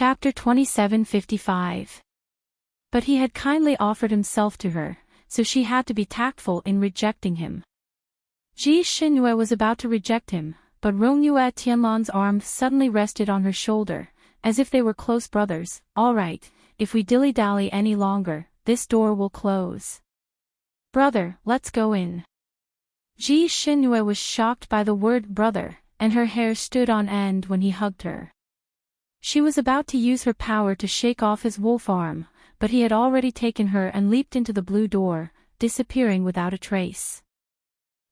Chapter 27:55. But he had kindly offered himself to her, so she had to be tactful in rejecting him. Ji Xinhue was about to reject him, but Rongyue Tianlan's arm suddenly rested on her shoulder, as if they were close brothers. "All right, if we dilly-dally any longer, this door will close. Brother, let's go in." Ji Xinhue was shocked by the word brother, and her hair stood on end when he hugged her. She was about to use her power to shake off his wolf arm, but he had already taken her and leaped into the blue door, disappearing without a trace.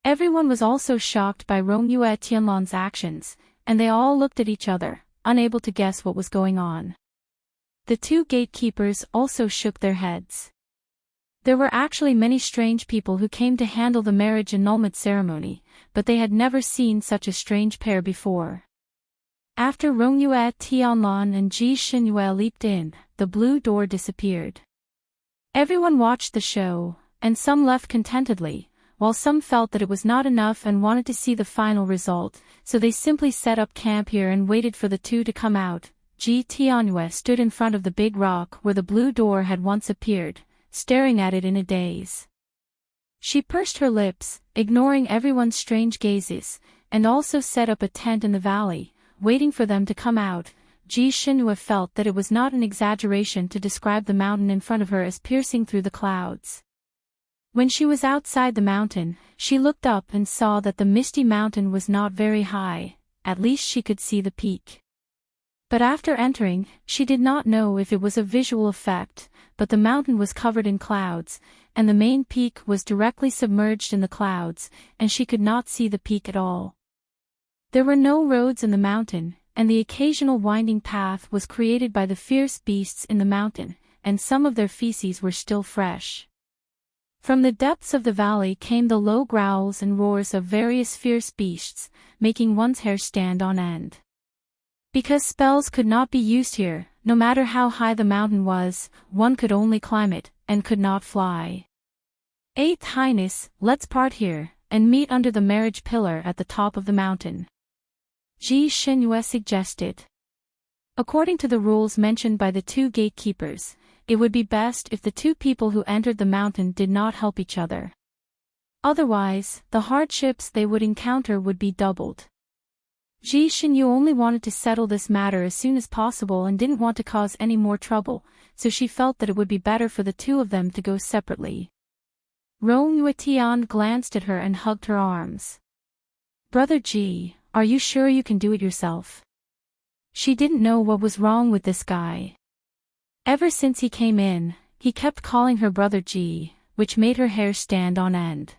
Everyone was also shocked by Rongyue Tianlan's actions, and they all looked at each other, unable to guess what was going on. The two gatekeepers also shook their heads. There were actually many strange people who came to handle the marriage annulment ceremony, but they had never seen such a strange pair before. After Rongyue Tianlan and Ji Xinhue leaped in, the blue door disappeared. Everyone watched the show, and some left contentedly, while some felt that it was not enough and wanted to see the final result, so they simply set up camp here and waited for the two to come out. Ji Tianhue stood in front of the big rock where the blue door had once appeared, staring at it in a daze. She pursed her lips, ignoring everyone's strange gazes, and also set up a tent in the valley, waiting for them to come out. Ji Xinhue felt that it was not an exaggeration to describe the mountain in front of her as piercing through the clouds. When she was outside the mountain, she looked up and saw that the misty mountain was not very high, at least she could see the peak. But after entering, she did not know if it was a visual effect, but the mountain was covered in clouds, and the main peak was directly submerged in the clouds, and she could not see the peak at all. There were no roads in the mountain, and the occasional winding path was created by the fierce beasts in the mountain, and some of their feces were still fresh. From the depths of the valley came the low growls and roars of various fierce beasts, making one's hair stand on end. Because spells could not be used here, no matter how high the mountain was, one could only climb it, and could not fly. "Eighth Highness, let's part here, and meet under the marriage pillar at the top of the mountain," Ji Xinhue suggested. According to the rules mentioned by the two gatekeepers, it would be best if the two people who entered the mountain did not help each other. Otherwise, the hardships they would encounter would be doubled. Ji Xinhue only wanted to settle this matter as soon as possible and didn't want to cause any more trouble, so she felt that it would be better for the two of them to go separately. Rongyue Tian glanced at her and hugged her arms. "Brother Ji, are you sure you can do it yourself?" She didn't know what was wrong with this guy. Ever since he came in, he kept calling her Brother Ji, which made her hair stand on end.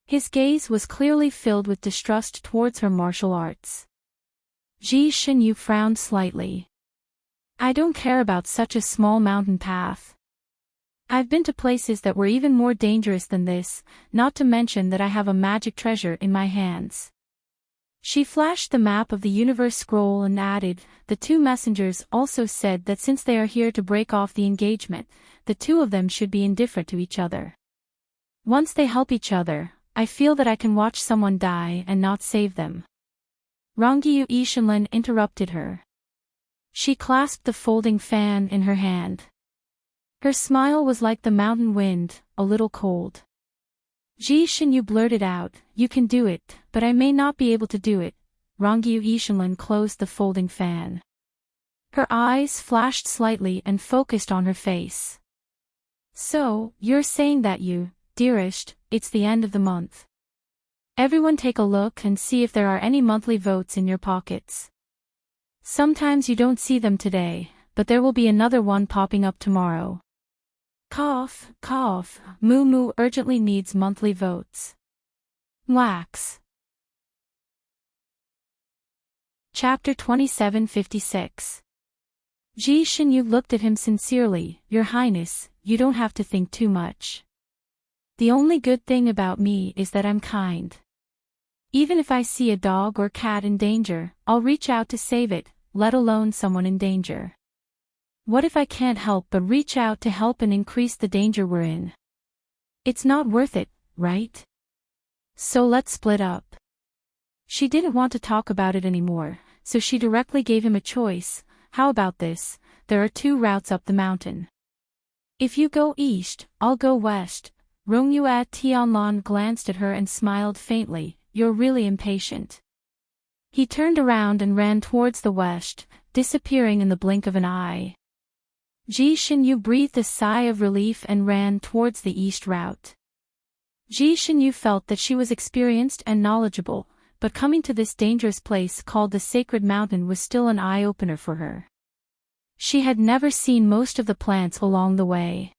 His gaze was clearly filled with distrust towards her martial arts. Ji Xinhue frowned slightly. "I don't care about such a small mountain path. I've been to places that were even more dangerous than this, not to mention that I have a magic treasure in my hands." She flashed the map of the universe scroll and added, "The two messengers also said that since they are here to break off the engagement, the two of them should be indifferent to each other. Once they help each other, I feel that I can watch someone die and not save them." Rongyue Ishanlin interrupted her. She clasped the folding fan in her hand. Her smile was like the mountain wind, a little cold. Ji Xinhue blurted out, "You can do it, but I may not be able to do it." Rongyue Ishanlin closed the folding fan. Her eyes flashed slightly and focused on her face. "So, you're saying that you, dearest, it's the end of the month. Everyone take a look and see if there are any monthly votes in your pockets. Sometimes you don't see them today, but there will be another one popping up tomorrow. Cough, cough, Moo Moo urgently needs monthly votes. Wax." Chapter 27:56. Ji Xinhue looked at him sincerely. "Your Highness, you don't have to think too much. The only good thing about me is that I'm kind. Even if I see a dog or cat in danger, I'll reach out to save it, let alone someone in danger. What if I can't help but reach out to help and increase the danger we're in? It's not worth it, right? So let's split up." She didn't want to talk about it anymore, so she directly gave him a choice. How about this? There are 2 routes up the mountain. If you go east, I'll go west. Rongyue Tianlan glanced at her and smiled faintly. You're really impatient. He turned around and ran towards the west, disappearing in the blink of an eye. Ji Xinyu breathed a sigh of relief and ran towards the east route. Ji Xinyu felt that she was experienced and knowledgeable, but coming to this dangerous place called the Sacred Mountain was still an eye-opener for her. She had never seen most of the plants along the way.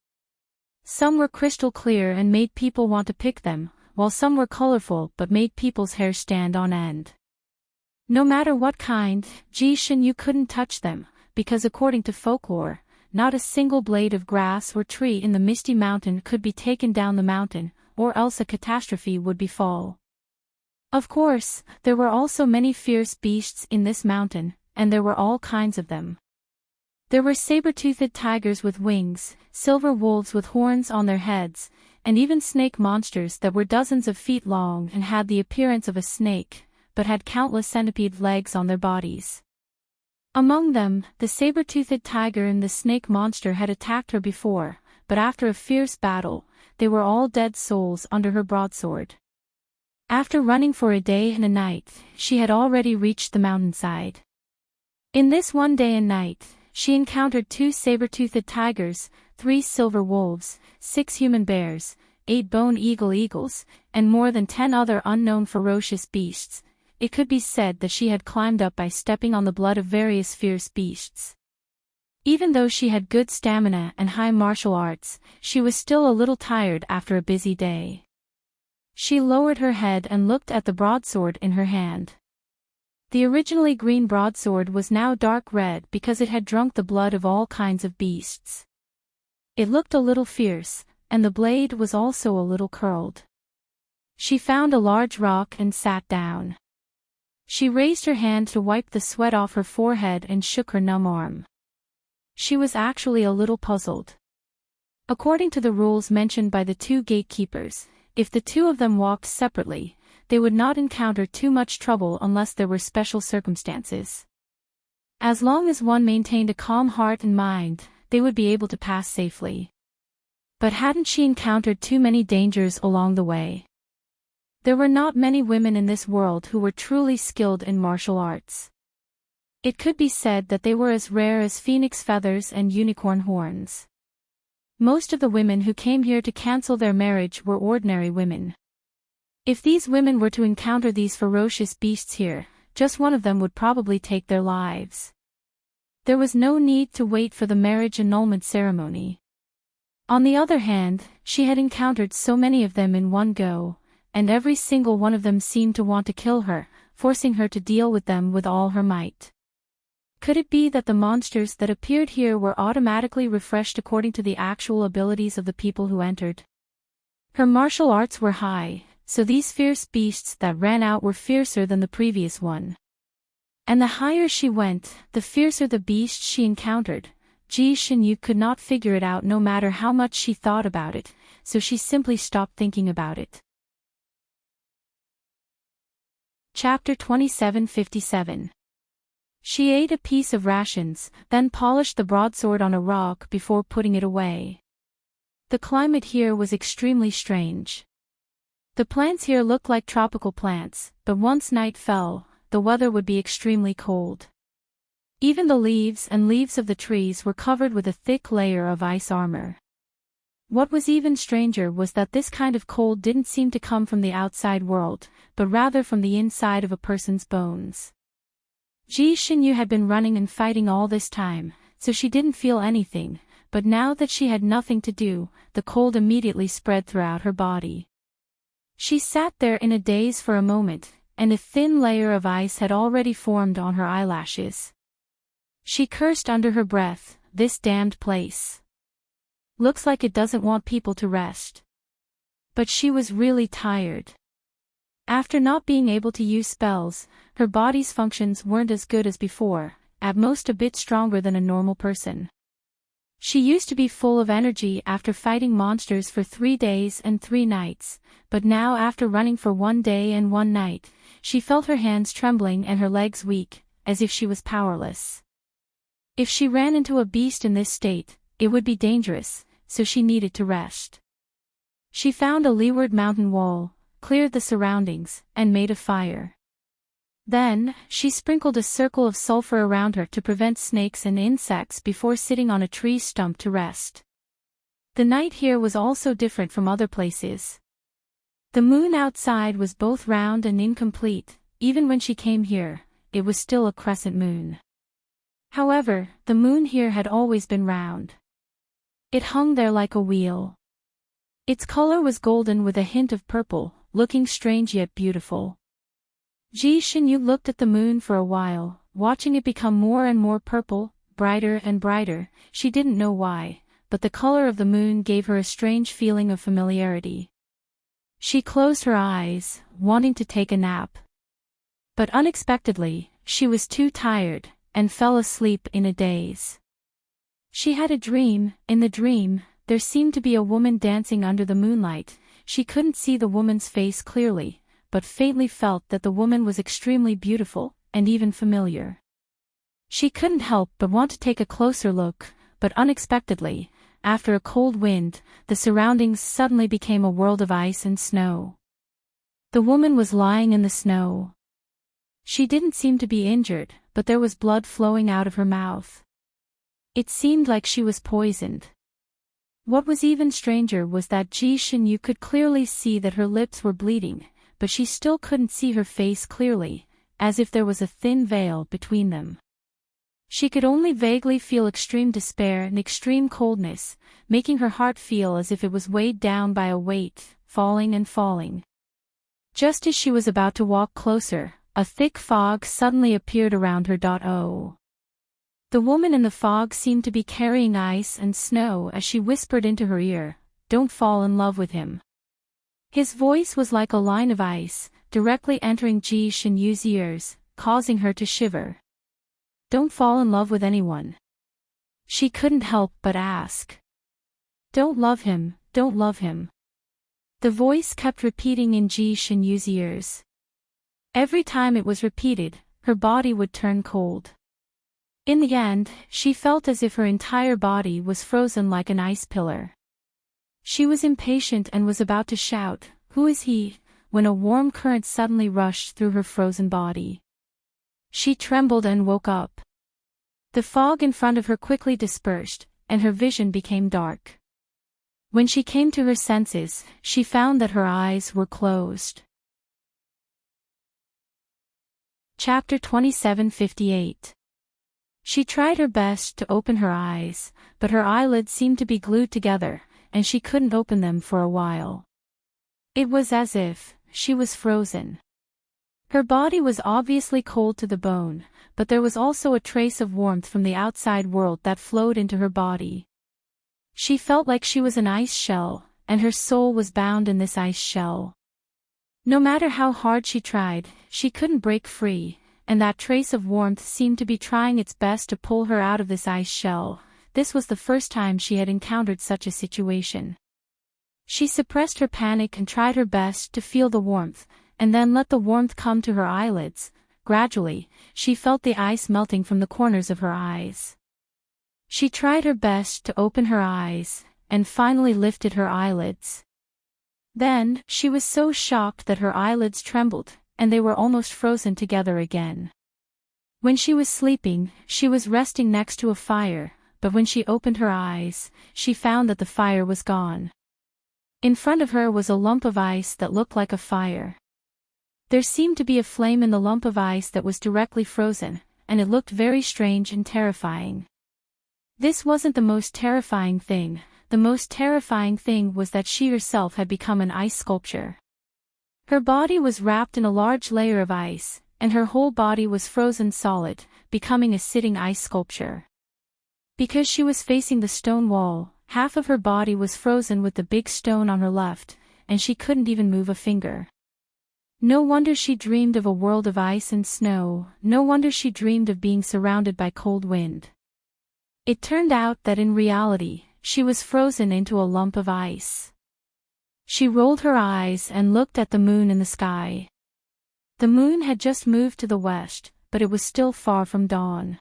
Some were crystal clear and made people want to pick them, while some were colorful but made people's hair stand on end. No matter what kind, Ji Xinyu couldn't touch them, because according to folklore, not a single blade of grass or tree in the Misty Mountain could be taken down the mountain, or else a catastrophe would befall. Of course, there were also many fierce beasts in this mountain, and there were all kinds of them. There were saber-toothed tigers with wings, silver wolves with horns on their heads, and even snake monsters that were dozens of feet long and had the appearance of a snake, but had countless centipede legs on their bodies. Among them, the saber-toothed tiger and the snake monster had attacked her before, but after a fierce battle, they were all dead souls under her broadsword. After running for a day and a night, she had already reached the mountainside. In this one day and night, she encountered 2 saber-toothed tigers, 3 silver wolves, 6 human bears, 8 bone eagles, and more than 10 other unknown ferocious beasts. It could be said that she had climbed up by stepping on the blood of various fierce beasts. Even though she had good stamina and high martial arts, she was still a little tired after a busy day. She lowered her head and looked at the broadsword in her hand. The originally green broadsword was now dark red because it had drunk the blood of all kinds of beasts. It looked a little fierce, and the blade was also a little curled. She found a large rock and sat down. She raised her hand to wipe the sweat off her forehead and shook her numb arm. She was actually a little puzzled. According to the rules mentioned by the 2 gatekeepers, if the 2 of them walked separately, they would not encounter too much trouble unless there were special circumstances. As long as one maintained a calm heart and mind, they would be able to pass safely. But hadn't she encountered too many dangers along the way? There were not many women in this world who were truly skilled in martial arts. It could be said that they were as rare as phoenix feathers and unicorn horns. Most of the women who came here to cancel their marriage were ordinary women. If these women were to encounter these ferocious beasts here, just one of them would probably take their lives. There was no need to wait for the marriage annulment ceremony. On the other hand, she had encountered so many of them in one go, and every single one of them seemed to want to kill her, forcing her to deal with them with all her might. Could it be that the monsters that appeared here were automatically refreshed according to the actual abilities of the people who entered? Her martial arts were high, so these fierce beasts that ran out were fiercer than the previous one. And the higher she went, the fiercer the beast she encountered. Ji Xinyu could not figure it out no matter how much she thought about it, so she simply stopped thinking about it. Chapter 2757. She ate a piece of rations, then polished the broadsword on a rock before putting it away. The climate here was extremely strange. The plants here looked like tropical plants, but once night fell, the weather would be extremely cold. Even the leaves of the trees were covered with a thick layer of ice armor. What was even stranger was that this kind of cold didn't seem to come from the outside world, but rather from the inside of a person's bones. Ji Xinyu had been running and fighting all this time, so she didn't feel anything, but now that she had nothing to do, the cold immediately spread throughout her body. She sat there in a daze for a moment, and a thin layer of ice had already formed on her eyelashes. She cursed under her breath, "This damned place. Looks like it doesn't want people to rest." But she was really tired. After not being able to use spells, her body's functions weren't as good as before, at most a bit stronger than a normal person. She used to be full of energy after fighting monsters for 3 days and 3 nights, but now after running for 1 day and 1 night, she felt her hands trembling and her legs weak, as if she was powerless. If she ran into a beast in this state, it would be dangerous, so she needed to rest. She found a leeward mountain wall, cleared the surroundings, and made a fire. Then, she sprinkled a circle of sulfur around her to prevent snakes and insects before sitting on a tree stump to rest. The night here was also different from other places. The moon outside was both round and incomplete. Even when she came here, it was still a crescent moon. However, the moon here had always been round. It hung there like a wheel. Its color was golden with a hint of purple, looking strange yet beautiful. Ji Shinyu looked at the moon for a while, watching it become more and more purple, brighter and brighter. She didn't know why, but the color of the moon gave her a strange feeling of familiarity. She closed her eyes, wanting to take a nap. But unexpectedly, she was too tired, and fell asleep in a daze. She had a dream. In the dream, there seemed to be a woman dancing under the moonlight. She couldn't see the woman's face clearly, but faintly felt that the woman was extremely beautiful, and even familiar. She couldn't help but want to take a closer look, but unexpectedly, after a cold wind, the surroundings suddenly became a world of ice and snow. The woman was lying in the snow. She didn't seem to be injured, but there was blood flowing out of her mouth. It seemed like she was poisoned. What was even stranger was that Ji Shinyu could clearly see that her lips were bleeding, but she still couldn't see her face clearly, as if there was a thin veil between them. She could only vaguely feel extreme despair and extreme coldness, making her heart feel as if it was weighed down by a weight, falling and falling. Just as she was about to walk closer, a thick fog suddenly appeared around her. The woman in the fog seemed to be carrying ice and snow as she whispered into her ear, "Don't fall in love with him." His voice was like a line of ice, directly entering Ji Shinyu's ears, causing her to shiver. "Don't fall in love with anyone." She couldn't help but ask. "Don't love him, don't love him." The voice kept repeating in Ji Shinyu's ears. Every time it was repeated, her body would turn cold. In the end, she felt as if her entire body was frozen like an ice pillar. She was impatient and was about to shout, "Who is he?" when a warm current suddenly rushed through her frozen body. She trembled and woke up. The fog in front of her quickly dispersed, and her vision became dark. When she came to her senses, she found that her eyes were closed. Chapter 2758. She tried her best to open her eyes, but her eyelids seemed to be glued together, and she couldn't open them for a while. It was as if she was frozen. Her body was obviously cold to the bone, but there was also a trace of warmth from the outside world that flowed into her body. She felt like she was an ice shell, and her soul was bound in this ice shell. No matter how hard she tried, she couldn't break free, and that trace of warmth seemed to be trying its best to pull her out of this ice shell. This was the first time she had encountered such a situation. She suppressed her panic and tried her best to feel the warmth, and then let the warmth come to her eyelids. Gradually, she felt the ice melting from the corners of her eyes. She tried her best to open her eyes, and finally lifted her eyelids. Then, she was so shocked that her eyelids trembled, and they were almost frozen together again. When she was sleeping, she was resting next to a fire, but when she opened her eyes, she found that the fire was gone. In front of her was a lump of ice that looked like a fire. There seemed to be a flame in the lump of ice that was directly frozen, and it looked very strange and terrifying. This wasn't the most terrifying thing. The most terrifying thing was that she herself had become an ice sculpture. Her body was wrapped in a large layer of ice, and her whole body was frozen solid, becoming a sitting ice sculpture. Because she was facing the stone wall, half of her body was frozen with the big stone on her left, and she couldn't even move a finger. No wonder she dreamed of a world of ice and snow. No wonder she dreamed of being surrounded by cold wind. It turned out that in reality, she was frozen into a lump of ice. She rolled her eyes and looked at the moon in the sky. The moon had just moved to the west, but it was still far from dawn.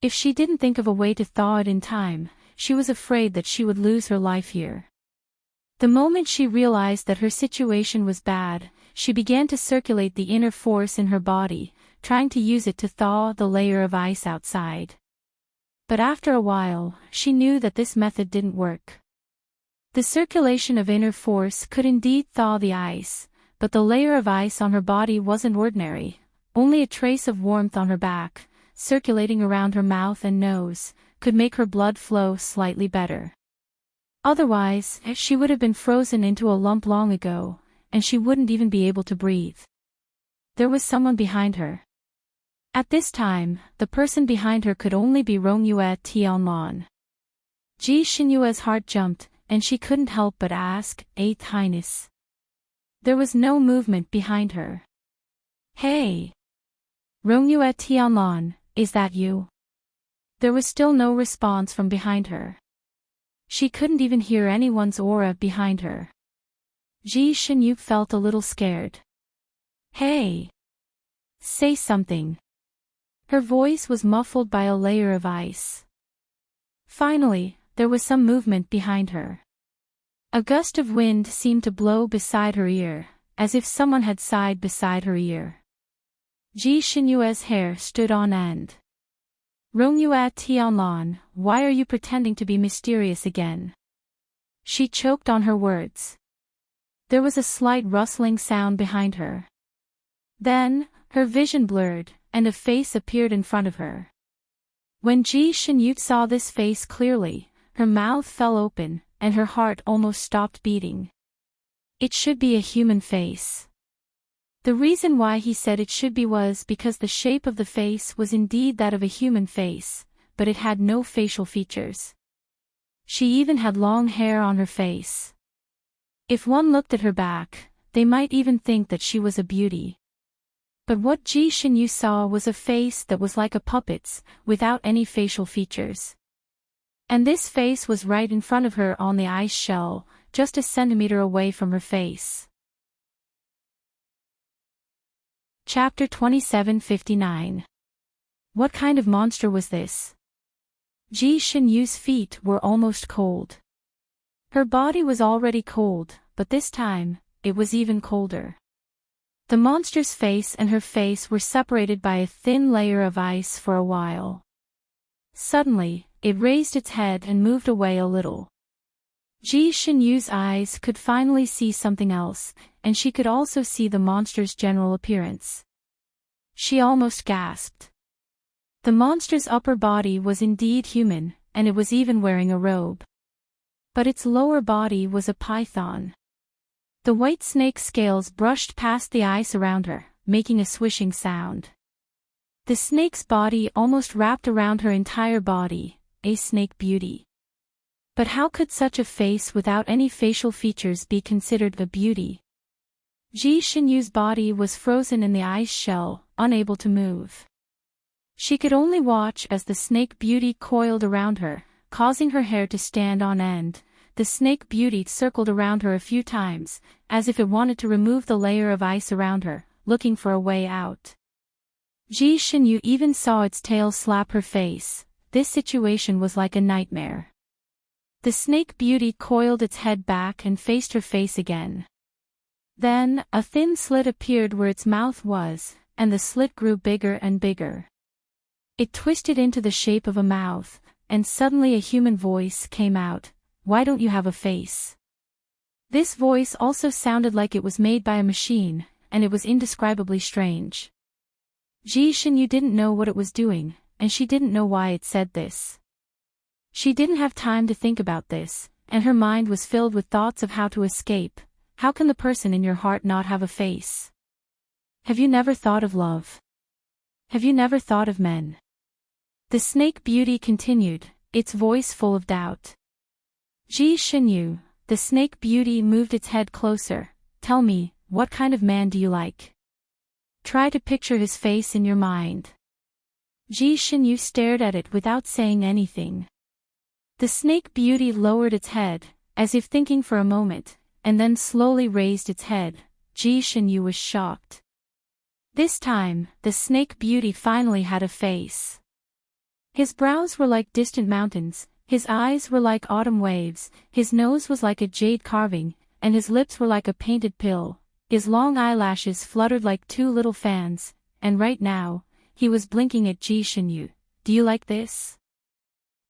If she didn't think of a way to thaw it in time, she was afraid that she would lose her life here. The moment she realized that her situation was bad, she began to circulate the inner force in her body, trying to use it to thaw the layer of ice outside. But after a while, she knew that this method didn't work. The circulation of inner force could indeed thaw the ice, but the layer of ice on her body wasn't ordinary. Only a trace of warmth on her back, circulating around her mouth and nose, could make her blood flow slightly better. Otherwise, she would have been frozen into a lump long ago, and she wouldn't even be able to breathe. There was someone behind her. At this time, the person behind her could only be Rollercoasters Tianlan. Ji Xinyue's heart jumped, and she couldn't help but ask, "Eighth Highness." There was no movement behind her. "Hey! Rollercoasters Tianlan, is that you?" There was still no response from behind her. She couldn't even hear anyone's aura behind her. Ji Xinyu felt a little scared. "Hey! Say something." Her voice was muffled by a layer of ice. Finally, there was some movement behind her. A gust of wind seemed to blow beside her ear, as if someone had sighed beside her ear. Ji Xinyue's hair stood on end. "Rollercoasters Tianlan, why are you pretending to be mysterious again?" She choked on her words. There was a slight rustling sound behind her. Then, her vision blurred, and a face appeared in front of her. When Ji Xinyu saw this face clearly, her mouth fell open, and her heart almost stopped beating. It should be a human face. The reason why he said it should be was because the shape of the face was indeed that of a human face, but it had no facial features. She even had long hair on her face. If one looked at her back, they might even think that she was a beauty. But what Ji Xinyu saw was a face that was like a puppet's, without any facial features. And this face was right in front of her on the ice shell, just a centimeter away from her face. Chapter 2759. What kind of monster was this? Ji Xinyu's feet were almost cold. Her body was already cold, but this time, it was even colder. The monster's face and her face were separated by a thin layer of ice for a while. Suddenly, it raised its head and moved away a little. Ji Xinyu's eyes could finally see something else, and she could also see the monster's general appearance. She almost gasped. The monster's upper body was indeed human, and it was even wearing a robe. But its lower body was a python. The white snake scales brushed past the ice around her, making a swishing sound. The snake's body almost wrapped around her entire body, a snake beauty. But how could such a face without any facial features be considered a beauty? Ji Xinyu's body was frozen in the ice shell, unable to move. She could only watch as the snake beauty coiled around her, causing her hair to stand on end. The snake beauty circled around her a few times, as if it wanted to remove the layer of ice around her, looking for a way out. Ji Xinyu even saw its tail slap her face. This situation was like a nightmare. The snake beauty coiled its head back and faced her face again. Then, a thin slit appeared where its mouth was, and the slit grew bigger and bigger. It twisted into the shape of a mouth, and suddenly a human voice came out, "Why don't you have a face?" This voice also sounded like it was made by a machine, and it was indescribably strange. Ji Xinyu didn't know what it was doing, and she didn't know why it said this. She didn't have time to think about this, and her mind was filled with thoughts of how to escape. How can the person in your heart not have a face? Have you never thought of love? Have you never thought of men? The snake beauty continued, its voice full of doubt. Ji Xinyu, the snake beauty moved its head closer. "Tell me, what kind of man do you like? Try to picture his face in your mind." Ji Xinyu stared at it without saying anything. The snake beauty lowered its head, as if thinking for a moment, and then slowly raised its head. Ji Xinyu was shocked. This time, the snake beauty finally had a face. His brows were like distant mountains, his eyes were like autumn waves, his nose was like a jade carving, and his lips were like a painted pill. His long eyelashes fluttered like two little fans, and right now, he was blinking at Ji Shinyu. Do you like this?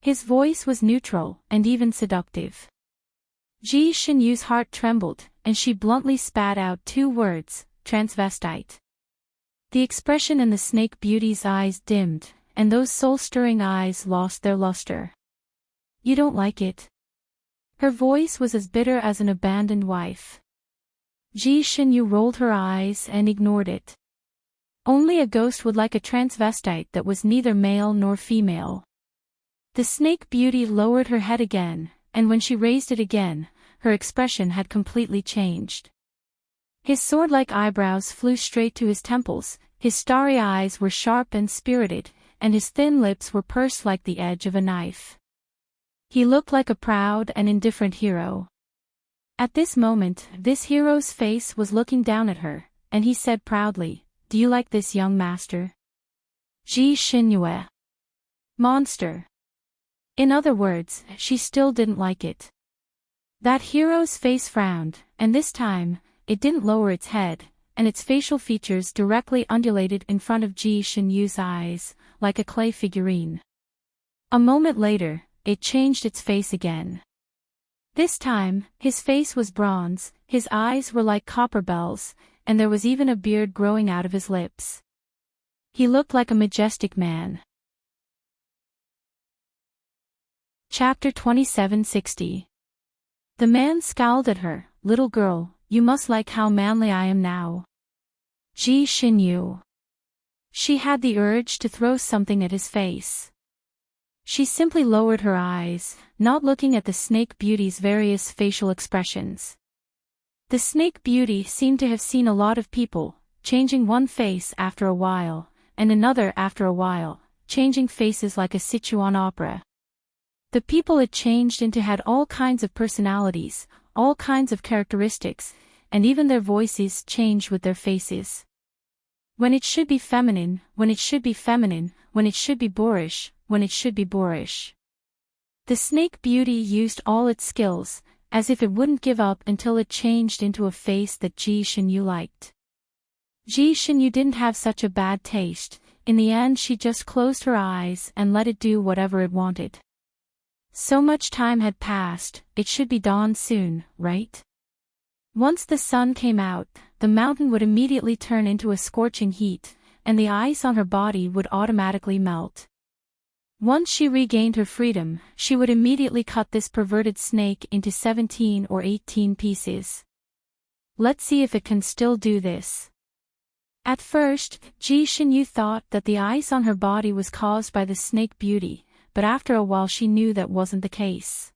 His voice was neutral, and even seductive. Ji Shinyu's heart trembled, and she bluntly spat out two words, transvestite. The expression in the snake beauty's eyes dimmed, and those soul-stirring eyes lost their luster. You don't like it? Her voice was as bitter as an abandoned wife. Ji Shinyu rolled her eyes and ignored it. Only a ghost would like a transvestite that was neither male nor female. The snake beauty lowered her head again, and when she raised it again, her expression had completely changed. His sword-like eyebrows flew straight to his temples, his starry eyes were sharp and spirited, and his thin lips were pursed like the edge of a knife. He looked like a proud and indifferent hero. At this moment, this hero's face was looking down at her, and he said proudly, "Do you like this, young master?" Ji Shinyu. Monster. In other words, she still didn't like it. That hero's face frowned, and this time, it didn't lower its head, and its facial features directly undulated in front of Ji Shinyu's eyes, like a clay figurine. A moment later, it changed its face again. This time, his face was bronze, his eyes were like copper bells, and there was even a beard growing out of his lips. He looked like a majestic man. Chapter 2760. The man scowled at her. "Little girl, you must like how manly I am now." Ji Shinyu. She had the urge to throw something at his face. She simply lowered her eyes, not looking at the snake beauty's various facial expressions. The snake beauty seemed to have seen a lot of people, changing one face after a while, and another after a while, changing faces like a Sichuan opera. The people it changed into had all kinds of personalities, all kinds of characteristics, and even their voices changed with their faces. When it should be feminine, when it should be feminine, when it should be boorish, when it should be boorish. The snake beauty used all its skills, as if it wouldn't give up until it changed into a face that Ji Shinyu liked. Ji Shinyu didn't have such a bad taste. In the end she just closed her eyes and let it do whatever it wanted. So much time had passed, it should be dawn soon, right? Once the sun came out, the mountain would immediately turn into a scorching heat, and the ice on her body would automatically melt. Once she regained her freedom, she would immediately cut this perverted snake into 17 or 18 pieces. Let's see if it can still do this. At first, Ji Shinyu thought that the ice on her body was caused by the snake beauty, but after a while she knew that wasn't the case.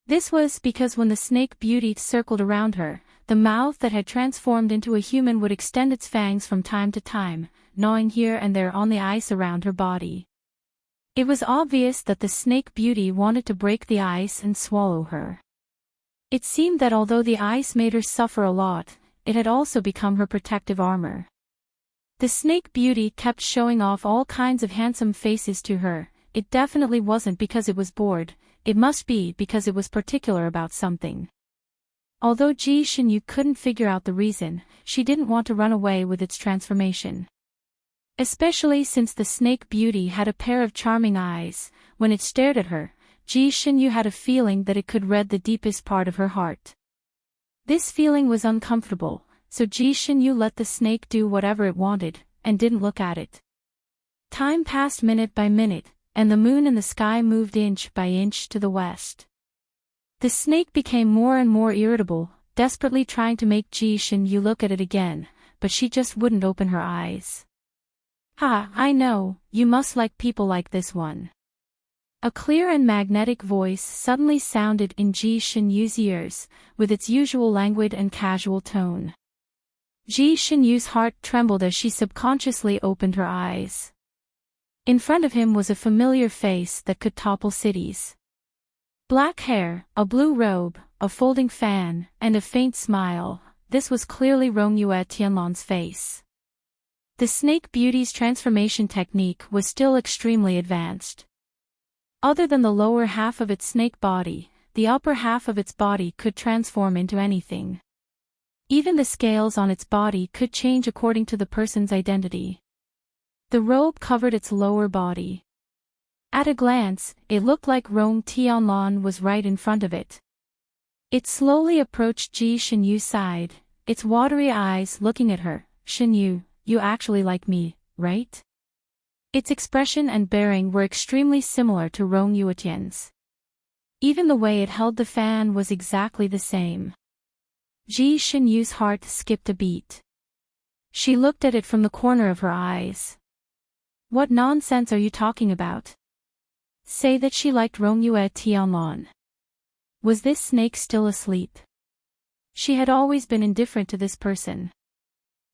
This was because when the snake beauty circled around her, the mouth that had transformed into a human would extend its fangs from time to time, gnawing here and there on the ice around her body. It was obvious that the snake beauty wanted to break the ice and swallow her. It seemed that although the ice made her suffer a lot, it had also become her protective armor. The snake beauty kept showing off all kinds of handsome faces to her. It definitely wasn't because it was bored, it must be because it was particular about something. Although Ji Shinyu couldn't figure out the reason, she didn't want to run away with its transformation. Especially since the snake beauty had a pair of charming eyes. When it stared at her, Ji Shinyu had a feeling that it could read the deepest part of her heart. This feeling was uncomfortable, so Ji Shinyu let the snake do whatever it wanted, and didn't look at it. Time passed minute by minute, and the moon in the sky moved inch by inch to the west. The snake became more and more irritable, desperately trying to make Ji Shinyu look at it again, but she just wouldn't open her eyes. "Ha, I know, you must like people like this one." A clear and magnetic voice suddenly sounded in Ji Shinyu's ears, with its usual languid and casual tone. Ji Shinyu's heart trembled as she subconsciously opened her eyes. In front of him was a familiar face that could topple cities. Black hair, a blue robe, a folding fan, and a faint smile. This was clearly Rongyue Tianlan's face. The snake beauty's transformation technique was still extremely advanced. Other than the lower half of its snake body, the upper half of its body could transform into anything. Even the scales on its body could change according to the person's identity. The robe covered its lower body. At a glance, it looked like Rong Tianlan was right in front of it. It slowly approached Ji Xinyu's side, its watery eyes looking at her. "Xinyu, you actually like me, right?" Its expression and bearing were extremely similar to Rong Yuetian's. Even the way it held the fan was exactly the same. Ji Xinyu's heart skipped a beat. She looked at it from the corner of her eyes. "What nonsense are you talking about? Say that she liked Rong Yue Tianlan." Was this snake still asleep? She had always been indifferent to this person.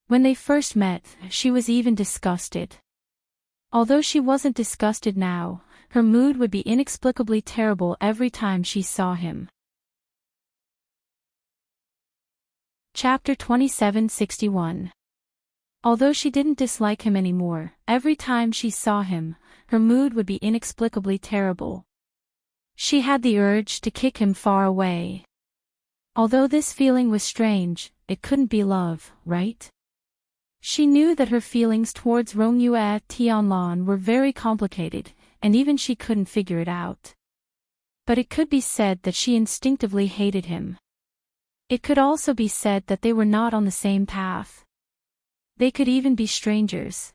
When they first met, she was even disgusted. Although she wasn't disgusted now, her mood would be inexplicably terrible every time she saw him. Chapter 2761. Although she didn't dislike him anymore, every time she saw him, her mood would be inexplicably terrible. She had the urge to kick him far away. Although this feeling was strange, it couldn't be love, right? She knew that her feelings towards Rong Yue Tianlan were very complicated, and even she couldn't figure it out. But it could be said that she instinctively hated him. It could also be said that they were not on the same path. They could even be strangers.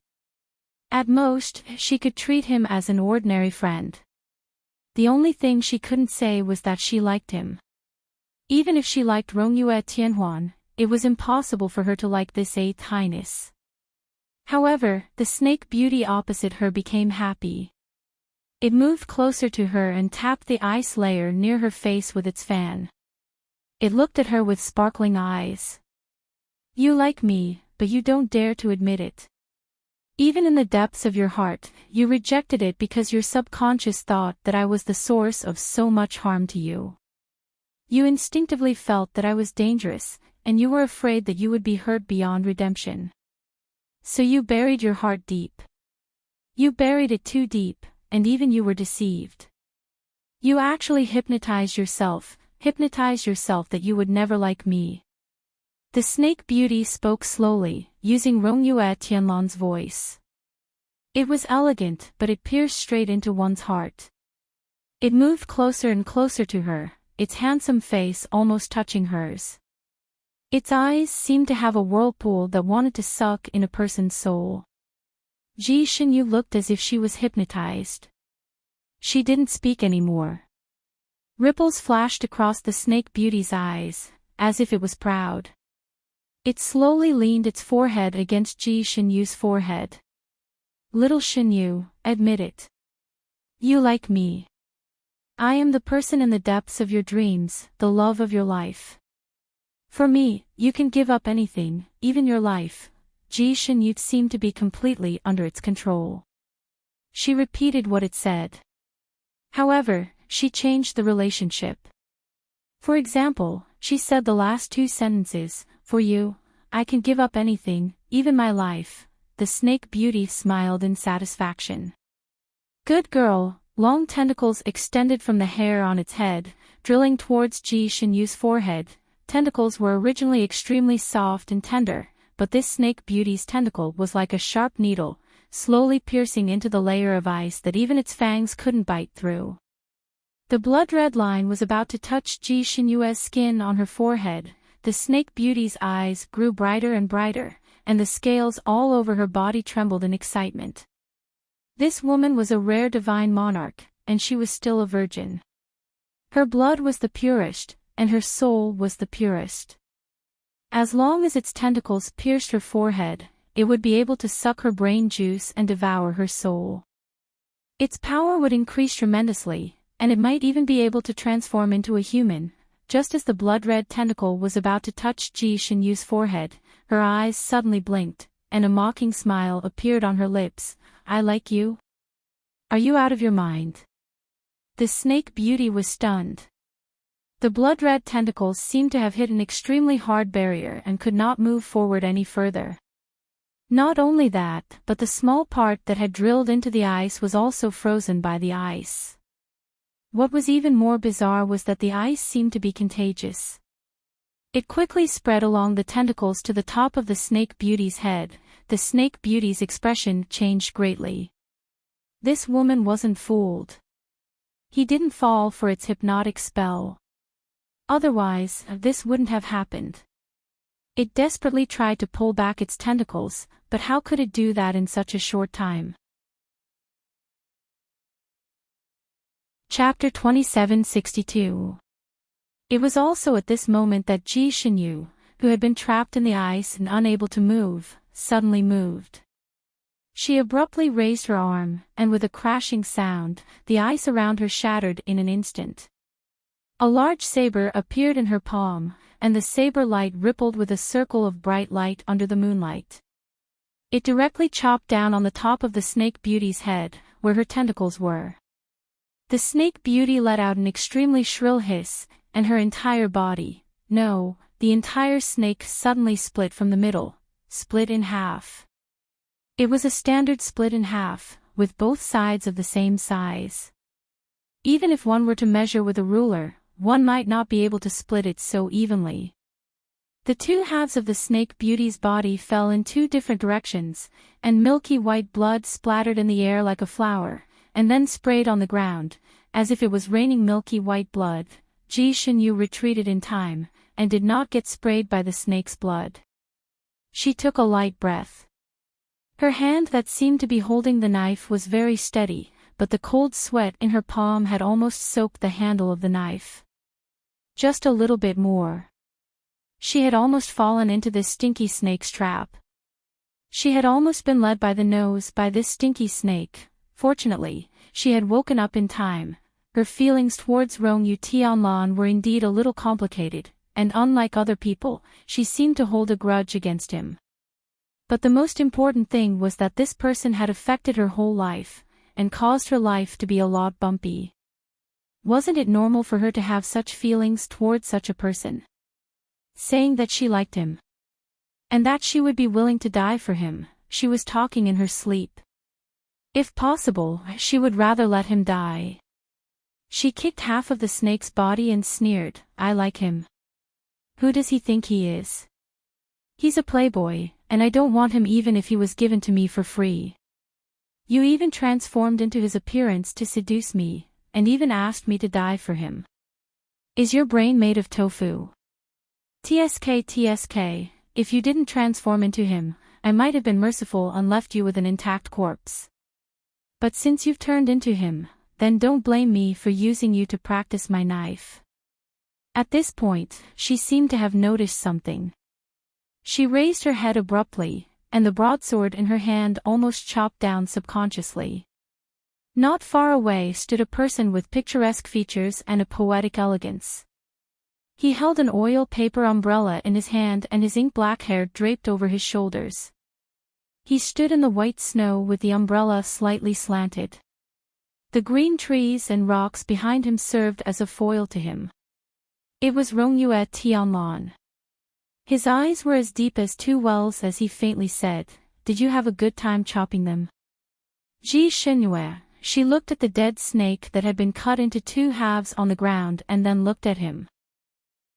At most, she could treat him as an ordinary friend. The only thing she couldn't say was that she liked him. Even if she liked Rong Yue Tianhuan, it was impossible for her to like this Eighth Highness. However, the snake beauty opposite her became happy. It moved closer to her and tapped the ice layer near her face with its fan. It looked at her with sparkling eyes. "You like me, but you don't dare to admit it. Even in the depths of your heart, you rejected it because your subconscious thought that I was the source of so much harm to you. You instinctively felt that I was dangerous, and you were afraid that you would be hurt beyond redemption. So you buried your heart deep. You buried it too deep, and even you were deceived. You actually hypnotized yourself that you would never like me." The snake beauty spoke slowly, using Rong Yue Tianlan's voice. It was elegant, but it pierced straight into one's heart. It moved closer and closer to her, its handsome face almost touching hers. Its eyes seemed to have a whirlpool that wanted to suck in a person's soul. Ji Xinyu looked as if she was hypnotized. She didn't speak anymore. Ripples flashed across the snake beauty's eyes, as if it was proud. It slowly leaned its forehead against Ji Xinyu's forehead. "Little Xinyu, admit it. You like me. I am the person in the depths of your dreams, the love of your life. For me, you can give up anything, even your life." Ji Xinyu seemed to be completely under its control. She repeated what it said. However, she changed the relationship. For example, she said the last two sentences, "For you, I can give up anything, even my life." The snake beauty smiled in satisfaction. "Good girl." Long tentacles extended from the hair on its head, drilling towards Ji Xinyu's forehead. Tentacles were originally extremely soft and tender, but this snake beauty's tentacle was like a sharp needle, slowly piercing into the layer of ice that even its fangs couldn't bite through. The blood-red line was about to touch Ji Xinyu's skin on her forehead. The snake beauty's eyes grew brighter and brighter, and the scales all over her body trembled in excitement. This woman was a rare divine monarch, and she was still a virgin. Her blood was the purest, and her soul was the purest. As long as its tentacles pierced her forehead, it would be able to suck her brain juice and devour her soul. Its power would increase tremendously, and it might even be able to transform into a human. Just as the blood-red tentacle was about to touch Ji Xinyu's forehead, her eyes suddenly blinked, and a mocking smile appeared on her lips. "I like you? Are you out of your mind?" The snake beauty was stunned. The blood-red tentacles seemed to have hit an extremely hard barrier and could not move forward any further. Not only that, but the small part that had drilled into the ice was also frozen by the ice. What was even more bizarre was that the ice seemed to be contagious. It quickly spread along the tentacles to the top of the Snake Beauty's head. The Snake Beauty's expression changed greatly. This woman wasn't fooled. He didn't fall for its hypnotic spell. Otherwise, this wouldn't have happened. It desperately tried to pull back its tentacles, but how could it do that in such a short time? Chapter 2762. It was also at this moment that Ji Shinyu, who had been trapped in the ice and unable to move, suddenly moved. She abruptly raised her arm, and with a crashing sound, the ice around her shattered in an instant. A large saber appeared in her palm, and the saber light rippled with a circle of bright light under the moonlight. It directly chopped down on the top of the Snake Beauty's head, where her tentacles were. The Snake Beauty let out an extremely shrill hiss, and her entire body, no, the entire snake suddenly split from the middle, split in half. It was a standard split in half, with both sides of the same size. Even if one were to measure with a ruler, one might not be able to split it so evenly. The two halves of the Snake Beauty's body fell in two different directions, and milky white blood splattered in the air like a flower, and then sprayed on the ground, as if it was raining milky white blood. Ji Shinyu retreated in time, and did not get sprayed by the snake's blood. She took a light breath. Her hand that seemed to be holding the knife was very steady, but the cold sweat in her palm had almost soaked the handle of the knife. Just a little bit more. She had almost fallen into this stinky snake's trap. She had almost been led by the nose by this stinky snake. Fortunately, she had woken up in time. Her feelings towards Rong Yu Tianlan were indeed a little complicated, and unlike other people, she seemed to hold a grudge against him. But the most important thing was that this person had affected her whole life, and caused her life to be a lot bumpy. Wasn't it normal for her to have such feelings towards such a person? Saying that she liked him. And that she would be willing to die for him, she was talking in her sleep. If possible, she would rather let him die. She kicked half of the snake's body and sneered, "I like him. Who does he think he is? He's a playboy, and I don't want him even if he was given to me for free. You even transformed into his appearance to seduce me, and even asked me to die for him. Is your brain made of tofu? TSK, if you didn't transform into him, I might have been merciful and left you with an intact corpse. But since you've turned into him, then don't blame me for using you to practice my knife." At this point, she seemed to have noticed something. She raised her head abruptly, and the broadsword in her hand almost chopped down subconsciously. Not far away stood a person with picturesque features and a poetic elegance. He held an oil paper umbrella in his hand and his ink-black hair draped over his shoulders. He stood in the white snow with the umbrella slightly slanted. The green trees and rocks behind him served as a foil to him. It was Rongyue Tianlan. His eyes were as deep as two wells as he faintly said, "Did you have a good time chopping them?" Ji Shinyu. She looked at the dead snake that had been cut into two halves on the ground and then looked at him.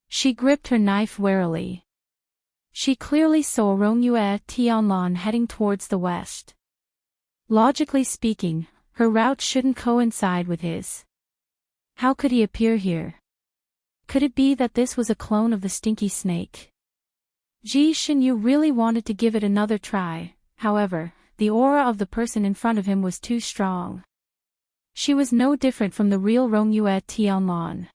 She gripped her knife warily. She clearly saw Rongyue Tianlan heading towards the west. Logically speaking, her route shouldn't coincide with his. How could he appear here? Could it be that this was a clone of the stinky snake? Ji Shinyu really wanted to give it another try, however, the aura of the person in front of him was too strong. She was no different from the real Rongyue Tianlan.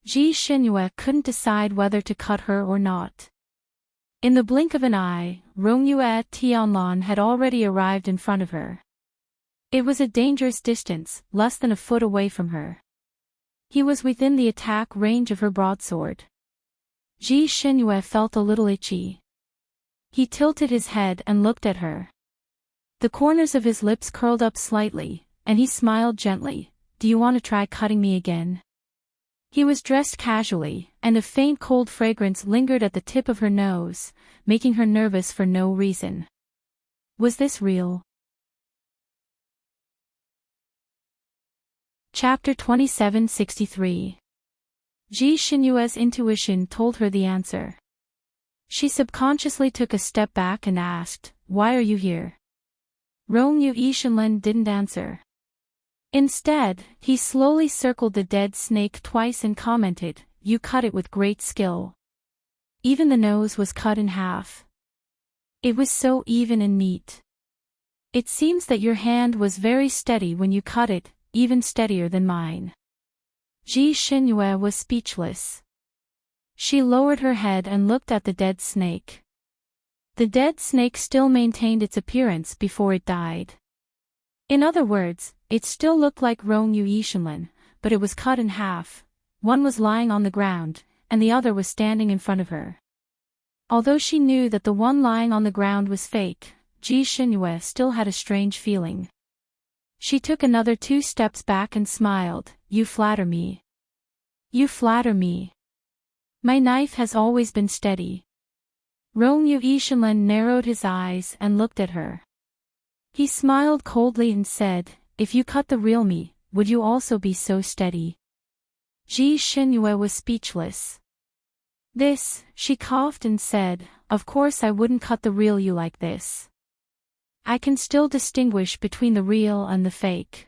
Ji Shinyu couldn't decide whether to cut her or not. In the blink of an eye, Rongyue Tianlan had already arrived in front of her. It was a dangerous distance, less than a foot away from her. He was within the attack range of her broadsword. Ji Shinyu felt a little itchy. He tilted his head and looked at her. The corners of his lips curled up slightly, and he smiled gently. "Do you want to try cutting me again?" He was dressed casually, and a faint cold fragrance lingered at the tip of her nose, making her nervous for no reason. Was this real? Chapter 2763. Ji Xinyue's intuition told her the answer. She subconsciously took a step back and asked, "Why are you here?" Rongyu Yishenlin didn't answer. Instead, he slowly circled the dead snake twice and commented, "You cut it with great skill. Even the nose was cut in half. It was so even and neat. It seems that your hand was very steady when you cut it, even steadier than mine." Ji Xinyue was speechless. She lowered her head and looked at the dead snake. The dead snake still maintained its appearance before it died. In other words, it still looked like Rongyu Yishenlin, but it was cut in half. One was lying on the ground, and the other was standing in front of her. Although she knew that the one lying on the ground was fake, Ji Xinyue still had a strange feeling. She took another 2 steps back and smiled. "You flatter me. You flatter me. My knife has always been steady." Rongyu Yishenlin narrowed his eyes and looked at her. He smiled coldly and said, "If you cut the real me, would you also be so steady?" Ji Xinyue was speechless. "This," she coughed and said, "of course I wouldn't cut the real you like this. I can still distinguish between the real and the fake.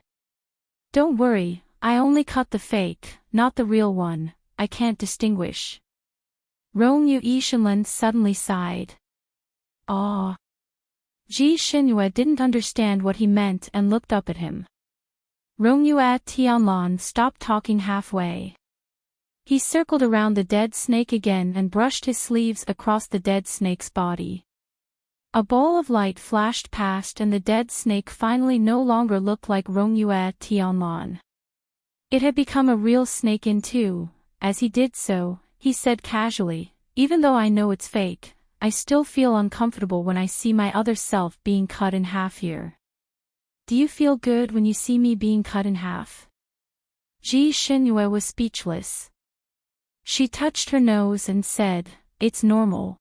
Don't worry, I only cut the fake, not the real one. I can't distinguish." Rongyu Yishenlin suddenly sighed. "Ah." Ji Xinyue didn't understand what he meant and looked up at him. Rongyu Tianlan stopped talking halfway. He circled around the dead snake again and brushed his sleeves across the dead snake's body. A ball of light flashed past and the dead snake finally no longer looked like Rongyu Tianlan. It had become a real snake in two. As he did so, he said casually, "Even though I know it's fake, I still feel uncomfortable when I see my other self being cut in half here. Do you feel good when you see me being cut in half?" Ji Xinyue was speechless. She touched her nose and said, "It's normal.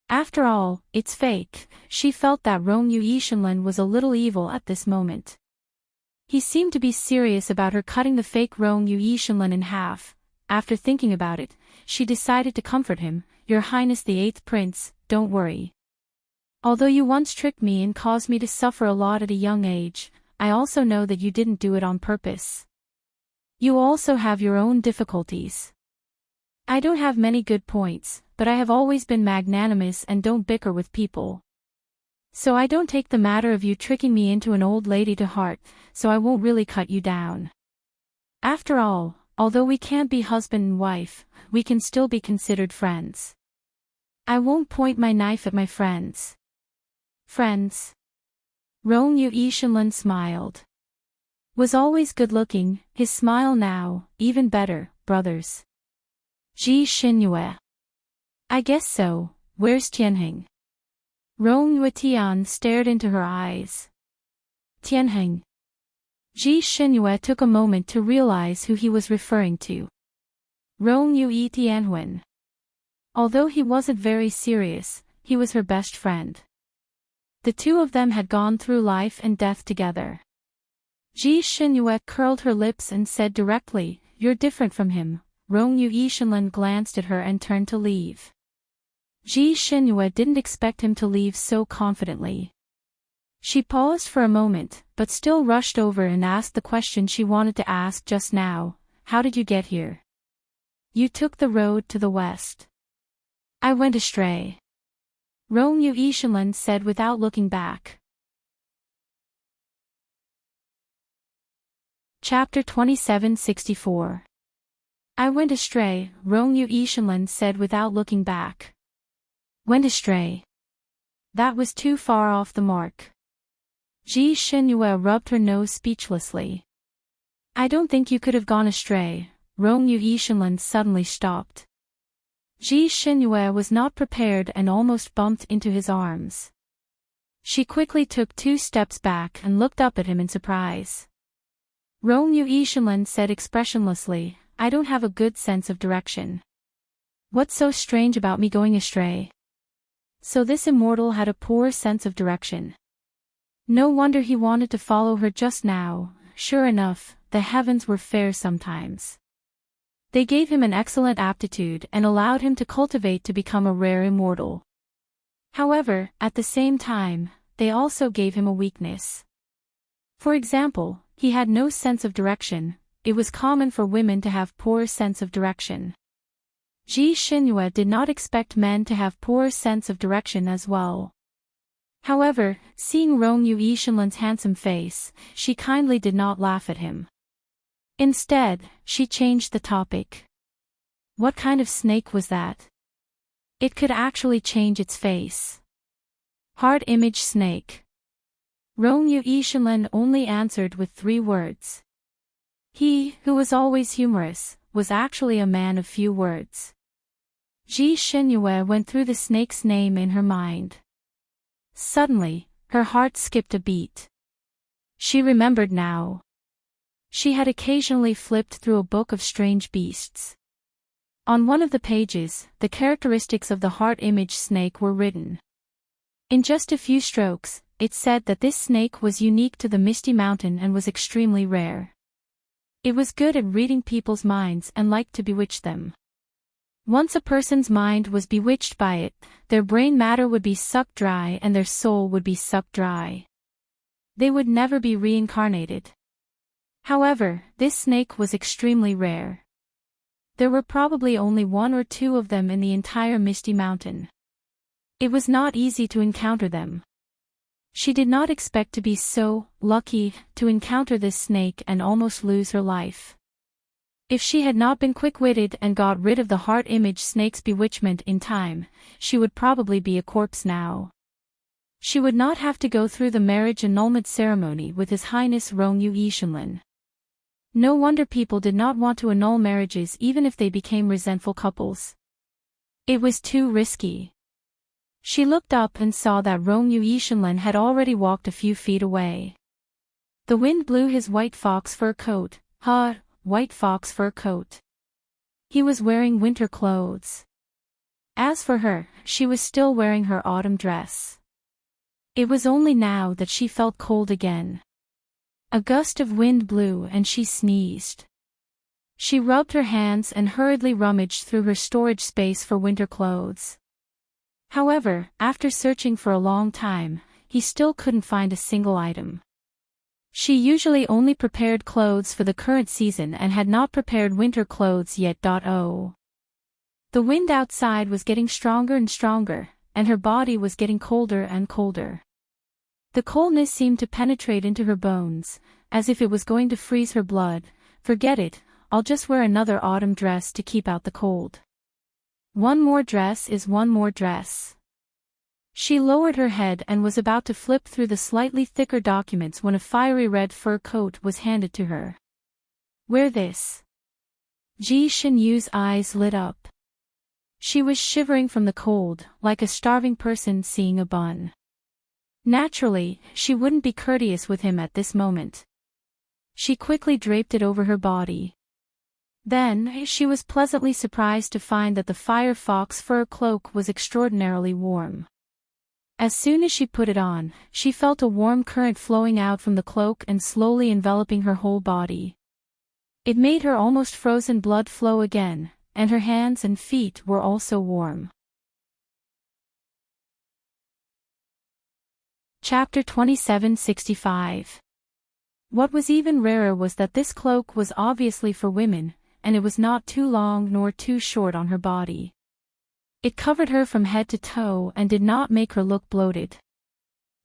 After all, it's fake." She felt that Rongyu Yishenlin was a little evil at this moment. He seemed to be serious about her cutting the fake Rongyu Yishenlin in half. After thinking about it, she decided to comfort him. "Your Highness the 8th Prince, don't worry. Although you once tricked me and caused me to suffer a lot at a young age, I also know that you didn't do it on purpose. You also have your own difficulties. I don't have many good points, but I have always been magnanimous and don't bicker with people. So I don't take the matter of you tricking me into an old lady to heart, so I won't really cut you down. After all, although we can't be husband and wife, we can still be considered friends. I won't point my knife at my friends." "Friends?" Rongyu Yishenlin smiled. Was always good-looking, his smile now, even better, "Brothers." Ji Xinyue. "I guess so. Where's Tianheng?" Rongyu Tian stared into her eyes. "Tianheng?" Ji Xinyue took a moment to realize who he was referring to. Rongyu Tianwen. Although he wasn't very serious, he was her best friend. The two of them had gone through life and death together. Ji Xinyue curled her lips and said directly, "You're different from him." Rongyu Yishenlin glanced at her and turned to leave. Ji Xinyue didn't expect him to leave so confidently. She paused for a moment, but still rushed over and asked the question she wanted to ask just now. "How did you get here?" "You took the road to the west." "I went astray," Rongyu Yishenlin said without looking back. Chapter 2764. "I went astray," Rongyu Yishenlin said without looking back. "Went astray?" That was too far off the mark. Ji Xinyue rubbed her nose speechlessly. "I don't think you could have gone astray." Rongyu Yishenlin suddenly stopped. Ji Xinyue was not prepared and almost bumped into his arms. She quickly took 2 steps back and looked up at him in surprise. Rongyu Yishenlin said expressionlessly, "I don't have a good sense of direction. What's so strange about me going astray?" So this immortal had a poor sense of direction. No wonder he wanted to follow her just now. Sure enough, the heavens were fair sometimes. They gave him an excellent aptitude and allowed him to cultivate to become a rare immortal. However, at the same time, they also gave him a weakness. For example, he had no sense of direction. It was common for women to have poor sense of direction. Ji Xinhua did not expect men to have poor sense of direction as well. However, seeing Rong Yuishenlin's handsome face, she kindly did not laugh at him. Instead, she changed the topic. What kind of snake was that? It could actually change its face. Heart image snake. Rong Yuishenlin only answered with 3 words. He, who was always humorous, was actually a man of few words. Ji Xinhua went through the snake's name in her mind. Suddenly, her heart skipped a beat. She remembered now. She had occasionally flipped through a book of strange beasts. On one of the pages, the characteristics of the heart image snake were written. In just a few strokes, it said that this snake was unique to the Misty Mountain and was extremely rare. It was good at reading people's minds and liked to bewitch them. Once a person's mind was bewitched by it, their brain matter would be sucked dry and their soul would be sucked dry. They would never be reincarnated. However, this snake was extremely rare. There were probably only 1 or 2 of them in the entire Misty Mountain. It was not easy to encounter them. She did not expect to be so lucky to encounter this snake and almost lose her life. If she had not been quick-witted and got rid of the heart image snake's bewitchment in time, she would probably be a corpse now. She would not have to go through the marriage annulment ceremony with His Highness Rong Yuishenlin. No wonder people did not want to annul marriages even if they became resentful couples. It was too risky. She looked up and saw that Rong Yuishenlin had already walked a few feet away. The wind blew his white fox fur coat. White fox fur coat. He was wearing winter clothes. As for her, she was still wearing her autumn dress. It was only now that she felt cold again. A gust of wind blew and she sneezed. She rubbed her hands and hurriedly rummaged through her storage space for winter clothes. However, after searching for a long time, he still couldn't find a single item. She usually only prepared clothes for the current season and had not prepared winter clothes yet. The wind outside was getting stronger and stronger, and her body was getting colder and colder. The coldness seemed to penetrate into her bones, as if it was going to freeze her blood. Forget it, I'll just wear another autumn dress to keep out the cold. One more dress is one more dress. She lowered her head and was about to flip through the slightly thicker documents when a fiery red fur coat was handed to her. Wear this. Ji Xinyu's eyes lit up. She was shivering from the cold, like a starving person seeing a bun. Naturally, she wouldn't be courteous with him at this moment. She quickly draped it over her body. Then, she was pleasantly surprised to find that the fire fox fur cloak was extraordinarily warm. As soon as she put it on, she felt a warm current flowing out from the cloak and slowly enveloping her whole body. It made her almost frozen blood flow again, and her hands and feet were also warm. Chapter 2765. What was even rarer was that this cloak was obviously for women, and it was not too long nor too short on her body. It covered her from head to toe and did not make her look bloated.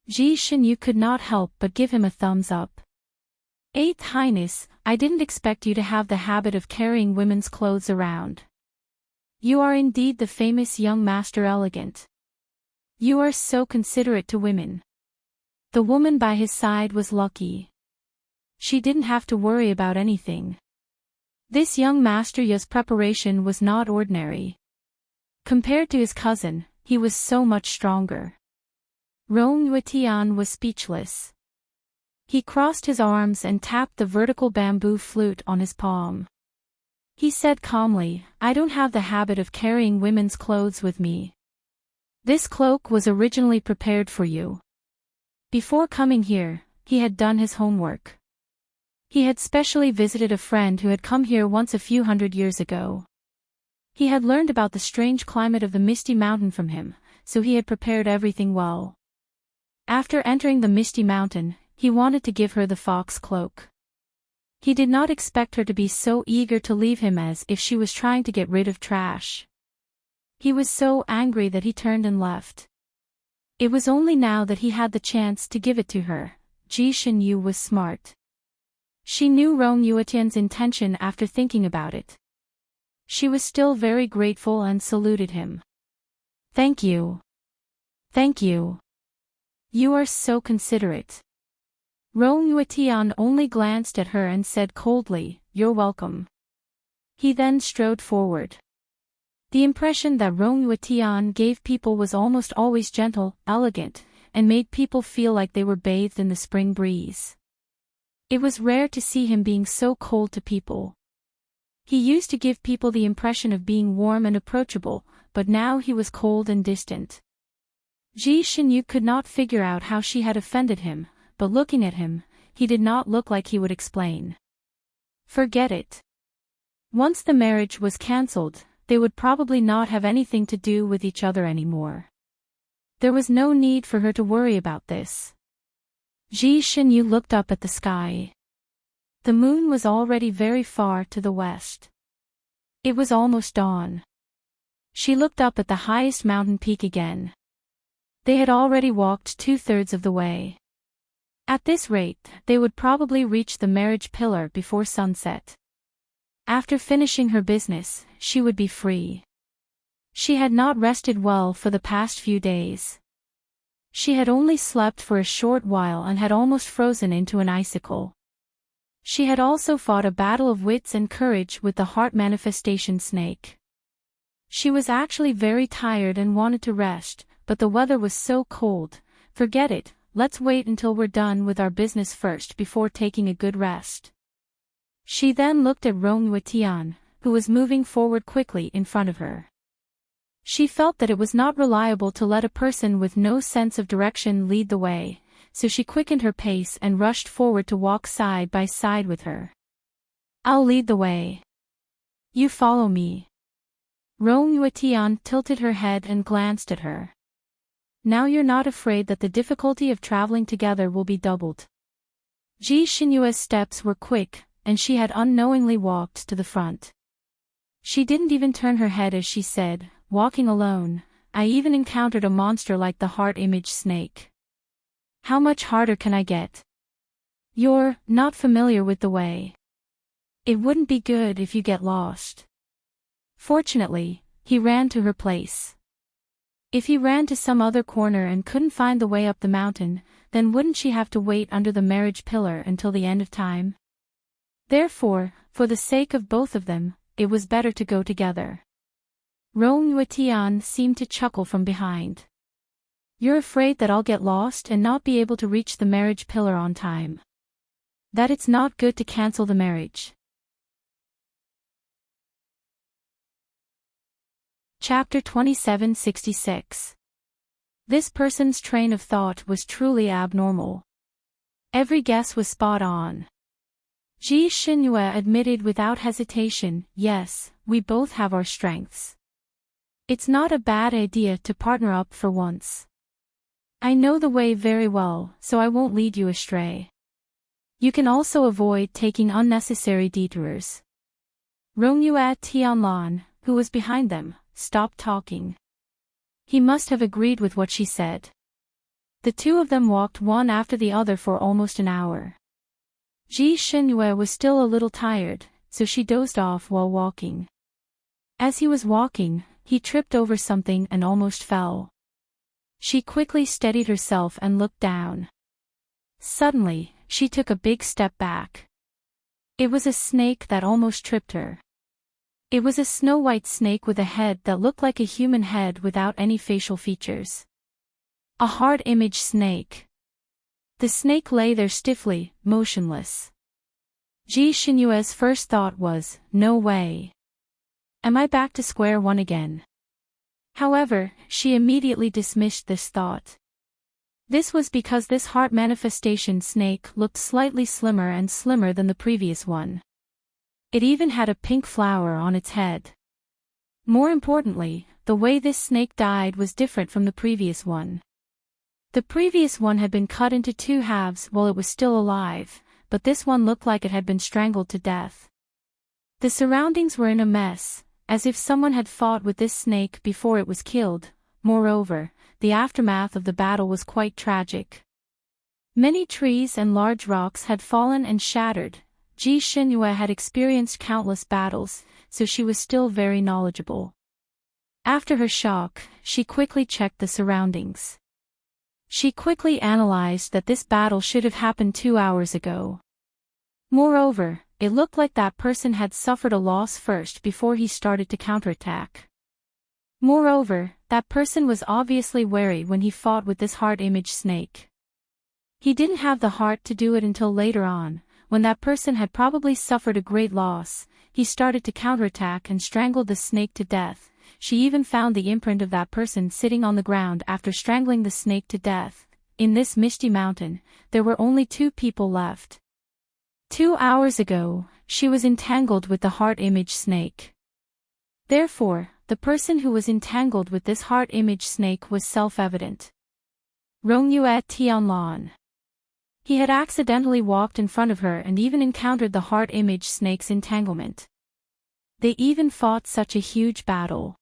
Ji Xinyu could not help but give him a thumbs up. Eighth Highness, I didn't expect you to have the habit of carrying women's clothes around. You are indeed the famous young Master Elegant. You are so considerate to women. The woman by his side was lucky. She didn't have to worry about anything. This young Master Ya's preparation was not ordinary. Compared to his cousin, he was so much stronger. Rong Yuetian was speechless. He crossed his arms and tapped the vertical bamboo flute on his palm. He said calmly, I don't have the habit of carrying women's clothes with me. This cloak was originally prepared for you. Before coming here, he had done his homework. He had specially visited a friend who had come here once a few hundred years ago. He had learned about the strange climate of the Misty Mountain from him, so he had prepared everything well. After entering the Misty Mountain, he wanted to give her the fox cloak. He did not expect her to be so eager to leave him as if she was trying to get rid of trash. He was so angry that he turned and left. It was only now that he had the chance to give it to her. Ji Shinyu was smart. She knew Rong Yuetian's intention after thinking about it. She was still very grateful and saluted him. Thank you. Thank you. You are so considerate. Rong Yuetian only glanced at her and said coldly, "You're welcome." He then strode forward. The impression that Rong Yuetian gave people was almost always gentle, elegant, and made people feel like they were bathed in the spring breeze. It was rare to see him being so cold to people. He used to give people the impression of being warm and approachable, but now he was cold and distant. Ji Shinyu could not figure out how she had offended him, but looking at him, he did not look like he would explain. Forget it. Once the marriage was cancelled, they would probably not have anything to do with each other anymore. There was no need for her to worry about this. Ji Shinyu looked up at the sky. The moon was already very far to the west. It was almost dawn. She looked up at the highest mountain peak again. They had already walked 2/3 of the way. At this rate, they would probably reach the marriage pillar before sunset. After finishing her business, she would be free. She had not rested well for the past few days. She had only slept for a short while and had almost frozen into an icicle. She had also fought a battle of wits and courage with the heart manifestation snake. She was actually very tired and wanted to rest, but the weather was so cold. Forget it, let's wait until we're done with our business first before taking a good rest. She then looked at Rong Yuetian, who was moving forward quickly in front of her. She felt that it was not reliable to let a person with no sense of direction lead the way, so she quickened her pace and rushed forward to walk side by side with her. I'll lead the way. You follow me. Rong Yuetian tilted her head and glanced at her. Now you're not afraid that the difficulty of traveling together will be doubled. Ji Shinyue's steps were quick, and she had unknowingly walked to the front. She didn't even turn her head as she said, walking alone, I even encountered a monster like the heart image snake. How much harder can I get? You're not familiar with the way. It wouldn't be good if you get lost. Fortunately, he ran to her place. If he ran to some other corner and couldn't find the way up the mountain, then wouldn't she have to wait under the marriage pillar until the end of time? Therefore, for the sake of both of them, it was better to go together. Rong Yuetian seemed to chuckle from behind. You're afraid that I'll get lost and not be able to reach the marriage pillar on time. That it's not good to cancel the marriage. Chapter 2766. This person's train of thought was truly abnormal. Every guess was spot on. Ji Shinyue admitted without hesitation, yes, we both have our strengths. It's not a bad idea to partner up for once. I know the way very well, so I won't lead you astray. You can also avoid taking unnecessary detours. Rongyue Tianlan, who was behind them, stopped talking. He must have agreed with what she said. The two of them walked one after the other for almost an hour. Ji Shinyue was still a little tired, so she dozed off while walking. As he was walking, he tripped over something and almost fell. She quickly steadied herself and looked down. Suddenly, she took a big step back. It was a snake that almost tripped her. It was a snow-white snake with a head that looked like a human head without any facial features. A heart image snake. The snake lay there stiffly, motionless. Ji Shinyue's first thought was, no way. Am I back to square one again? However, she immediately dismissed this thought. This was because this heart manifestation snake looked slightly slimmer and slimmer than the previous one. It even had a pink flower on its head. More importantly, the way this snake died was different from the previous one. The previous one had been cut into two halves while it was still alive, but this one looked like it had been strangled to death. The surroundings were in a mess, as if someone had fought with this snake before it was killed. Moreover, the aftermath of the battle was quite tragic. Many trees and large rocks had fallen and shattered. Ji Xinyue had experienced countless battles, so she was still very knowledgeable. After her shock, she quickly checked the surroundings. She quickly analyzed that this battle should have happened 2 hours ago. Moreover, it looked like that person had suffered a loss first before he started to counterattack. Moreover, that person was obviously wary when he fought with this heart image snake. He didn't have the heart to do it until later on, when that person had probably suffered a great loss. He started to counterattack and strangled the snake to death. She even found the imprint of that person sitting on the ground after strangling the snake to death. In this misty mountain, there were only 2 people left. 2 hours ago, she was entangled with the heart image snake. Therefore, the person who was entangled with this heart image snake was self-evident. Rongyue Tianlan. He had accidentally walked in front of her and even encountered the heart image snake's entanglement. They even fought such a huge battle.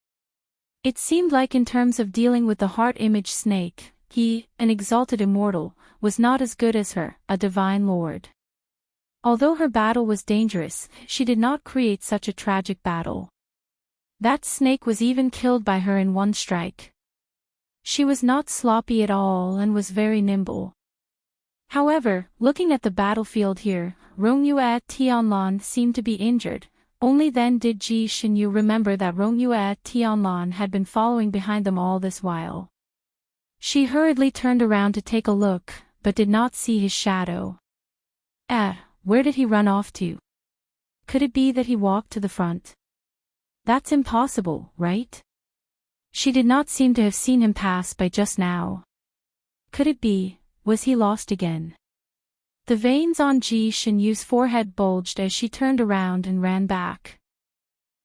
It seemed like in terms of dealing with the heart image snake, he, an exalted immortal, was not as good as her, a divine lord. Although her battle was dangerous, she did not create such a tragic battle. That snake was even killed by her in one strike. She was not sloppy at all and was very nimble. However, looking at the battlefield here, Rongyue Tianlan seemed to be injured. Only then did Ji Xinyu remember that Rongyue Tianlan had been following behind them all this while. She hurriedly turned around to take a look, but did not see his shadow. Where did he run off to? Could it be that he walked to the front? That's impossible, right? She did not seem to have seen him pass by just now. Could it be, was he lost again? The veins on Ji Xinyu's forehead bulged as she turned around and ran back.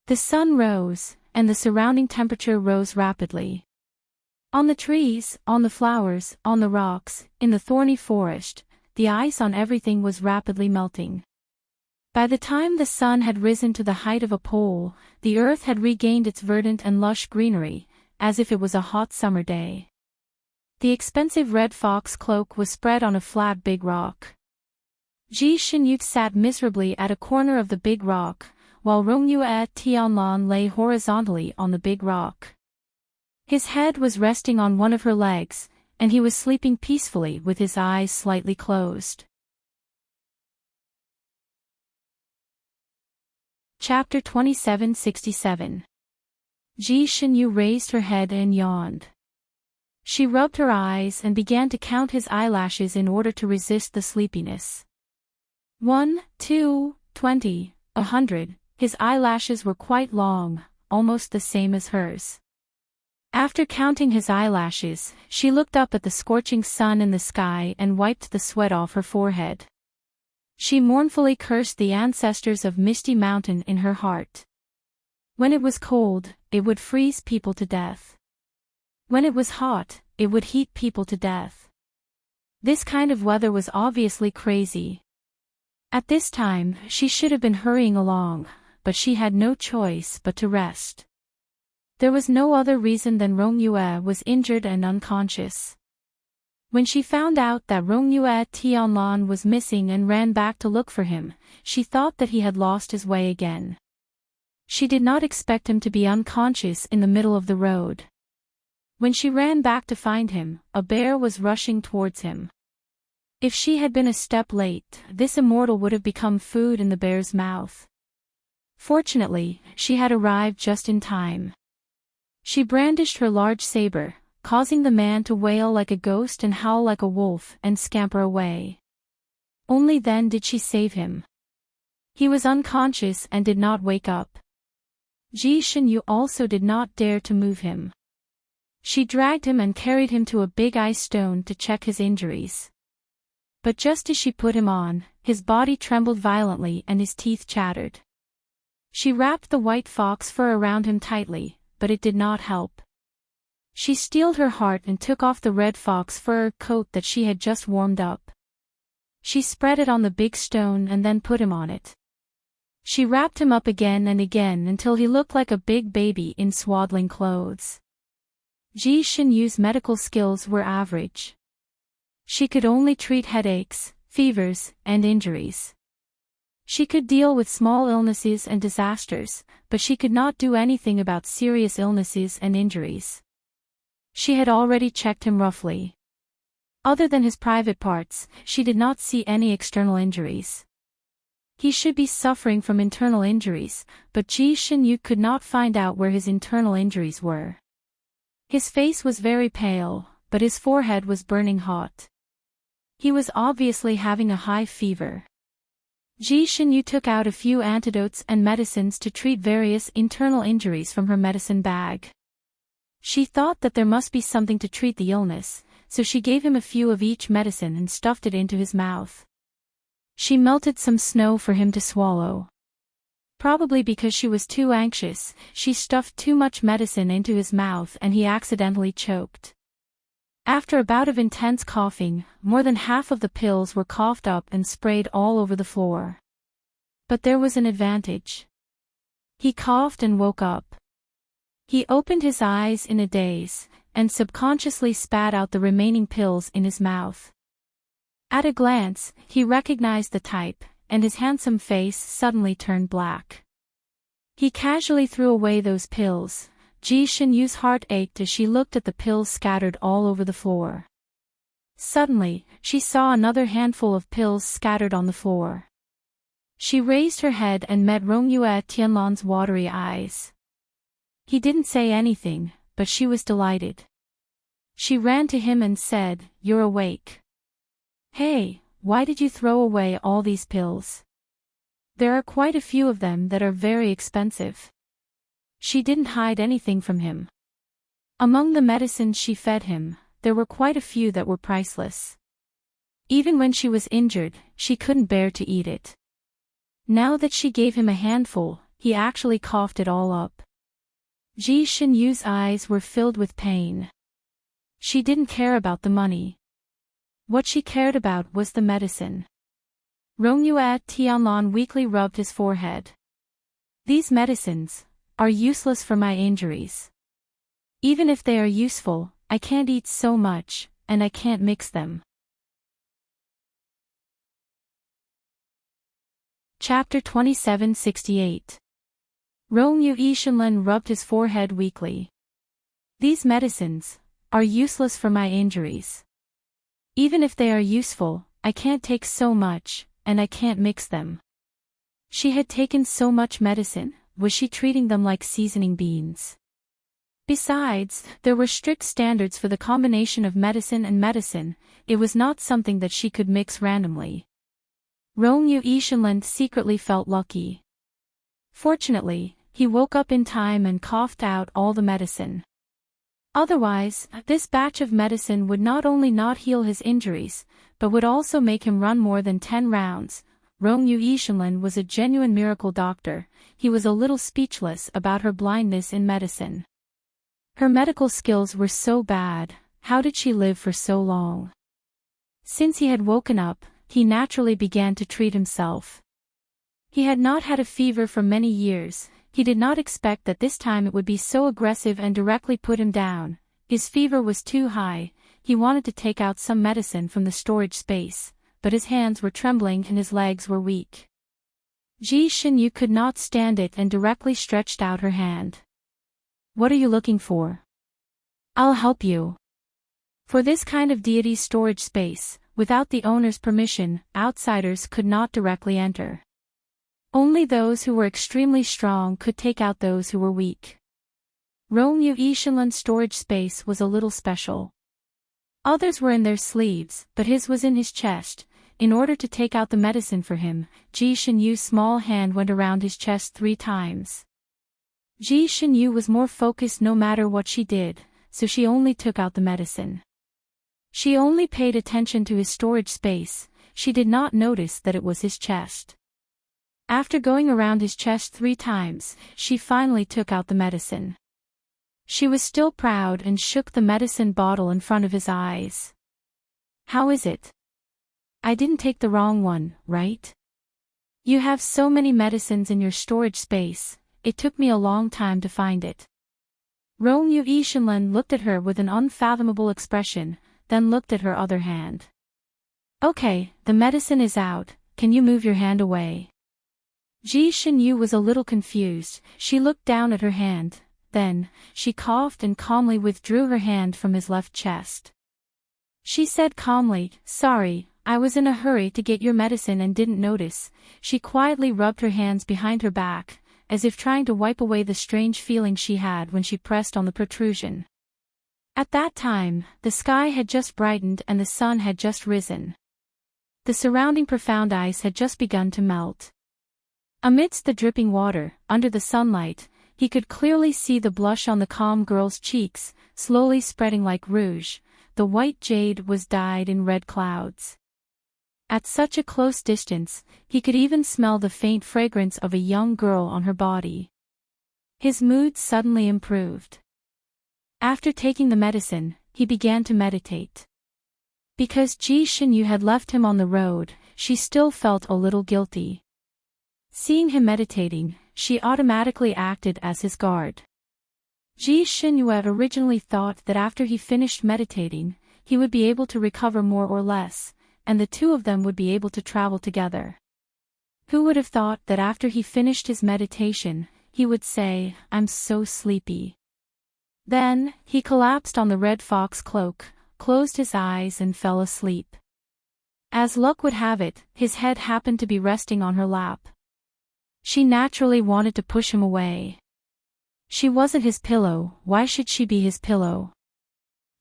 The sun rose, and the surrounding temperature rose rapidly. On the trees, on the flowers, on the rocks, in the thorny forest, the ice on everything was rapidly melting. By the time the sun had risen to the height of a pole, the earth had regained its verdant and lush greenery, as if it was a hot summer day. The expensive red fox cloak was spread on a flat big rock. Ji Xinyu sat miserably at a corner of the big rock, while Rongyue Tianlan lay horizontally on the big rock. His head was resting on one of her legs, and he was sleeping peacefully with his eyes slightly closed. Chapter 2767. Ji Xinyu raised her head and yawned. She rubbed her eyes and began to count his eyelashes in order to resist the sleepiness. 1, 2, 20, 100, his eyelashes were quite long, almost the same as hers. After counting his eyelashes, she looked up at the scorching sun in the sky and wiped the sweat off her forehead. She mournfully cursed the ancestors of Misty Mountain in her heart. When it was cold, it would freeze people to death. When it was hot, it would heat people to death. This kind of weather was obviously crazy. At this time, she should have been hurrying along, but she had no choice but to rest. There was no other reason than Rongyue was injured and unconscious. When she found out that Rongyue Tianlan was missing and ran back to look for him, she thought that he had lost his way again. She did not expect him to be unconscious in the middle of the road. When she ran back to find him, a bear was rushing towards him. If she had been a step late, this immortal would have become food in the bear's mouth. Fortunately, she had arrived just in time. She brandished her large saber, causing the man to wail like a ghost and howl like a wolf and scamper away. Only then did she save him. He was unconscious and did not wake up. Ji Xinyu also did not dare to move him. She dragged him and carried him to a big ice stone to check his injuries. But just as she put him on, his body trembled violently and his teeth chattered. She wrapped the white fox fur around him tightly, but it did not help. She steeled her heart and took off the red fox fur coat that she had just warmed up. She spread it on the big stone and then put him on it. She wrapped him up again and again until he looked like a big baby in swaddling clothes. Ji Xinyu's medical skills were average. She could only treat headaches, fevers, and injuries. She could deal with small illnesses and disasters, but she could not do anything about serious illnesses and injuries. She had already checked him roughly. Other than his private parts, she did not see any external injuries. He should be suffering from internal injuries, but Ji Xinyu could not find out where his internal injuries were. His face was very pale, but his forehead was burning hot. He was obviously having a high fever. Ji Xinyu took out a few antidotes and medicines to treat various internal injuries from her medicine bag. She thought that there must be something to treat the illness, so she gave him a few of each medicine and stuffed it into his mouth. She melted some snow for him to swallow. Probably because she was too anxious, she stuffed too much medicine into his mouth and he accidentally choked. After a bout of intense coughing, more than half of the pills were coughed up and sprayed all over the floor. But there was an advantage. He coughed and woke up. He opened his eyes in a daze, and subconsciously spat out the remaining pills in his mouth. At a glance, he recognized the type, and his handsome face suddenly turned black. He casually threw away those pills. Ji Xinyu's heart ached as she looked at the pills scattered all over the floor. Suddenly, she saw another handful of pills scattered on the floor. She raised her head and met Rongyue Tianlan's watery eyes. He didn't say anything, but she was delighted. She ran to him and said, "You're awake. Hey, why did you throw away all these pills? There are quite a few of them that are very expensive." She didn't hide anything from him. Among the medicines she fed him, there were quite a few that were priceless. Even when she was injured, she couldn't bear to eat it. Now that she gave him a handful, he actually coughed it all up. Ji Xinyu's eyes were filled with pain. She didn't care about the money. What she cared about was the medicine. Rongyue Tianlan weakly rubbed his forehead. "These medicines are useless for my injuries. Even if they are useful, I can't eat so much, and I can't mix them." Chapter 2768. Rongyue Ishanlin rubbed his forehead weakly. "These medicines are useless for my injuries. Even if they are useful, I can't take so much, and I can't mix them." She had taken so much medicine, was she treating them like seasoning beans? Besides, there were strict standards for the combination of medicine and medicine, it was not something that she could mix randomly. Rongyue Ishanlin secretly felt lucky. Fortunately, he woke up in time and coughed out all the medicine. Otherwise, this batch of medicine would not only not heal his injuries, but would also make him run more than 10 rounds. Rongyue Ishanlin was a genuine miracle doctor. He was a little speechless about her blindness in medicine. Her medical skills were so bad, how did she live for so long? Since he had woken up, he naturally began to treat himself. He had not had a fever for many years. He did not expect that this time it would be so aggressive and directly put him down. His fever was too high. He wanted to take out some medicine from the storage space, but his hands were trembling and his legs were weak. Ji Xinyu could not stand it and directly stretched out her hand. "What are you looking for?" "I'll help you." For this kind of deity's storage space, without the owner's permission, outsiders could not directly enter. Only those who were extremely strong could take out those who were weak. Rongyue Ishanlin's storage space was a little special. Others were in their sleeves, but his was in his chest. In order to take out the medicine for him, Ji Xinyu's small hand went around his chest 3 times. Ji Xinyu was more focused no matter what she did, so she only took out the medicine. She only paid attention to his storage space, she did not notice that it was his chest. After going around his chest 3 times, she finally took out the medicine. She was still proud and shook the medicine bottle in front of his eyes. "How is it? I didn't take the wrong one, right? You have so many medicines in your storage space, it took me a long time to find it." Romeo Ishinlen looked at her with an unfathomable expression, then looked at her other hand. "Okay, the medicine is out, can you move your hand away?" Ji Shinyu was a little confused, she looked down at her hand, then, she coughed and calmly withdrew her hand from his left chest. She said calmly, "Sorry, I was in a hurry to get your medicine and didn't notice." She quietly rubbed her hands behind her back, as if trying to wipe away the strange feeling she had when she pressed on the protrusion. At that time, the sky had just brightened and the sun had just risen. The surrounding profound ice had just begun to melt. Amidst the dripping water, under the sunlight, he could clearly see the blush on the calm girl's cheeks, slowly spreading like rouge. The white jade was dyed in red clouds. At such a close distance, he could even smell the faint fragrance of a young girl on her body. His mood suddenly improved. After taking the medicine, he began to meditate. Because Ji Shinyu had left him on the road, she still felt a little guilty. Seeing him meditating, she automatically acted as his guard. Ji Shinyu had originally thought that after he finished meditating, he would be able to recover more or less, and the two of them would be able to travel together. Who would have thought that after he finished his meditation, he would say, "I'm so sleepy." Then, he collapsed on the red fox cloak, closed his eyes and fell asleep. As luck would have it, his head happened to be resting on her lap. She naturally wanted to push him away. She wasn't his pillow, why should she be his pillow?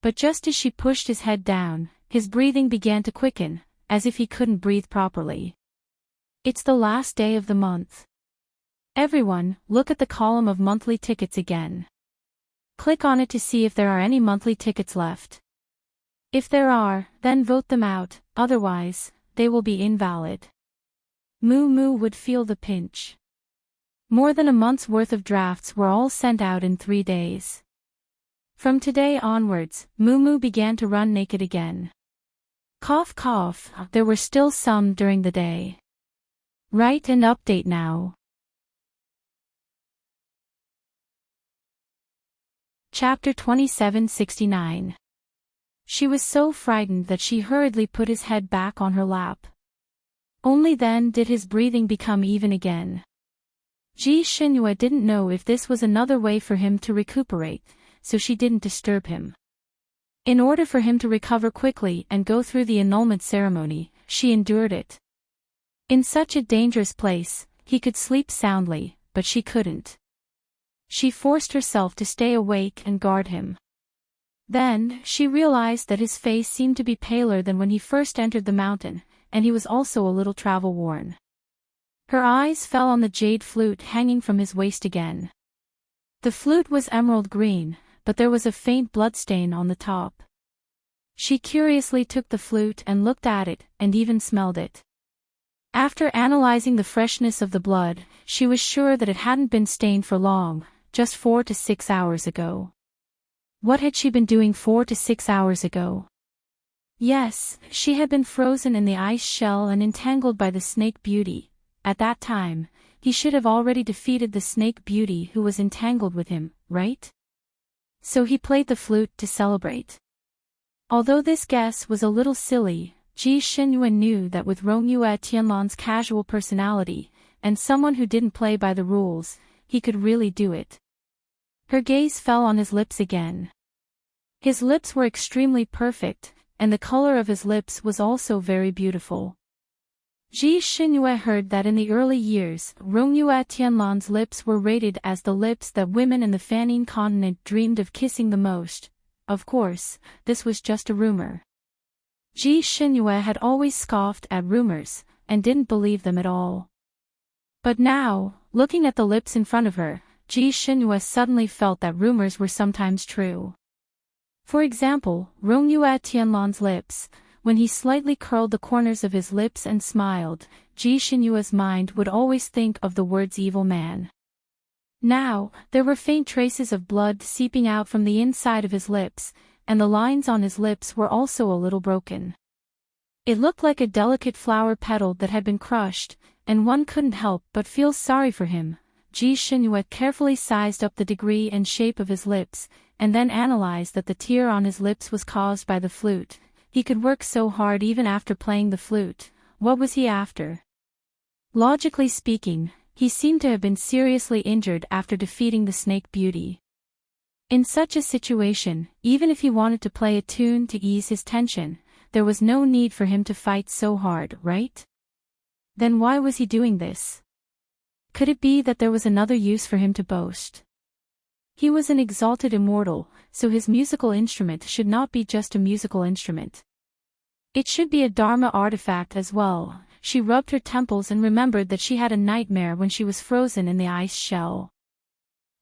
But just as she pushed his head down, his breathing began to quicken, as if he couldn't breathe properly. It's the last day of the month. Everyone, look at the column of monthly tickets again. Click on it to see if there are any monthly tickets left. If there are, then vote them out, otherwise, they will be invalid. Moo Moo would feel the pinch. More than a month's worth of drafts were all sent out in 3 days. From today onwards, Moo Moo began to run naked again. Cough cough, there were still some during the day. Write and update now. Chapter 2769. She was so frightened that she hurriedly put his head back on her lap. Only then did his breathing become even again. Ji Shinyu didn't know if this was another way for him to recuperate, so she didn't disturb him. In order for him to recover quickly and go through the annulment ceremony, she endured it. In such a dangerous place, he could sleep soundly, but she couldn't. She forced herself to stay awake and guard him. Then, she realized that his face seemed to be paler than when he first entered the mountain, and he was also a little travel-worn. Her eyes fell on the jade flute hanging from his waist again. The flute was emerald green, but there was a faint bloodstain on the top. She curiously took the flute and looked at it, and even smelled it. After analyzing the freshness of the blood, she was sure that it hadn't been stained for long, just 4 to 6 hours ago. What had she been doing 4 to 6 hours ago? Yes, she had been frozen in the ice shell and entangled by the snake beauty. At that time, he should have already defeated the snake beauty who was entangled with him, right? So he played the flute to celebrate. Although this guess was a little silly, Ji Shinyu knew that with Romeo Tianlan's casual personality, and someone who didn't play by the rules, he could really do it. Her gaze fell on his lips again. His lips were extremely perfect, and the color of his lips was also very beautiful. Ji Shinyu heard that in the early years, Romeo Tianlan's lips were rated as the lips that women in the Fanning continent dreamed of kissing the most. Of course, this was just a rumor. Ji Shinyu had always scoffed at rumors, and didn't believe them at all. But now, looking at the lips in front of her, Ji Shinyu suddenly felt that rumors were sometimes true. For example, Rongyue Tianlan's lips. When he slightly curled the corners of his lips and smiled, Ji Xinyue's mind would always think of the words evil man. Now, there were faint traces of blood seeping out from the inside of his lips, and the lines on his lips were also a little broken. It looked like a delicate flower petal that had been crushed, and one couldn't help but feel sorry for him. Ji Xinyue carefully sized up the degree and shape of his lips, and then analyzed that the tear on his lips was caused by the flute. He could work so hard even after playing the flute. What was he after? Logically speaking, he seemed to have been seriously injured after defeating the Snake Beauty. In such a situation, even if he wanted to play a tune to ease his tension, there was no need for him to fight so hard, right? Then why was he doing this? Could it be that there was another use for him to boast? He was an exalted immortal, so his musical instrument should not be just a musical instrument. It should be a Dharma artifact as well. She rubbed her temples and remembered that she had a nightmare when she was frozen in the ice shell.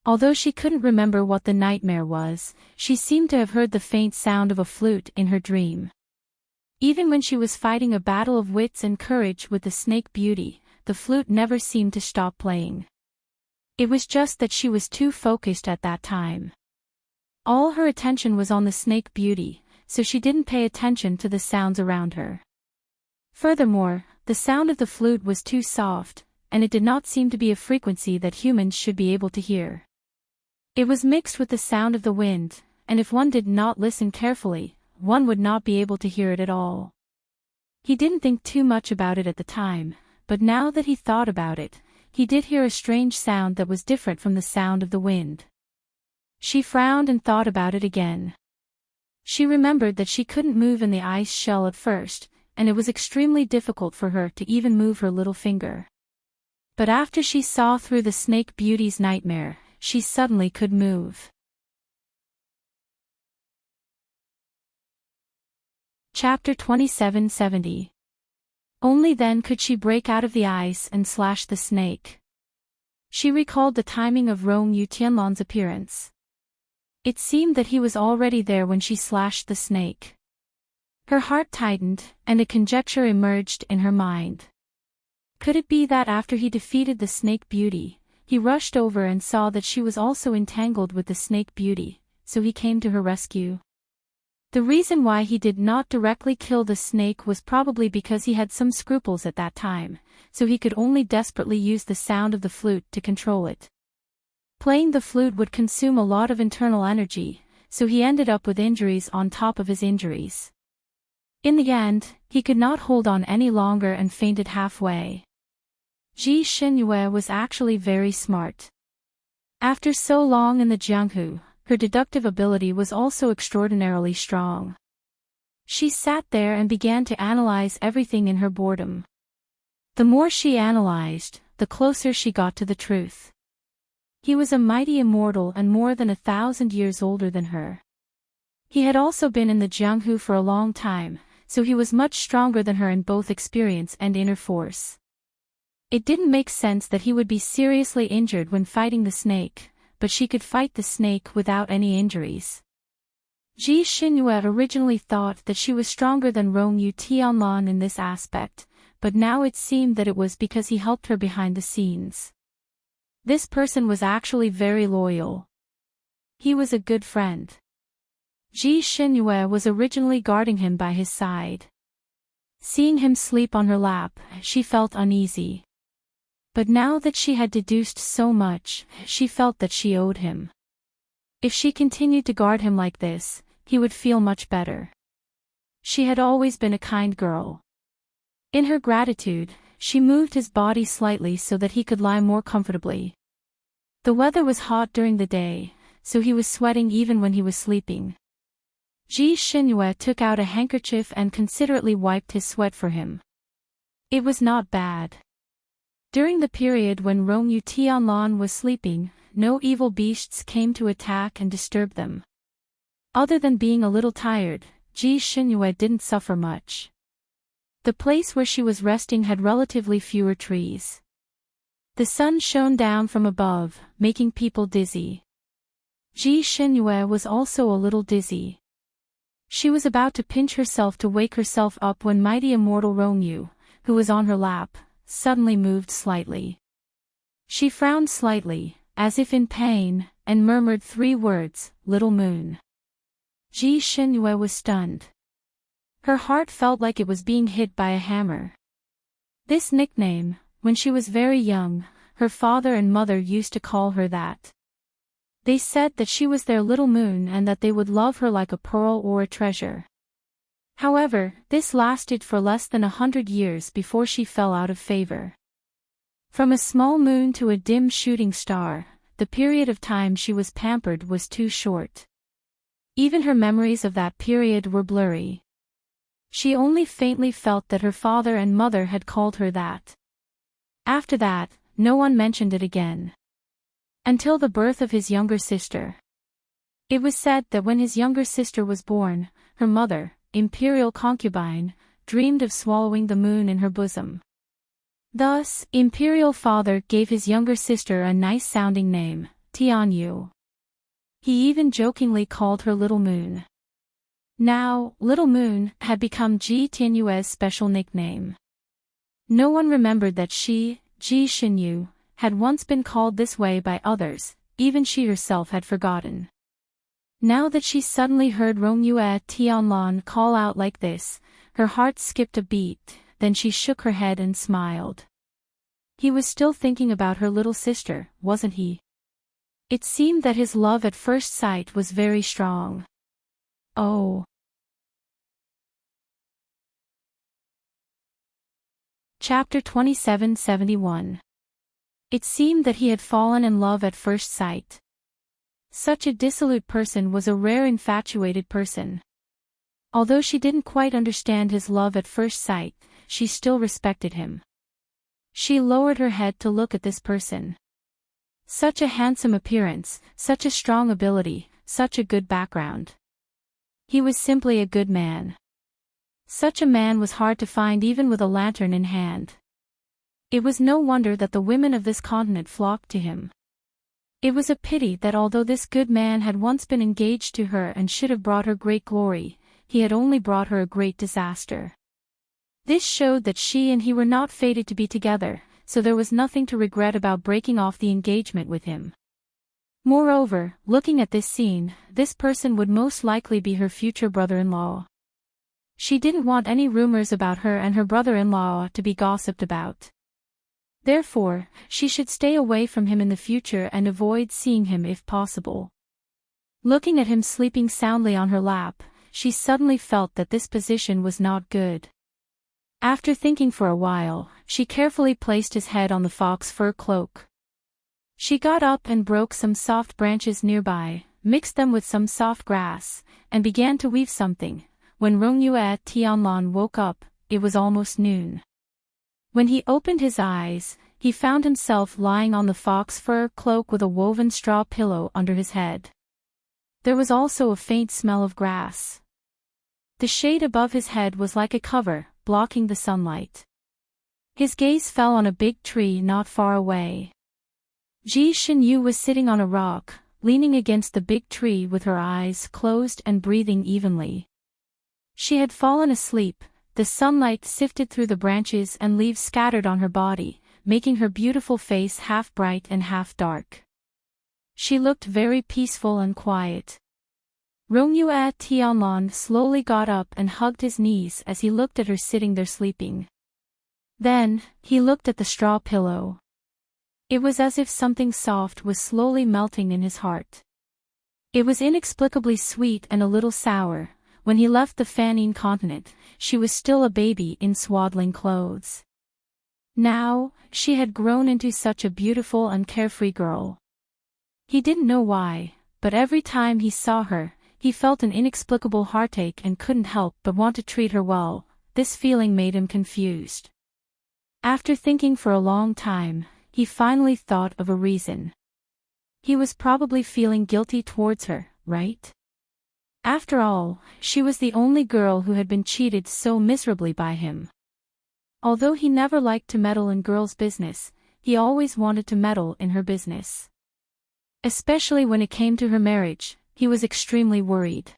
Although she couldn't remember what the nightmare was, she seemed to have heard the faint sound of a flute in her dream. Even when she was fighting a battle of wits and courage with the Snake Beauty, the flute never seemed to stop playing. It was just that she was too focused at that time. All her attention was on the Snake Beauty, so she didn't pay attention to the sounds around her. Furthermore, the sound of the flute was too soft, and it did not seem to be a frequency that humans should be able to hear. It was mixed with the sound of the wind, and if one did not listen carefully, one would not be able to hear it at all. He didn't think too much about it at the time, but now that he thought about it, he did hear a strange sound that was different from the sound of the wind. She frowned and thought about it again. She remembered that she couldn't move in the ice shell at first, and it was extremely difficult for her to even move her little finger. But after she saw through the Snake Beauty's nightmare, she suddenly could move. Chapter 2770. Only then could she break out of the ice and slash the snake. She recalled the timing of Rongyue Tianlan's appearance. It seemed that he was already there when she slashed the snake. Her heart tightened, and a conjecture emerged in her mind. Could it be that after he defeated the Snake Beauty, he rushed over and saw that she was also entangled with the Snake Beauty, so he came to her rescue? The reason why he did not directly kill the snake was probably because he had some scruples at that time, so he could only desperately use the sound of the flute to control it. Playing the flute would consume a lot of internal energy, so he ended up with injuries on top of his injuries. In the end, he could not hold on any longer and fainted halfway. Ji Xinyue was actually very smart. After so long in the Jianghu, her deductive ability was also extraordinarily strong. She sat there and began to analyze everything in her boredom. The more she analyzed, the closer she got to the truth. He was a mighty immortal and more than 1,000 years older than her. He had also been in the Jianghu for a long time, so he was much stronger than her in both experience and inner force. It didn't make sense that he would be seriously injured when fighting the snake, but she could fight the snake without any injuries. Ji Xinyue originally thought that she was stronger than Rongyue Tianlan in this aspect, but now it seemed that it was because he helped her behind the scenes. This person was actually very loyal. He was a good friend. Ji Xinyue was originally guarding him by his side. Seeing him sleep on her lap, she felt uneasy. But now that she had deduced so much, she felt that she owed him. If she continued to guard him like this, he would feel much better. She had always been a kind girl. In her gratitude, she moved his body slightly so that he could lie more comfortably. The weather was hot during the day, so he was sweating even when he was sleeping. Ji Xinyue took out a handkerchief and considerately wiped his sweat for him. It was not bad. During the period when Rongyue Tianlan was sleeping, no evil beasts came to attack and disturb them. Other than being a little tired, Ji Xinyue didn't suffer much. The place where she was resting had relatively fewer trees. The sun shone down from above, making people dizzy. Ji Xinyue was also a little dizzy. She was about to pinch herself to wake herself up when mighty immortal Rongyu, who was on her lap, suddenly moved slightly. She frowned slightly, as if in pain, and murmured 3 words, "Little moon." Ji Shinue was stunned. Her heart felt like it was being hit by a hammer. This nickname, when she was very young, her father and mother used to call her that. They said that she was their little moon and that they would love her like a pearl or a treasure. However, this lasted for less than 100 years before she fell out of favor. From a small moon to a dim shooting star, the period of time she was pampered was too short. Even her memories of that period were blurry. She only faintly felt that her father and mother had called her that. After that, no one mentioned it again. Until the birth of his younger sister. It was said that when his younger sister was born, her mother, imperial concubine, dreamed of swallowing the moon in her bosom. Thus, imperial father gave his younger sister a nice-sounding name, Tianyu. He even jokingly called her Little Moon. Now, Little Moon had become Ji Tianyue's special nickname. No one remembered that she, Ji Shinyu, had once been called this way by others, even she herself had forgotten. Now that she suddenly heard Rongyu Tianlan call out like this, her heart skipped a beat, then she shook her head and smiled. He was still thinking about her little sister, wasn't he? It seemed that his love at first sight was very strong. Oh. Chapter 2771. It seemed that he had fallen in love at first sight. Such a dissolute person was a rare infatuated person. Although she didn't quite understand his love at first sight, she still respected him. She lowered her head to look at this person. Such a handsome appearance, such a strong ability, such a good background. He was simply a good man. Such a man was hard to find even with a lantern in hand. It was no wonder that the women of this continent flocked to him. It was a pity that although this good man had once been engaged to her and should have brought her great glory, he had only brought her a great disaster. This showed that she and he were not fated to be together, so there was nothing to regret about breaking off the engagement with him. Moreover, looking at this scene, this person would most likely be her future brother-in-law. She didn't want any rumors about her and her brother-in-law to be gossiped about. Therefore, she should stay away from him in the future and avoid seeing him if possible. Looking at him sleeping soundly on her lap, she suddenly felt that this position was not good. After thinking for a while, she carefully placed his head on the fox fur cloak. She got up and broke some soft branches nearby, mixed them with some soft grass, and began to weave something. When Rongyu Tianlan woke up, it was almost noon. When he opened his eyes, he found himself lying on the fox fur cloak with a woven straw pillow under his head. There was also a faint smell of grass. The shade above his head was like a cover, blocking the sunlight. His gaze fell on a big tree not far away. Ji Shinyu was sitting on a rock, leaning against the big tree with her eyes closed and breathing evenly. She had fallen asleep. The sunlight sifted through the branches and leaves scattered on her body, making her beautiful face half bright and half dark. She looked very peaceful and quiet. Rongyu Tianlan slowly got up and hugged his knees as he looked at her sitting there sleeping. Then, he looked at the straw pillow. It was as if something soft was slowly melting in his heart. It was inexplicably sweet and a little sour. When he left the Fanine continent, she was still a baby in swaddling clothes. Now, she had grown into such a beautiful and carefree girl. He didn't know why, but every time he saw her, he felt an inexplicable heartache and couldn't help but want to treat her well. This feeling made him confused. After thinking for a long time, he finally thought of a reason. He was probably feeling guilty towards her, right? After all, she was the only girl who had been cheated so miserably by him. Although he never liked to meddle in girls' business, he always wanted to meddle in her business. Especially when it came to her marriage, he was extremely worried.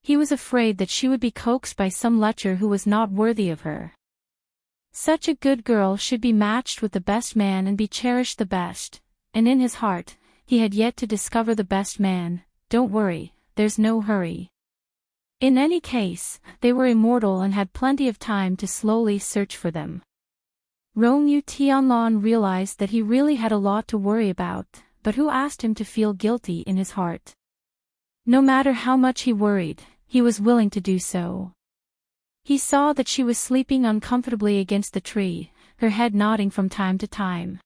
He was afraid that she would be coaxed by some lecher who was not worthy of her. Such a good girl should be matched with the best man and be cherished the best, and in his heart, he had yet to discover the best man. Don't worry, there's no hurry. In any case, they were immortal and had plenty of time to slowly search for them. Rongyu Tianlan realized that he really had a lot to worry about, but who asked him to feel guilty in his heart? No matter how much he worried, he was willing to do so. He saw that she was sleeping uncomfortably against the tree, her head nodding from time to time.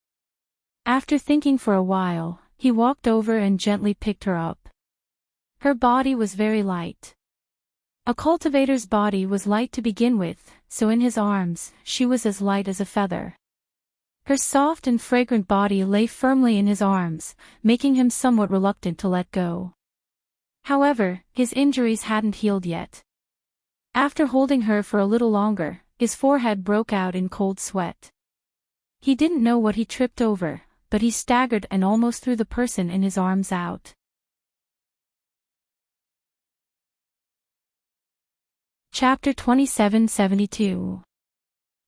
After thinking for a while, he walked over and gently picked her up. Her body was very light. A cultivator's body was light to begin with, so in his arms, she was as light as a feather. Her soft and fragrant body lay firmly in his arms, making him somewhat reluctant to let go. However, his injuries hadn't healed yet. After holding her for a little longer, his forehead broke out in cold sweat. He didn't know what he tripped over, but he staggered and almost threw the person in his arms out. Chapter 2772.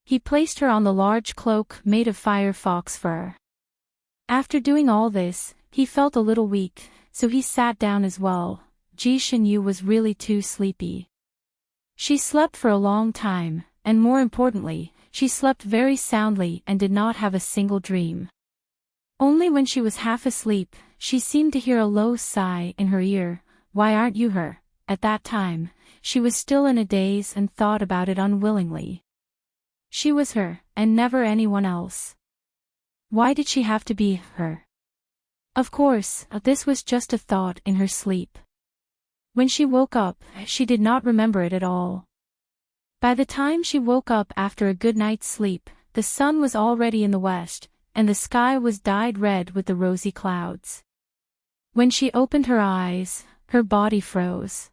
He placed her on the large cloak made of fire fox fur. After doing all this, he felt a little weak, so he sat down as well. Ji Shinyu was really too sleepy. She slept for a long time, and more importantly, she slept very soundly and did not have a single dream. Only when she was half asleep, she seemed to hear a low sigh in her ear. Why aren't you her? At that time, she was still in a daze and thought about it unwillingly. She was her, and never anyone else. Why did she have to be her? Of course, this was just a thought in her sleep. When she woke up, she did not remember it at all. By the time she woke up after a good night's sleep, the sun was already in the west, and the sky was dyed red with the rosy clouds. When she opened her eyes, her body froze.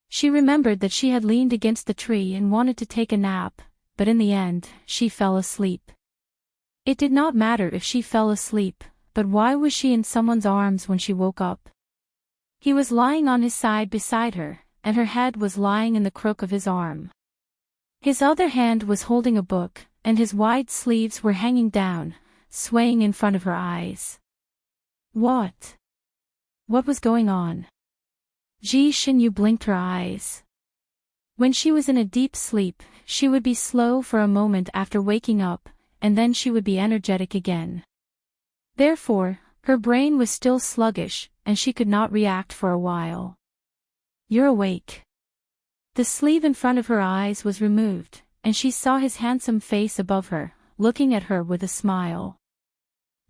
She remembered that she had leaned against the tree and wanted to take a nap, but in the end, she fell asleep. It did not matter if she fell asleep, but why was she in someone's arms when she woke up? He was lying on his side beside her, and her head was lying in the crook of his arm. His other hand was holding a book, and his wide sleeves were hanging down, swaying in front of her eyes. What? What was going on? Ji Shinyu blinked her eyes. When she was in a deep sleep, she would be slow for a moment after waking up, and then she would be energetic again. Therefore, her brain was still sluggish, and she could not react for a while. You're awake. The sleeve in front of her eyes was removed, and she saw his handsome face above her, looking at her with a smile.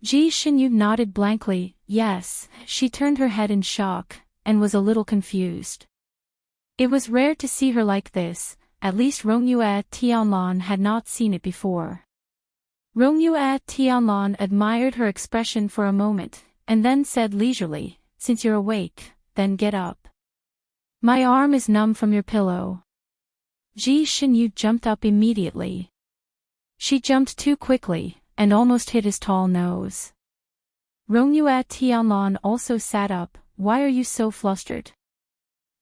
Ji Shinyu nodded blankly, yes. She turned her head in shock, and was a little confused. It was rare to see her like this, at least Rongyu Tianlan had not seen it before. Rongyu Tianlan admired her expression for a moment, and then said leisurely, since you're awake, then get up. My arm is numb from your pillow. Ji Shinyu jumped up immediately. She jumped too quickly, and almost hit his tall nose. Rongyu Tianlan also sat up. Why are you so flustered?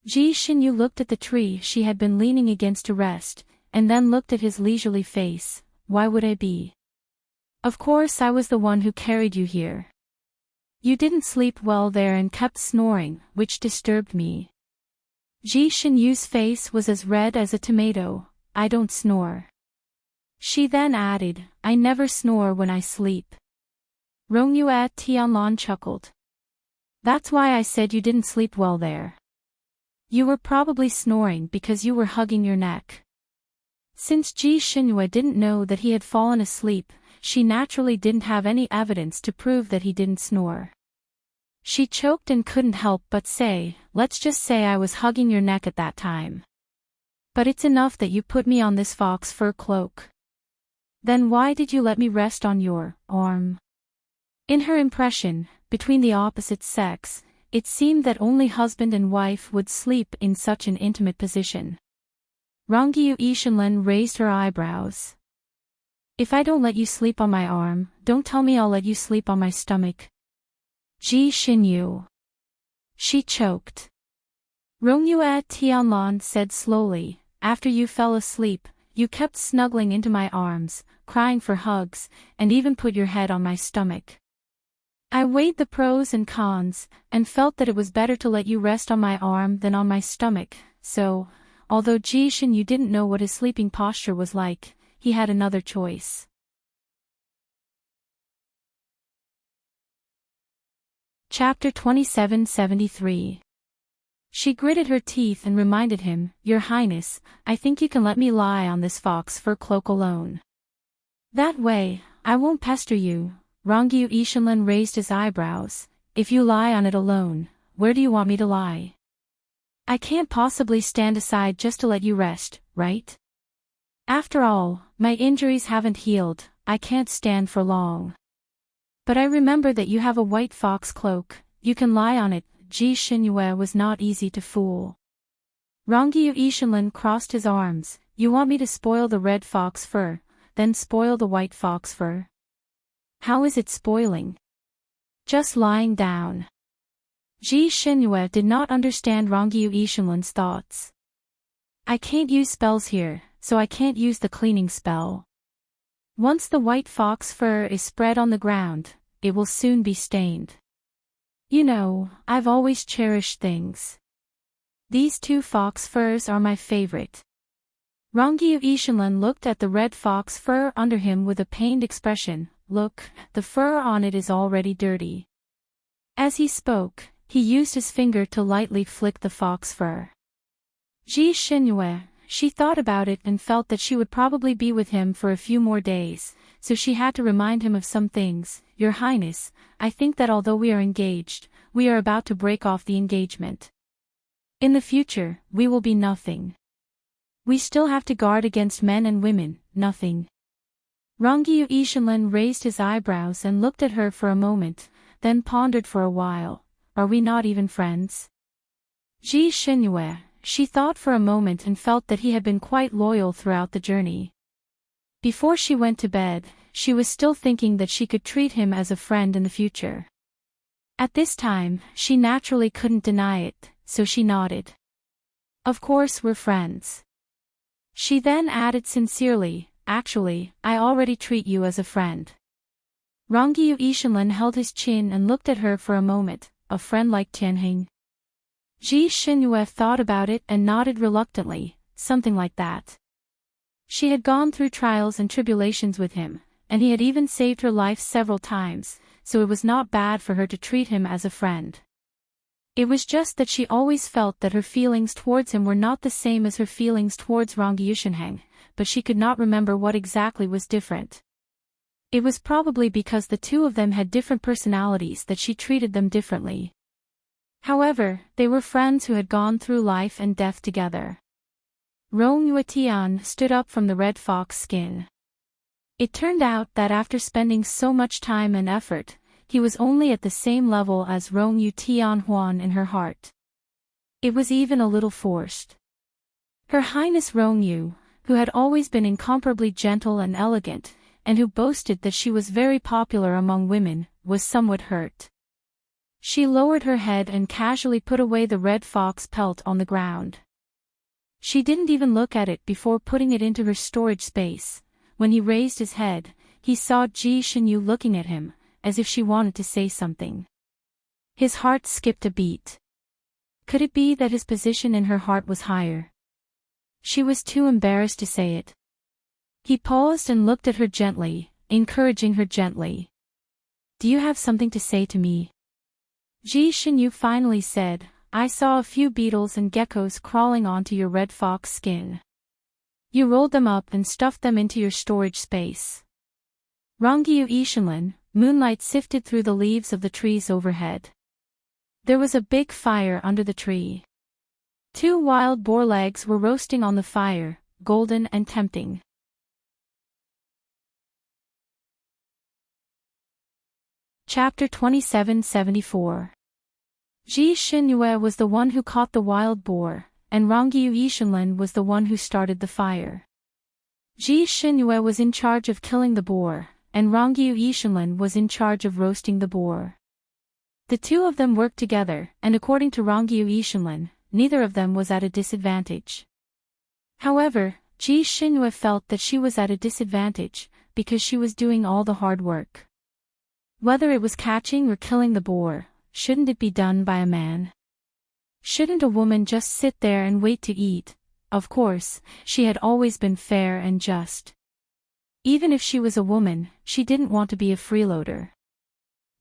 Ji Shinyu looked at the tree she had been leaning against to rest, and then looked at his leisurely face. Why would I be? Of course I was the one who carried you here. You didn't sleep well there and kept snoring, which disturbed me. Ji Shinyu's face was as red as a tomato. I don't snore. She then added, I never snore when I sleep. Rongyu Tianlan chuckled. That's why I said you didn't sleep well there. You were probably snoring because you were hugging your neck. Since Ji Shinyu didn't know that he had fallen asleep, she naturally didn't have any evidence to prove that he didn't snore. She choked and couldn't help but say, let's just say I was hugging your neck at that time. But it's enough that you put me on this fox fur cloak. Then why did you let me rest on your arm? In her impression, between the opposite sex, it seemed that only husband and wife would sleep in such an intimate position. Rongyu Ishinlen raised her eyebrows. If I don't let you sleep on my arm, don't tell me I'll let you sleep on my stomach. Ji Shinyu. She choked. Rongyue Tianlan said slowly, after you fell asleep, you kept snuggling into my arms, crying for hugs, and even put your head on my stomach. I weighed the pros and cons, and felt that it was better to let you rest on my arm than on my stomach, so, although Jishin you didn't know what his sleeping posture was like, he had another choice. Chapter 2773. She gritted her teeth and reminded him, Your Highness, I think you can let me lie on this fox fur cloak alone. That way, I won't pester you. Rongyu Ishinlan raised his eyebrows. If you lie on it alone, where do you want me to lie? I can't possibly stand aside just to let you rest, right? After all, my injuries haven't healed, I can't stand for long. But I remember that you have a white fox cloak, you can lie on it. Ji Xinyue was not easy to fool. Rongyu Ishinlan crossed his arms, You want me to spoil the red fox fur, then spoil the white fox fur? How is it spoiling? Just lying down. Ji Xinyue did not understand Rongyu Ishinlan's thoughts. I can't use spells here, so I can't use the cleaning spell. Once the white fox fur is spread on the ground, it will soon be stained. You know, I've always cherished things. These two fox furs are my favorite. Rongyu Ishinlan looked at the red fox fur under him with a pained expression. Look, the fur on it is already dirty. As he spoke, he used his finger to lightly flick the fox fur. Ji Xinyue, she thought about it and felt that she would probably be with him for a few more days, so she had to remind him of some things. Your Highness, I think that although we are engaged, we are about to break off the engagement. In the future, we will be nothing. We still have to guard against men and women, nothing. Rongyu Ishinlan raised his eyebrows and looked at her for a moment, then pondered for a while. Are we not even friends? Ji Xinyue, she thought for a moment and felt that he had been quite loyal throughout the journey. Before she went to bed, she was still thinking that she could treat him as a friend in the future. At this time, she naturally couldn't deny it, so she nodded. Of course we're friends. She then added sincerely, Actually, I already treat you as a friend. Rongyu Ishinlan held his chin and looked at her for a moment, a friend like Tianheng. Ji Xinyue thought about it and nodded reluctantly, something like that. She had gone through trials and tribulations with him, and he had even saved her life several times, so it was not bad for her to treat him as a friend. It was just that she always felt that her feelings towards him were not the same as her feelings towards Rongyu Ishinheng, but she could not remember what exactly was different. It was probably because the two of them had different personalities that she treated them differently. However, they were friends who had gone through life and death together. Rong Yuetian stood up from the red fox skin. It turned out that after spending so much time and effort, he was only at the same level as Rong Yu Tianhuan in her heart. It was even a little forced. Her Highness Rong Yu, who had always been incomparably gentle and elegant, and who boasted that she was very popular among women, was somewhat hurt. She lowered her head and casually put away the red fox pelt on the ground. She didn't even look at it before putting it into her storage space. When he raised his head, he saw Ji Xinyu looking at him, as if she wanted to say something. His heart skipped a beat. Could it be that his position in her heart was higher? She was too embarrassed to say it. He paused and looked at her gently, encouraging her gently. Do you have something to say to me? Ji Xinyu finally said, I saw a few beetles and geckos crawling onto your red fox skin. You rolled them up and stuffed them into your storage space. Rongyu Ishinlan, moonlight sifted through the leaves of the trees overhead. There was a big fire under the tree. 2 wild boar legs were roasting on the fire, golden and tempting. Chapter 2774. Ji Xinyu was the one who caught the wild boar, and Rongyu Ishinlan was the one who started the fire. Ji Xinyu was in charge of killing the boar, and Rongyu Ishinlan was in charge of roasting the boar. The two of them worked together, and according to Rongyu Ishinlan, neither of them was at a disadvantage. However, Ji Xinyu felt that she was at a disadvantage, because she was doing all the hard work. Whether it was catching or killing the boar, shouldn't it be done by a man? Shouldn't a woman just sit there and wait to eat? Of course, she had always been fair and just. Even if she was a woman, she didn't want to be a freeloader.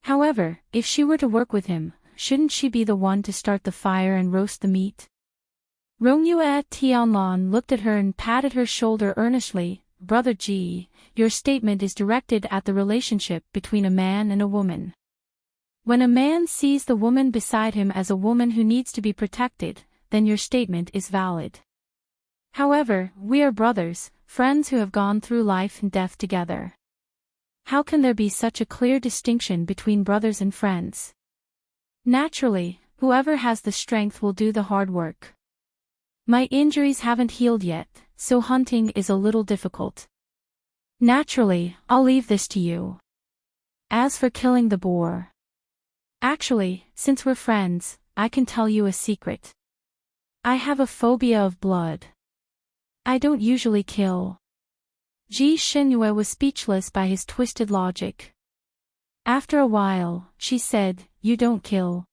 However, if she were to work with him, shouldn't she be the one to start the fire and roast the meat? Rongyue Tianlan looked at her and patted her shoulder earnestly. Brother Ji, your statement is directed at the relationship between a man and a woman. When a man sees the woman beside him as a woman who needs to be protected, then your statement is valid. However, we are brothers, friends who have gone through life and death together. How can there be such a clear distinction between brothers and friends? Naturally, whoever has the strength will do the hard work. My injuries haven't healed yet, so hunting is a little difficult. Naturally, I'll leave this to you. As for killing the boar. Actually, since we're friends, I can tell you a secret. I have a phobia of blood. I don't usually kill. Ji Xinyu was speechless by his twisted logic. After a while, she said, "You don't kill.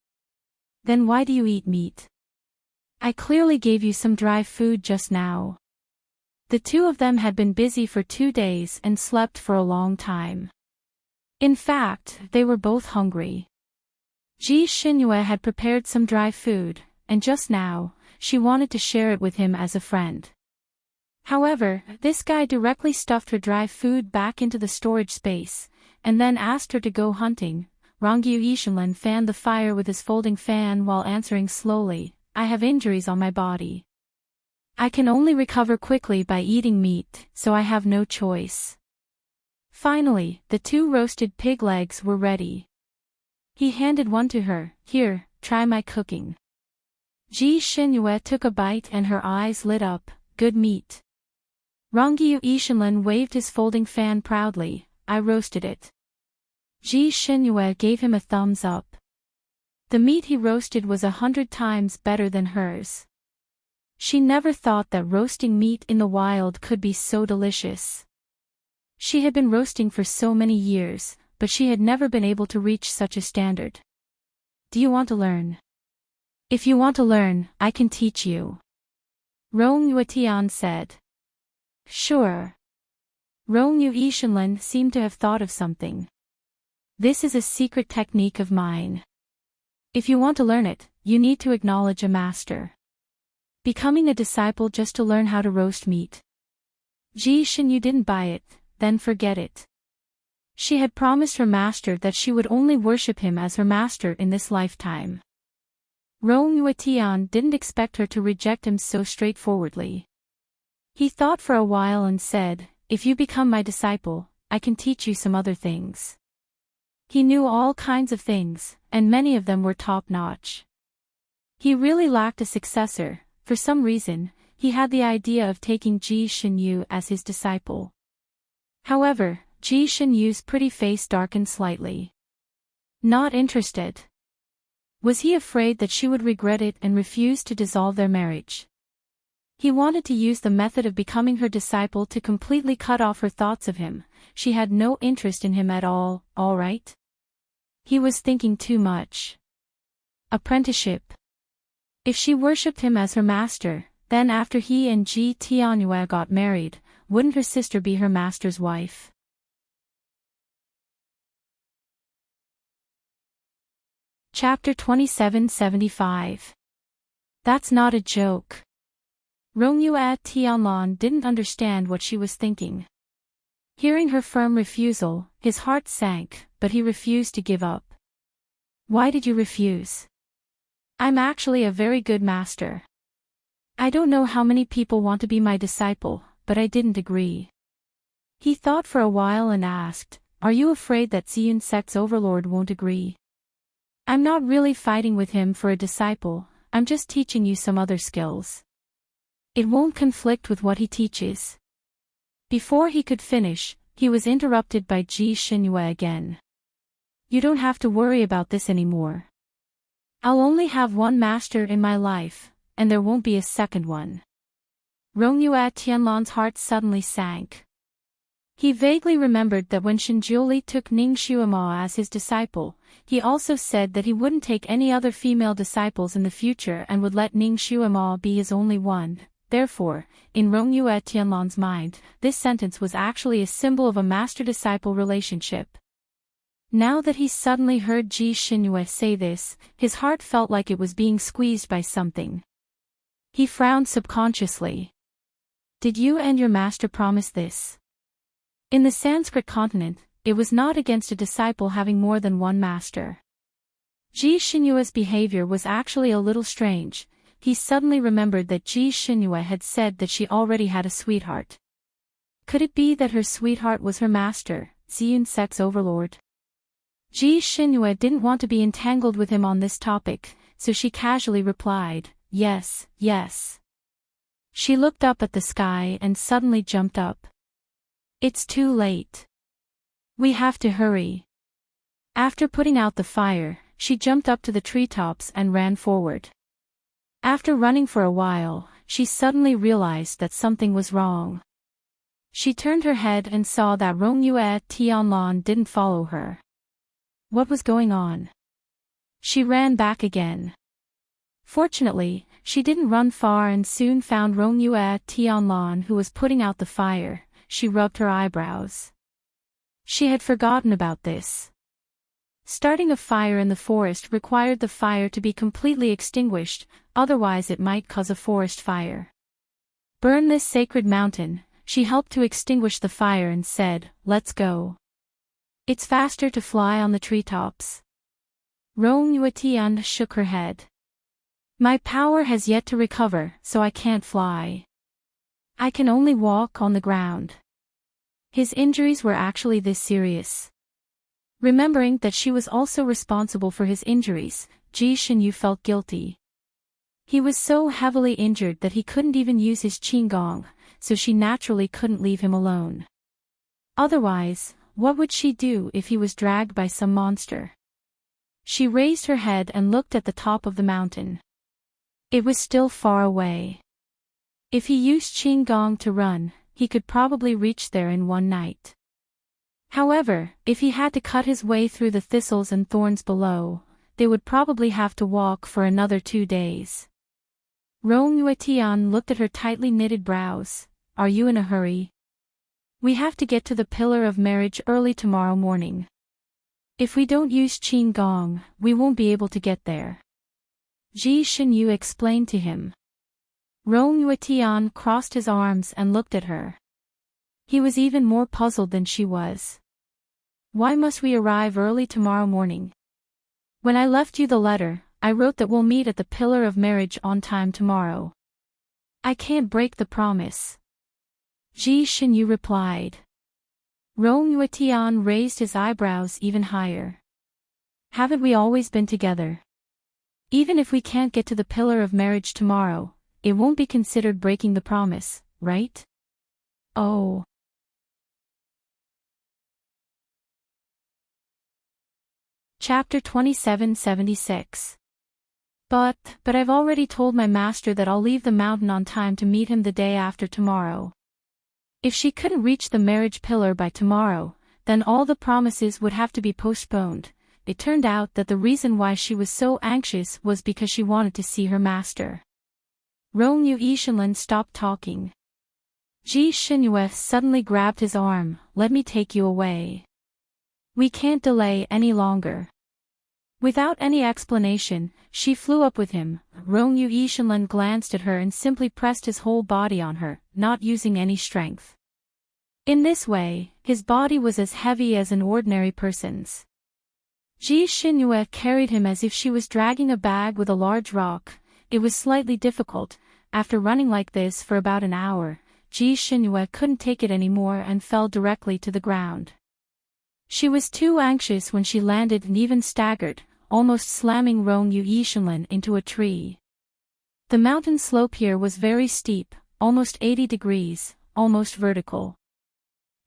Then why do you eat meat? I clearly gave you some dry food just now." The two of them had been busy for 2 days and slept for a long time. In fact, they were both hungry. Ji Xinyu had prepared some dry food, and just now, she wanted to share it with him as a friend. However, this guy directly stuffed her dry food back into the storage space, and then asked her to go hunting. Rongyu Yishanlin fanned the fire with his folding fan while answering slowly, "I have injuries on my body. I can only recover quickly by eating meat, so I have no choice." Finally, the 2 roasted pig legs were ready. He handed one to her. "Here, try my cooking." Ji Xinyu took a bite and her eyes lit up. "Good meat." Rongyu Yishanlin waved his folding fan proudly. "I roasted it." Ji Xinyu gave him a thumbs up. The meat he roasted was 100 times better than hers. She never thought that roasting meat in the wild could be so delicious. She had been roasting for so many years, but she had never been able to reach such a standard. "Do you want to learn?" "If you want to learn, I can teach you," Rong Yuetian said. "Sure." Rongyu Yishanlin seemed to have thought of something. "This is a secret technique of mine. If you want to learn it, you need to acknowledge a master. Becoming a disciple just to learn how to roast meat." Ji Xinyu didn't buy it, then forget it. She had promised her master that she would only worship him as her master in this lifetime. Rong Yuetian didn't expect her to reject him so straightforwardly. He thought for a while and said, "If you become my disciple, I can teach you some other things." He knew all kinds of things, and many of them were top-notch. He really lacked a successor. For some reason, he had the idea of taking Ji Xinyu as his disciple. However, Ji Xinyu's pretty face darkened slightly. Not interested. Was he afraid that she would regret it and refuse to dissolve their marriage? He wanted to use the method of becoming her disciple to completely cut off her thoughts of him. She had no interest in him at all right? He was thinking too much. Apprenticeship. If she worshipped him as her master, then after he and Ji Tianyue got married, wouldn't her sister be her master's wife? Chapter 2775. That's not a joke. Rongyue Tianlan didn't understand what she was thinking. Hearing her firm refusal, his heart sank, but he refused to give up. "Why did you refuse?" "I'm actually a very good master. I don't know how many people want to be my disciple, but I didn't agree." He thought for a while and asked, "Are you afraid that Ziyun Sect's overlord won't agree?" "I'm not really fighting with him for a disciple, I'm just teaching you some other skills. It won't conflict with what he teaches." Before he could finish, he was interrupted by Ji Xinyu again. "You don't have to worry about this anymore. I'll only have one master in my life, and there won't be a second one. Rongyue Tianlan's heart suddenly sank. He vaguely remembered that when Shinjiuli took Ning Xuema as his disciple, he also said that he wouldn't take any other female disciples in the future and would let Ning Xuema be his only one. Therefore, in Rongyue Tianlan's mind, this sentence was actually a symbol of a master-disciple relationship. Now that he suddenly heard Ji Xinyue say this, his heart felt like it was being squeezed by something. He frowned subconsciously. Did you and your master promise this? In the Sanskrit continent, it was not against a disciple having more than one master. Ji Xinyue's behavior was actually a little strange. He suddenly remembered that Ji Xinyue had said that she already had a sweetheart. Could it be that her sweetheart was her master, Ziyun Sect's overlord? Ji Xinyue didn't want to be entangled with him on this topic, so she casually replied, yes, yes. She looked up at the sky and suddenly jumped up. It's too late. We have to hurry. After putting out the fire, she jumped up to the treetops and ran forward. After running for a while, she suddenly realized that something was wrong. She turned her head and saw that Rongyue Tianlan didn't follow her. What was going on? She ran back again. Fortunately, she didn't run far and soon found Rongyue Tianlan, who was putting out the fire. She rubbed her eyebrows. She had forgotten about this. Starting a fire in the forest required the fire to be completely extinguished, otherwise it might cause a forest fire. Burn this sacred mountain, she helped to extinguish the fire and said, let's go. It's faster to fly on the treetops. Rongyue Tian shook her head. My power has yet to recover, so I can't fly. I can only walk on the ground. His injuries were actually this serious. Remembering that she was also responsible for his injuries, Ji Xinyu felt guilty. He was so heavily injured that he couldn't even use his qigong, so she naturally couldn't leave him alone. Otherwise, what would she do if he was dragged by some monster? She raised her head and looked at the top of the mountain. It was still far away. If he used qigong to run, he could probably reach there in one night. However, if he had to cut his way through the thistles and thorns below, they would probably have to walk for another 2 days. Rongyue Tian looked at her tightly knitted brows. Are you in a hurry? We have to get to the Pillar of Marriage early tomorrow morning. If we don't use qigong, we won't be able to get there. Ji Xinyu explained to him. Rongyue Tian crossed his arms and looked at her. He was even more puzzled than she was. Why must we arrive early tomorrow morning? When I left you the letter, I wrote that we'll meet at the Pillar of Marriage on time tomorrow. I can't break the promise. Ji Xinyu replied. Rongyue Tian raised his eyebrows even higher. Haven't we always been together? Even if we can't get to the Pillar of Marriage tomorrow, it won't be considered breaking the promise, right? Oh. Chapter 2776. But I've already told my master that I'll leave the mountain on time to meet him the day after tomorrow. If she couldn't reach the marriage pillar by tomorrow, then all the promises would have to be postponed. It turned out that the reason why she was so anxious was because she wanted to see her master. Rongyue Yishanlan stopped talking. Ji Xinyue suddenly grabbed his arm. Let me take you away. We can't delay any longer. Without any explanation, she flew up with him. Rongyue Yishanlan glanced at her and simply pressed his whole body on her, not using any strength. In this way, his body was as heavy as an ordinary person's. Ji Xinyue carried him as if she was dragging a bag with a large rock. It was slightly difficult. After running like this for about an hour, Ji Xinyue couldn't take it anymore and fell directly to the ground. She was too anxious when she landed and even staggered, almost slamming Rongyue Yishanlan into a tree. The mountain slope here was very steep, almost 80 degrees, almost vertical.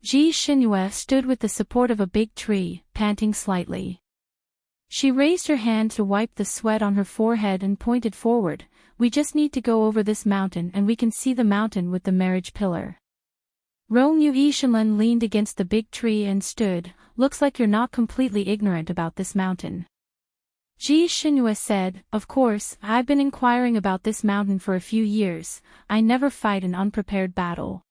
Ji Xinyue stood with the support of a big tree, panting slightly. She raised her hand to wipe the sweat on her forehead and pointed forward. we just need to go over this mountain and we can see the mountain with the marriage pillar. Romeo Ishinlan leaned against the big tree and stood. Looks like you're not completely ignorant about this mountain. Ji Shinhua said, of course, I've been inquiring about this mountain for a few years. I never fight an unprepared battle.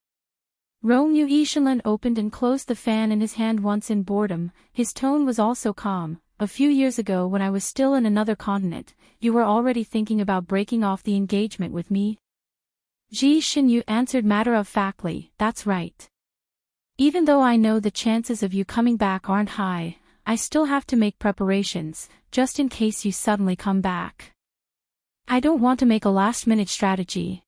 Romeo Ishinlan opened and closed the fan in his hand once in boredom. His tone was also calm. A few years ago when I was still in another continent, you were already thinking about breaking off the engagement with me? Ji Shinyu answered matter-of-factly, that's right. Even though I know the chances of you coming back aren't high, I still have to make preparations, just in case you suddenly come back. I don't want to make a last-minute strategy.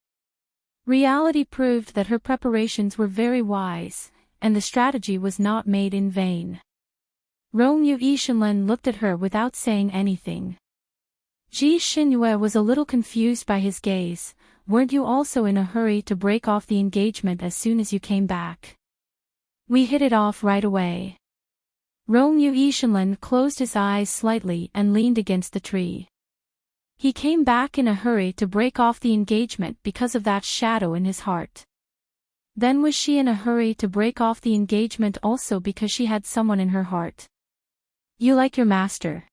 Reality proved that her preparations were very wise, and the strategy was not made in vain. Romeo Ishinlan looked at her without saying anything. Ji Shinhua was a little confused by his gaze. Weren't you also in a hurry to break off the engagement as soon as you came back? We hit it off right away. Romeo Ishinlan closed his eyes slightly and leaned against the tree. He came back in a hurry to break off the engagement because of that shadow in his heart. Then was she in a hurry to break off the engagement also because she had someone in her heart? You like your master?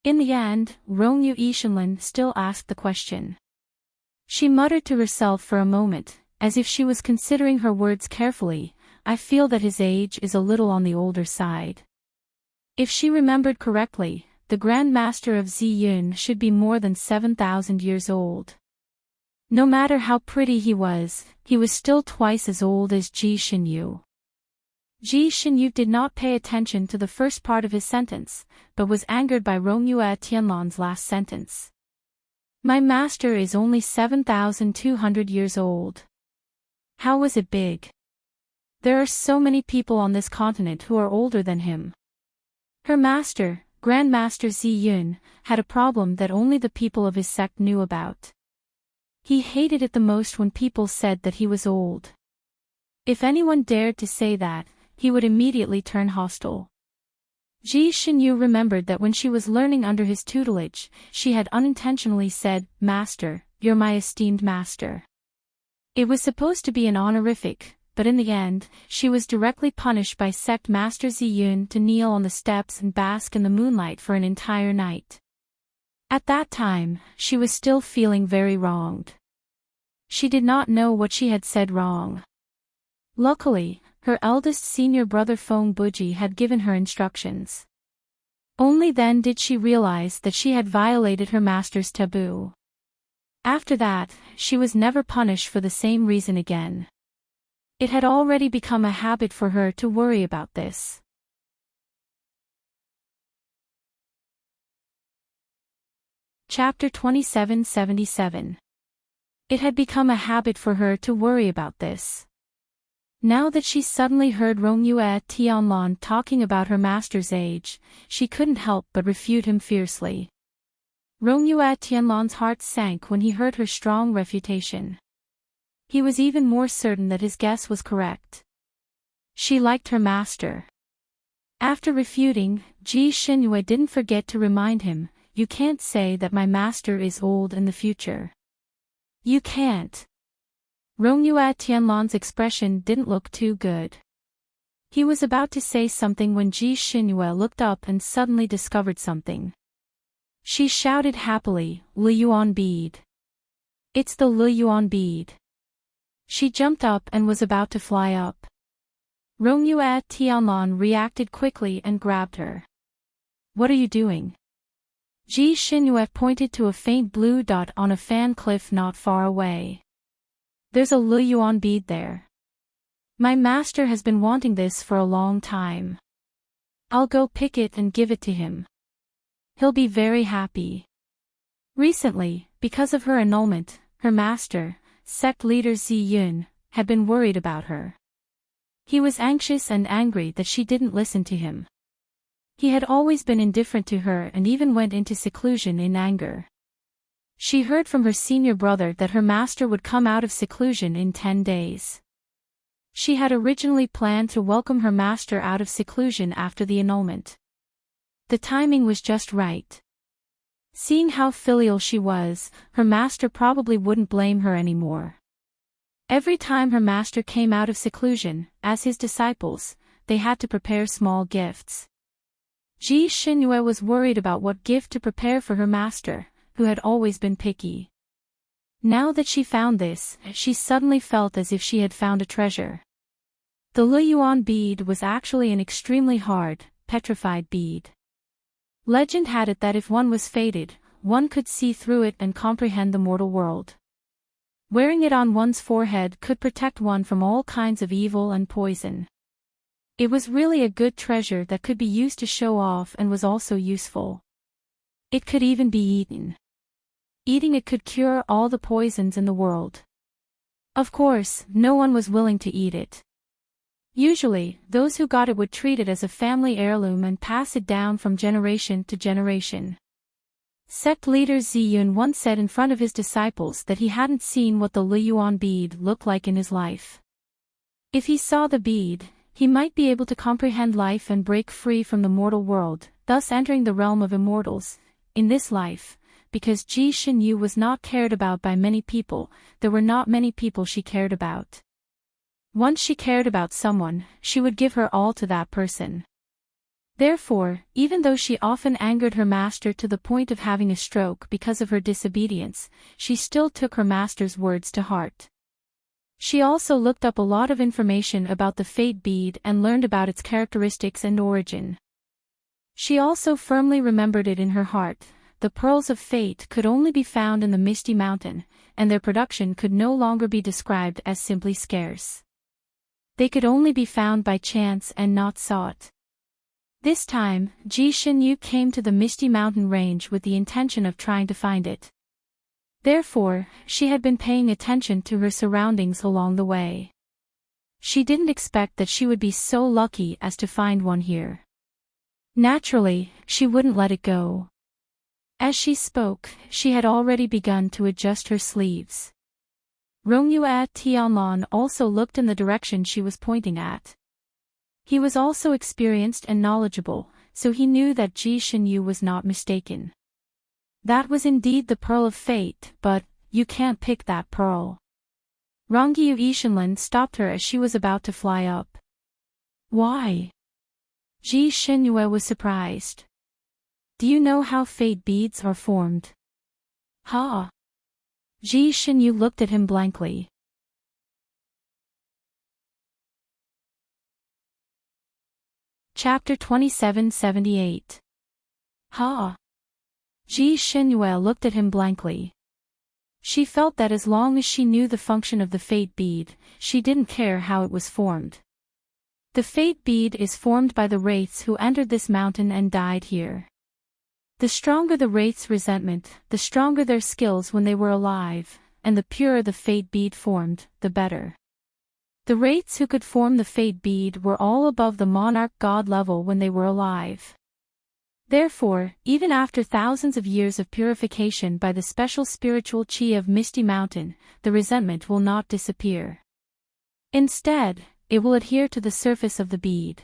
In the end, Romeo Ishinlan still asked the question. She muttered to herself for a moment, as if she was considering her words carefully. I feel that his age is a little on the older side. If she remembered correctly, the Grand Master of Ziyun should be more than 7,000 years old. No matter how pretty he was still twice as old as Ji Shinyu. Ji Shinyu did not pay attention to the first part of his sentence, but was angered by Romeo Tianlan's last sentence. My master is only 7,200 years old. How was it big? There are so many people on this continent who are older than him. Her master, Grand Master Ziyun, had a problem that only the people of his sect knew about. He hated it the most when people said that he was old. If anyone dared to say that, he would immediately turn hostile. Ji Shinyu remembered that when she was learning under his tutelage, she had unintentionally said, Master, you're my esteemed master. It was supposed to be an honorific, but in the end, she was directly punished by sect Master Ziyun to kneel on the steps and bask in the moonlight for an entire night. At that time, she was still feeling very wronged. She did not know what she had said wrong. Luckily, her eldest senior brother Feng Buji had given her instructions. Only then did she realize that she had violated her master's taboo. After that, she was never punished for the same reason again. It had already become a habit for her to worry about this. Chapter 2777. It had become a habit for her to worry about this. Now that she suddenly heard Romeo Tianlan talking about her master's age, she couldn't help but refute him fiercely. Romeo Tianlan's heart sank when he heard her strong refutation. He was even more certain that his guess was correct. She liked her master. After refuting, Ji Shinhua didn't forget to remind him, you can't say that my master is old in the future. You can't. Romeo Tianlan's expression didn't look too good. He was about to say something when Ji Shinhua looked up and suddenly discovered something. She shouted happily, Le Yuan bead. It's the Le Yuan bead. She jumped up and was about to fly up. Romeo Tianlan reacted quickly and grabbed her. What are you doing? Ji Shinhua pointed to a faint blue dot on a fan cliff not far away. There's a Le Yuan bead there. My master has been wanting this for a long time. I'll go pick it and give it to him. He'll be very happy. Recently, because of her annulment, her master, sect leader Ziyun, had been worried about her. He was anxious and angry that she didn't listen to him. He had always been indifferent to her and even went into seclusion in anger. She heard from her senior brother that her master would come out of seclusion in 10 days. She had originally planned to welcome her master out of seclusion after the annulment. The timing was just right. Seeing how filial she was, her master probably wouldn't blame her anymore. Every time her master came out of seclusion, as his disciples, they had to prepare small gifts. Ji Xinyu was worried about what gift to prepare for her master, who had always been picky. Now that she found this, she suddenly felt as if she had found a treasure. The Liyuan bead was actually an extremely hard, petrified bead. Legend had it that if one was fated, one could see through it and comprehend the mortal world. Wearing it on one's forehead could protect one from all kinds of evil and poison. It was really a good treasure that could be used to show off and was also useful. It could even be eaten. Eating it could cure all the poisons in the world. Of course, no one was willing to eat it. Usually, those who got it would treat it as a family heirloom and pass it down from generation to generation. Sect leader Ziyun once said in front of his disciples that he hadn't seen what the Liyuan bead looked like in his life. If he saw the bead, he might be able to comprehend life and break free from the mortal world, thus entering the realm of immortals. In this life, because Ji Xinyu was not cared about by many people, there were not many people she cared about. Once she cared about someone, she would give her all to that person. Therefore, even though she often angered her master to the point of having a stroke because of her disobedience, she still took her master's words to heart. She also looked up a lot of information about the fate bead and learned about its characteristics and origin. She also firmly remembered it in her heart. The pearls of fate could only be found in the Misty Mountain, and their production could no longer be described as simply scarce. They could only be found by chance and not sought. This time, Ji Xinyu came to the Misty Mountain range with the intention of trying to find it. Therefore, she had been paying attention to her surroundings along the way. She didn't expect that she would be so lucky as to find one here. Naturally, she wouldn't let it go. As she spoke, she had already begun to adjust her sleeves. Rongyue Tianlan also looked in the direction she was pointing at. He was also experienced and knowledgeable, so he knew that Ji Xinyu was not mistaken. That was indeed the pearl of fate, but you can't pick that pearl. Rongyu Yishanlin stopped her as she was about to fly up. Why? Ji Xinyu was surprised. Do you know how fate beads are formed? Ha! Ji Xinyu looked at him blankly. Chapter 2778. Ha! Ji Xinyu looked at him blankly. She felt that as long as she knew the function of the fate bead, she didn't care how it was formed. The fate bead is formed by the wraiths who entered this mountain and died here. The stronger the wraiths' resentment, the stronger their skills when they were alive, and the purer the fate bead formed, the better. The wraiths who could form the fate bead were all above the monarch god level when they were alive. Therefore, even after thousands of years of purification by the special spiritual chi of Misty Mountain, the resentment will not disappear. Instead, it will adhere to the surface of the bead.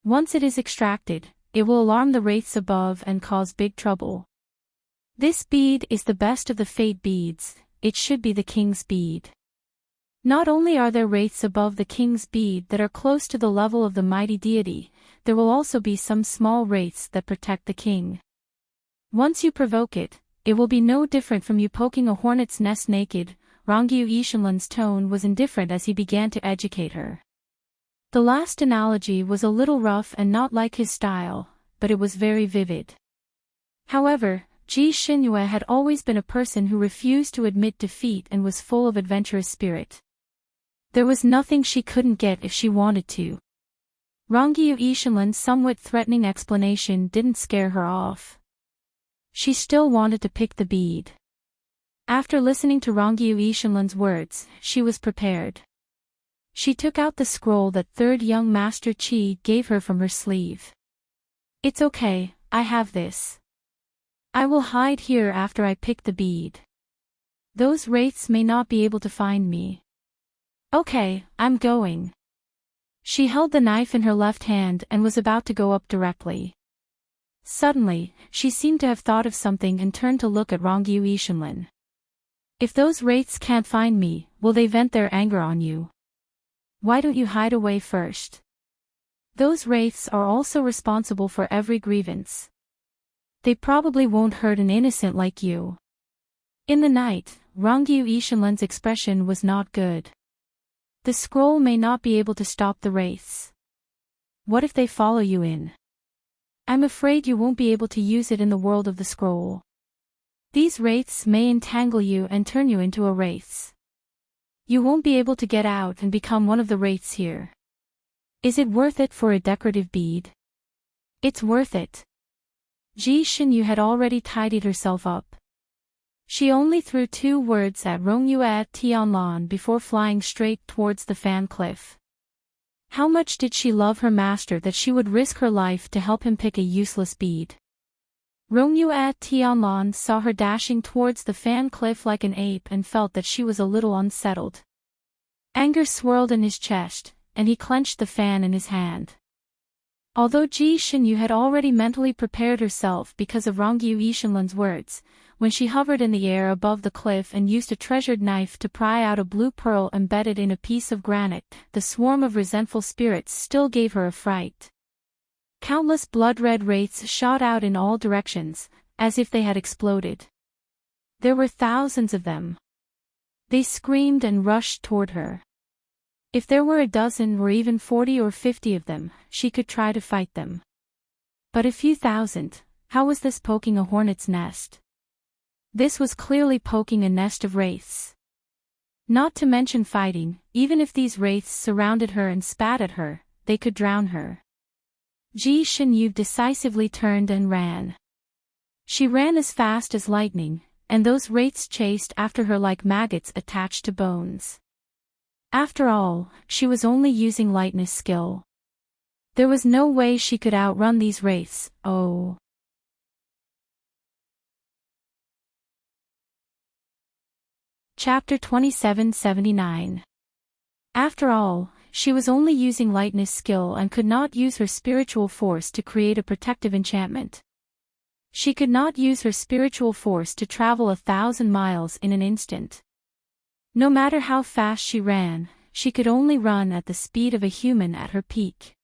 Once it is extracted, it will alarm the wraiths above and cause big trouble. This bead is the best of the fate beads, it should be the king's bead. Not only are there wraiths above the king's bead that are close to the level of the mighty deity, there will also be some small wraiths that protect the king. Once you provoke it, it will be no different from you poking a hornet's nest naked. Rongyu Yishanlin's tone was indifferent as he began to educate her. The last analogy was a little rough and not like his style, but it was very vivid. However, Ji Xinyu had always been a person who refused to admit defeat and was full of adventurous spirit. There was nothing she couldn't get if she wanted to. Rongyu Yishanlin's somewhat threatening explanation didn't scare her off. She still wanted to pick the bead. After listening to Rongyu Yishanlin's words, she was prepared. She took out the scroll that third young master Qi gave her from her sleeve. It's okay, I have this. I will hide here after I pick the bead. Those wraiths may not be able to find me. Okay, I'm going. She held the knife in her left hand and was about to go up directly. Suddenly, she seemed to have thought of something and turned to look at Rongyu Ishinlin. If those wraiths can't find me, will they vent their anger on you? Why don't you hide away first? Those wraiths are also responsible for every grievance. They probably won't hurt an innocent like you. In the night, Rongyu Ishinlin's expression was not good. The scroll may not be able to stop the wraiths. What if they follow you in? I'm afraid you won't be able to use it in the world of the scroll. These wraiths may entangle you and turn you into a wraiths. You won't be able to get out and become one of the wraiths here. Is it worth it for a decorative bead? It's worth it. Ji Xinyu had already tidied herself up. She only threw 2 words at Rongyu Tianlan before flying straight towards the fan cliff. How much did she love her master that she would risk her life to help him pick a useless bead? Rongyu Tianlan saw her dashing towards the fan cliff like an ape and felt that she was a little unsettled. Anger swirled in his chest, and he clenched the fan in his hand. Although Ji Xinyu had already mentally prepared herself because of Rongyu Ishinlin's words, when she hovered in the air above the cliff and used a treasured knife to pry out a blue pearl embedded in a piece of granite, the swarm of resentful spirits still gave her a fright. Countless blood-red wraiths shot out in all directions, as if they had exploded. There were thousands of them. They screamed and rushed toward her. If there were a dozen or even 40 or 50 of them, she could try to fight them. But a few thousand, how was this poking a hornet's nest? This was clearly poking a nest of wraiths. Not to mention fighting, even if these wraiths surrounded her and spat at her, they could drown her. Ji Xinyu decisively turned and ran. She ran as fast as lightning, and those wraiths chased after her like maggots attached to bones. After all, she was only using lightness skill. There was no way she could outrun these wraiths. Oh. Chapter 2779. After all, she was only using lightness skill and could not use her spiritual force to create a protective enchantment. She could not use her spiritual force to travel 1,000 miles in an instant. No matter how fast she ran, she could only run at the speed of a human at her peak.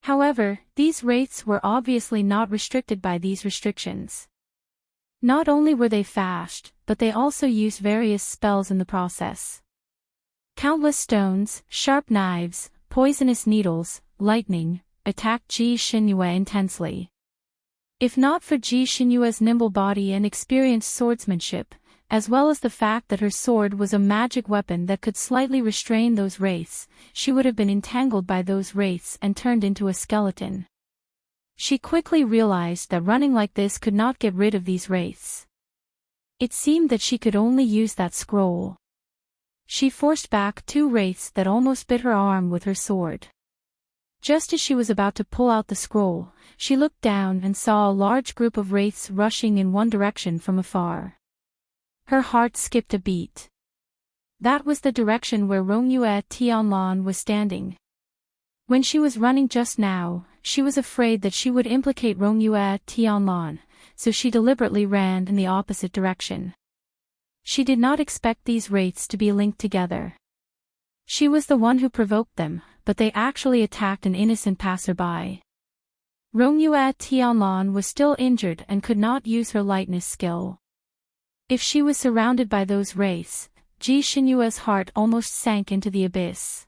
However, these wraiths were obviously not restricted by these restrictions. Not only were they fast, but they also used various spells in the process. Countless stones, sharp knives, poisonous needles, lightning, attacked Ji Xinyu intensely. If not for Ji Xinyue's nimble body and experienced swordsmanship, as well as the fact that her sword was a magic weapon that could slightly restrain those wraiths, she would have been entangled by those wraiths and turned into a skeleton. She quickly realized that running like this could not get rid of these wraiths. It seemed that she could only use that scroll. She forced back 2 wraiths that almost bit her arm with her sword. Just as she was about to pull out the scroll, she looked down and saw a large group of wraiths rushing in one direction from afar. Her heart skipped a beat. That was the direction where Rongyu Tianlan was standing. When she was running just now, she was afraid that she would implicate Rongyu Tianlan, so she deliberately ran in the opposite direction. She did not expect these wraiths to be linked together. She was the one who provoked them, but they actually attacked an innocent passerby. Rongyu Tianlan was still injured and could not use her lightness skill. If she was surrounded by those wraiths, Ji Xinyue's heart almost sank into the abyss.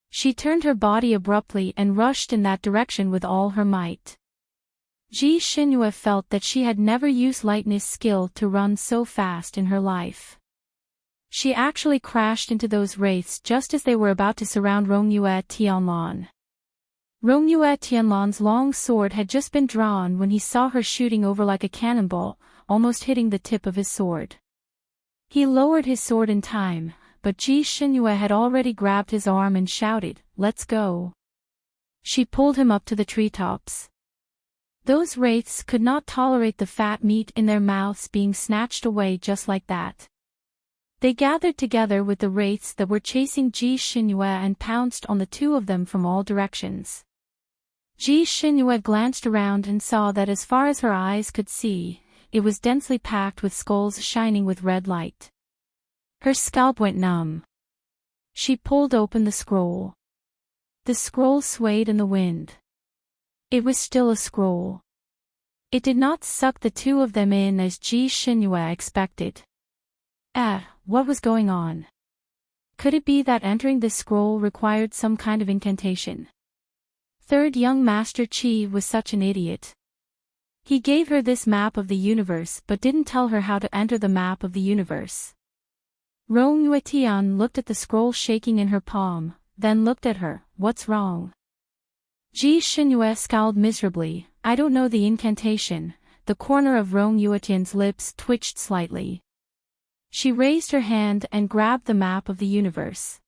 She turned her body abruptly and rushed in that direction with all her might. Ji Xinyu felt that she had never used lightness skill to run so fast in her life. She actually crashed into those wraiths just as they were about to surround Rongyu Tianlan. Rongyu Tianlan's long sword had just been drawn when he saw her shooting over like a cannonball, almost hitting the tip of his sword. He lowered his sword in time, but Ji Xinyu had already grabbed his arm and shouted, "Let's go." She pulled him up to the treetops. Those wraiths could not tolerate the fat meat in their mouths being snatched away just like that. They gathered together with the wraiths that were chasing Ji Xinyu and pounced on the 2 of them from all directions. Ji Shinue glanced around and saw that as far as her eyes could see, it was densely packed with skulls shining with red light. Her scalp went numb. She pulled open the scroll. The scroll swayed in the wind. It was still a scroll. It did not suck the two of them in as Ji Shinue expected. What was going on? Could it be that entering this scroll required some kind of incantation? Third young Master Qi was such an idiot. He gave her this map of the universe but didn't tell her how to enter the map of the universe. Rong Yuetian looked at the scroll shaking in her palm, then looked at her. What's wrong? Ji Shinue scowled miserably. I don't know the incantation. The corner of Rong Yuetian's lips twitched slightly. She raised her hand and grabbed the map of the universe.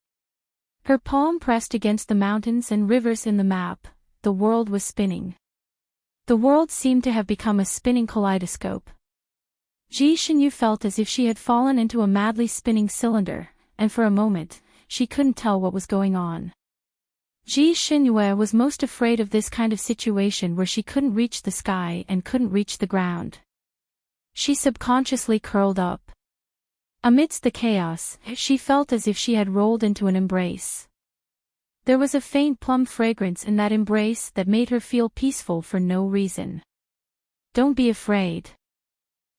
Her palm pressed against the mountains and rivers in the map. The world was spinning. The world seemed to have become a spinning kaleidoscope. Ji Shinue felt as if she had fallen into a madly spinning cylinder, and for a moment, she couldn't tell what was going on. Ji Shinue was most afraid of this kind of situation where she couldn't reach the sky and couldn't reach the ground. She subconsciously curled up. Amidst the chaos, she felt as if she had rolled into an embrace. There was a faint plum fragrance in that embrace that made her feel peaceful for no reason. Don't be afraid.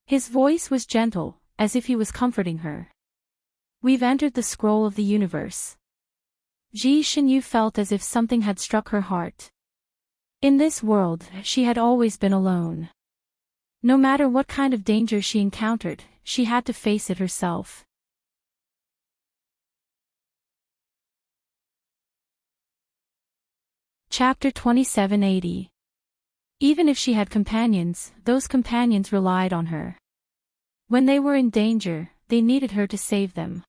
His voice was gentle, as if he was comforting her. We've entered the scroll of the universe. Ji Shinue felt as if something had struck her heart. In this world, she had always been alone. No matter what kind of danger she encountered, she had to face it herself. Chapter 2780. Even if she had companions, those companions relied on her. When they were in danger, they needed her to save them.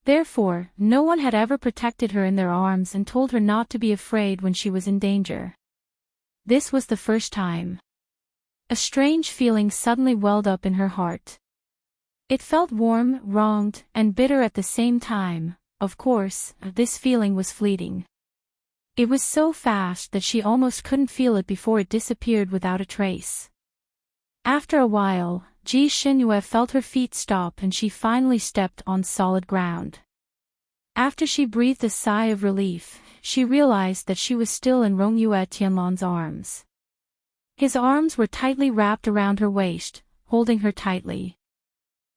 Therefore, no one had ever protected her in their arms and told her not to be afraid when she was in danger. This was the first time. A strange feeling suddenly welled up in her heart. It felt warm, wronged, and bitter at the same time. Of course, this feeling was fleeting. It was so fast that she almost couldn't feel it before it disappeared without a trace. After a while, Ji Shinue felt her feet stop and she finally stepped on solid ground. After she breathed a sigh of relief, she realized that she was still in Rong Yue Tianlan's arms. His arms were tightly wrapped around her waist, holding her tightly.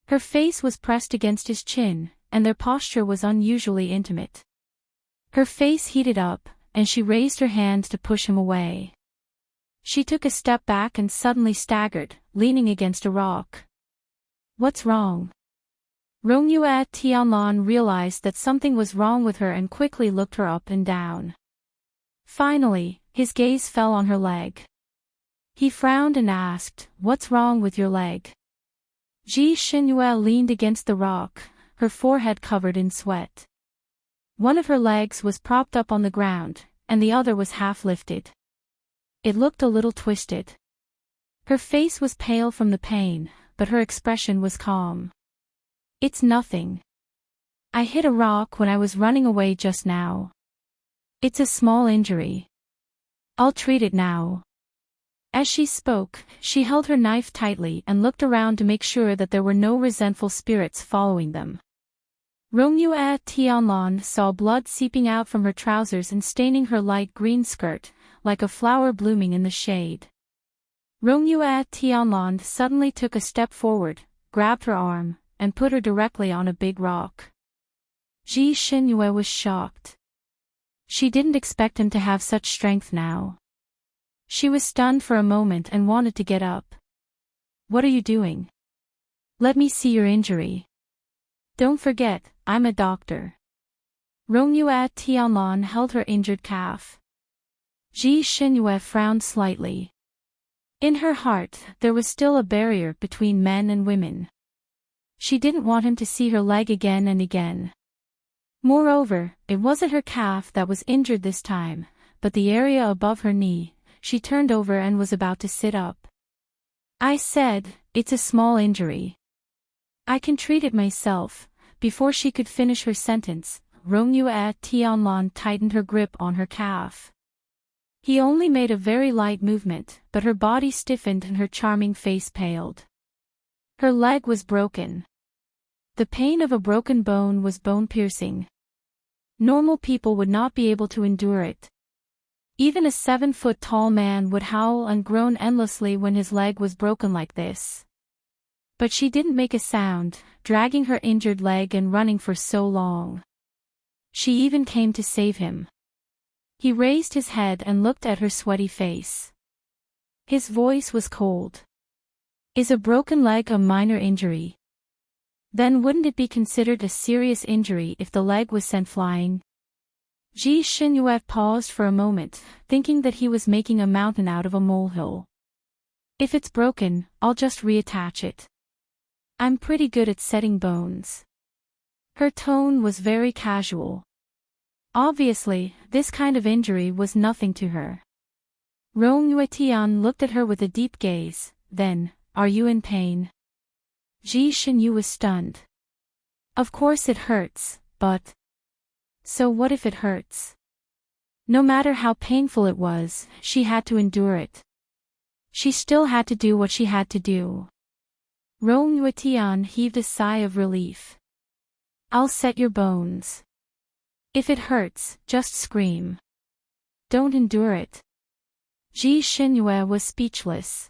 Her face was pressed against his chin, and their posture was unusually intimate. Her face heated up, and she raised her hand to push him away. She took a step back and suddenly staggered, leaning against a rock. What's wrong? Rong Yue Tianlan realized that something was wrong with her and quickly looked her up and down. Finally, his gaze fell on her leg. He frowned and asked, "What's wrong with your leg?" Ji Shinue leaned against the rock, her forehead covered in sweat. One of her legs was propped up on the ground, and the other was half lifted. It looked a little twisted. Her face was pale from the pain, but her expression was calm. It's nothing. I hit a rock when I was running away just now. It's a small injury. I'll treat it now. As she spoke, she held her knife tightly and looked around to make sure that there were no resentful spirits following them. Rong Yue Tianlan saw blood seeping out from her trousers and staining her light green skirt, like a flower blooming in the shade. Rong Yue Tianlan suddenly took a step forward, grabbed her arm, and put her directly on a big rock. Ji Shinue was shocked. She didn't expect him to have such strength now. She was stunned for a moment and wanted to get up. What are you doing? Let me see your injury. Don't forget, I'm a doctor. Rong Yue Tianlan held her injured calf. Ji Shinue frowned slightly. In her heart, there was still a barrier between men and women. She didn't want him to see her leg again and again. Moreover, it wasn't her calf that was injured this time, but the area above her knee. She turned over and was about to sit up. I said, it's a small injury. I can treat it myself. Before she could finish her sentence, Rong Yue Tianlan tightened her grip on her calf. He only made a very light movement, but her body stiffened and her charming face paled. Her leg was broken. The pain of a broken bone was bone-piercing. Normal people would not be able to endure it. Even a 7-foot-tall man would howl and groan endlessly when his leg was broken like this. But she didn't make a sound, dragging her injured leg and running for so long. She even came to save him. He raised his head and looked at her sweaty face. His voice was cold. Is a broken leg a minor injury? Then wouldn't it be considered a serious injury if the leg was sent flying? Ji Xinyue paused for a moment, thinking that he was making a mountain out of a molehill. If it's broken, I'll just reattach it. I'm pretty good at setting bones. Her tone was very casual. Obviously, this kind of injury was nothing to her. Rong Yuetian looked at her with a deep gaze, then, are you in pain? Ji Xinyu was stunned. Of course it hurts, but... So what if it hurts? No matter how painful it was, she had to endure it. She still had to do what she had to do. Rong Yuetian heaved a sigh of relief. I'll set your bones. If it hurts, just scream. Don't endure it. Ji Xinyue was speechless.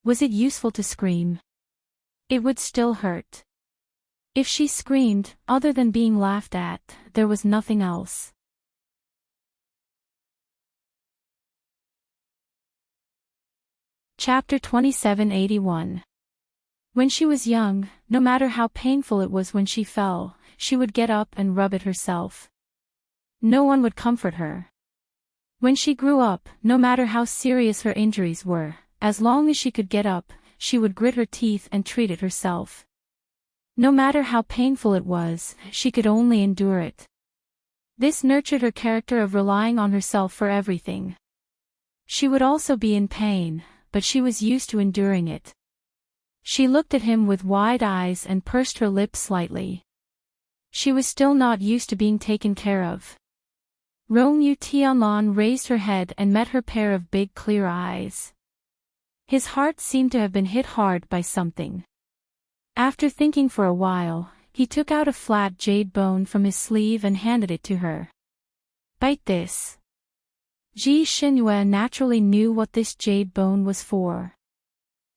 Was it useful to scream? It would still hurt. If she screamed, other than being laughed at, there was nothing else. Chapter 2781. When she was young, no matter how painful it was when she fell, she would get up and rub it herself. No one would comfort her. When she grew up, no matter how serious her injuries were, as long as she could get up, she would grit her teeth and treat it herself. No matter how painful it was, she could only endure it. This nurtured her character of relying on herself for everything. She would also be in pain, but she was used to enduring it. She looked at him with wide eyes and pursed her lips slightly. She was still not used to being taken care of. Rong Yu Tianlan raised her head and met her pair of big clear eyes. His heart seemed to have been hit hard by something. After thinking for a while, he took out a flat jade bone from his sleeve and handed it to her. Bite this. Ji Xinyue naturally knew what this jade bone was for.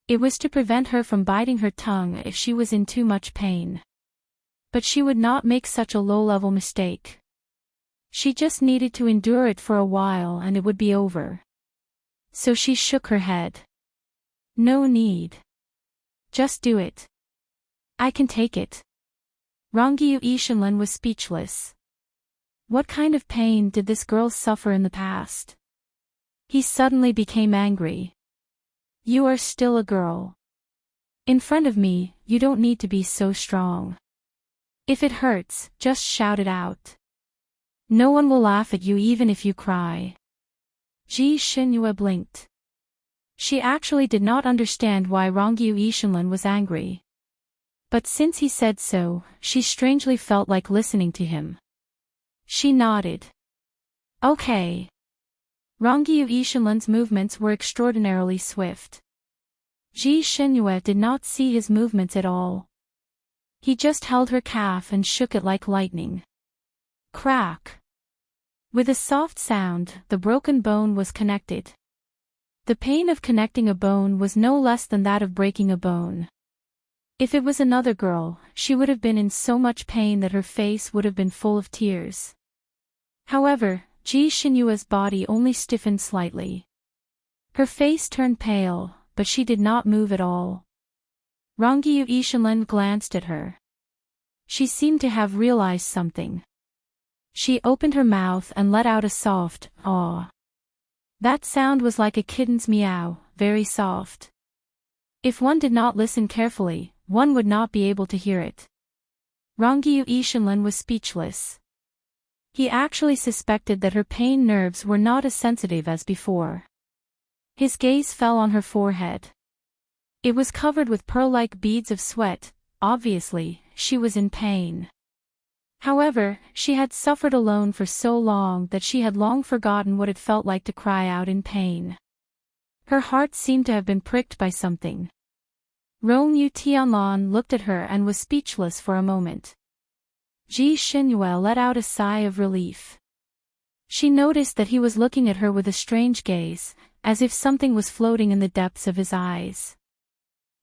It was to prevent her from biting her tongue if she was in too much pain. But she would not make such a low-level mistake. She just needed to endure it for a while and it would be over. So she shook her head. No need. Just do it. I can take it. Rongyu Ishinlan was speechless. What kind of pain did this girl suffer in the past? He suddenly became angry. You are still a girl. In front of me, you don't need to be so strong. If it hurts, just shout it out. No one will laugh at you even if you cry. Ji Xinyue blinked. She actually did not understand why Rongyu Ishinlan was angry. But since he said so, she strangely felt like listening to him. She nodded. Okay. Rongyu Ishinlan's movements were extraordinarily swift. Ji Xinyue did not see his movements at all. He just held her calf and shook it like lightning. Crack. With a soft sound, the broken bone was connected. The pain of connecting a bone was no less than that of breaking a bone. If it was another girl, she would have been in so much pain that her face would have been full of tears. However, Ji Xinyue's body only stiffened slightly. Her face turned pale, but she did not move at all. Rongyu Ishinlan glanced at her. She seemed to have realized something. She opened her mouth and let out a soft, "aw." That sound was like a kitten's meow, very soft. If one did not listen carefully, one would not be able to hear it. Rongyu Ishinlan was speechless. He actually suspected that her pain nerves were not as sensitive as before. His gaze fell on her forehead. It was covered with pearl-like beads of sweat. Obviously, she was in pain. However, she had suffered alone for so long that she had long forgotten what it felt like to cry out in pain. Her heart seemed to have been pricked by something. Rong Tianlan looked at her and was speechless for a moment. Ji Xinyue let out a sigh of relief. She noticed that he was looking at her with a strange gaze, as if something was floating in the depths of his eyes.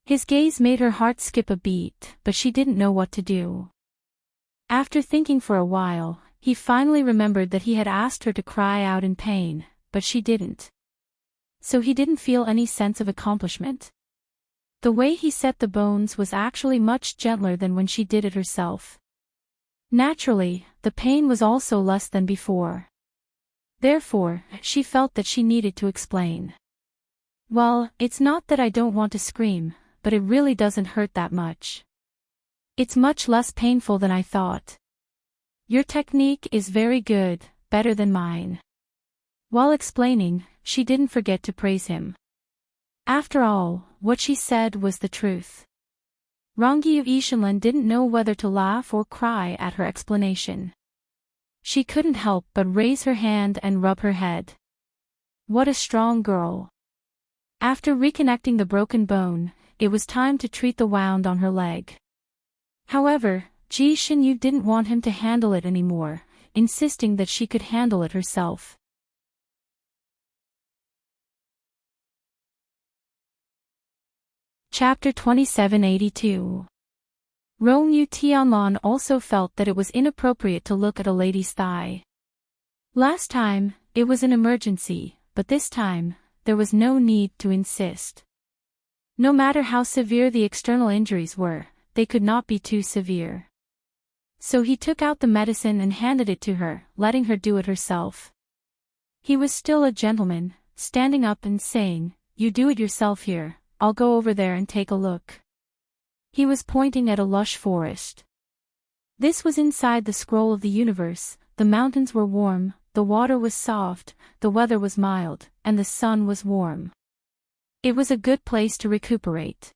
His gaze made her heart skip a beat, but she didn't know what to do. After thinking for a while, he finally remembered that he had asked her to cry out in pain, but she didn't. So he didn't feel any sense of accomplishment. The way he set the bones was actually much gentler than when she did it herself. Naturally, the pain was also less than before. Therefore, she felt that she needed to explain. Well, it's not that I don't want to scream, but it really doesn't hurt that much. It's much less painful than I thought. Your technique is very good, better than mine. While explaining, she didn't forget to praise him. After all, what she said was the truth. Rongyu Ishanlan didn't know whether to laugh or cry at her explanation. She couldn't help but raise her hand and rub her head. What a strong girl. After reconnecting the broken bone, it was time to treat the wound on her leg. However, Ji Xinyu didn't want him to handle it anymore, insisting that she could handle it herself. Chapter 2782. Rong Yu Tianlan also felt that it was inappropriate to look at a lady's thigh. Last time, it was an emergency, but this time, there was no need to insist. No matter how severe the external injuries were, they could not be too severe. So he took out the medicine and handed it to her, letting her do it herself. He was still a gentleman, standing up and saying, "You do it yourself here, I'll go over there and take a look." He was pointing at a lush forest. This was inside the scroll of the universe. The mountains were warm, the water was soft, the weather was mild, and the sun was warm. It was a good place to recuperate.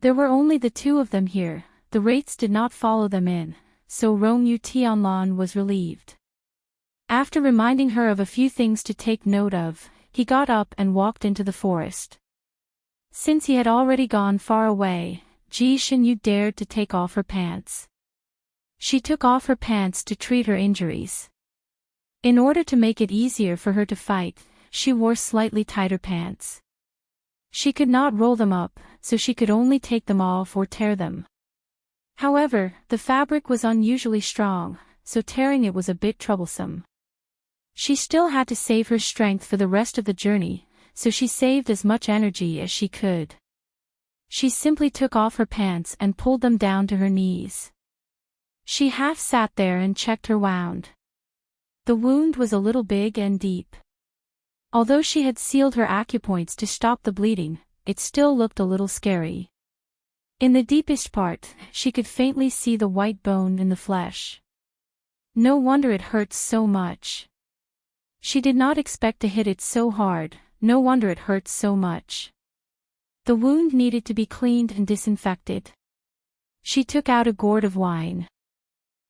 There were only the two of them here, the wraiths did not follow them in, so Rong Yu Tianlan was relieved. After reminding her of a few things to take note of, he got up and walked into the forest. Since he had already gone far away, Ji Xinyu dared to take off her pants. She took off her pants to treat her injuries. In order to make it easier for her to fight, she wore slightly tighter pants. She could not roll them up, so she could only take them off or tear them. However, the fabric was unusually strong, so tearing it was a bit troublesome. She still had to save her strength for the rest of the journey, so she saved as much energy as she could. She simply took off her pants and pulled them down to her knees. She half sat there and checked her wound. The wound was a little big and deep. Although she had sealed her acupoints to stop the bleeding, it still looked a little scary. In the deepest part, she could faintly see the white bone in the flesh. No wonder it hurts so much. She did not expect to hit it so hard. No wonder it hurts so much. The wound needed to be cleaned and disinfected. She took out a gourd of wine.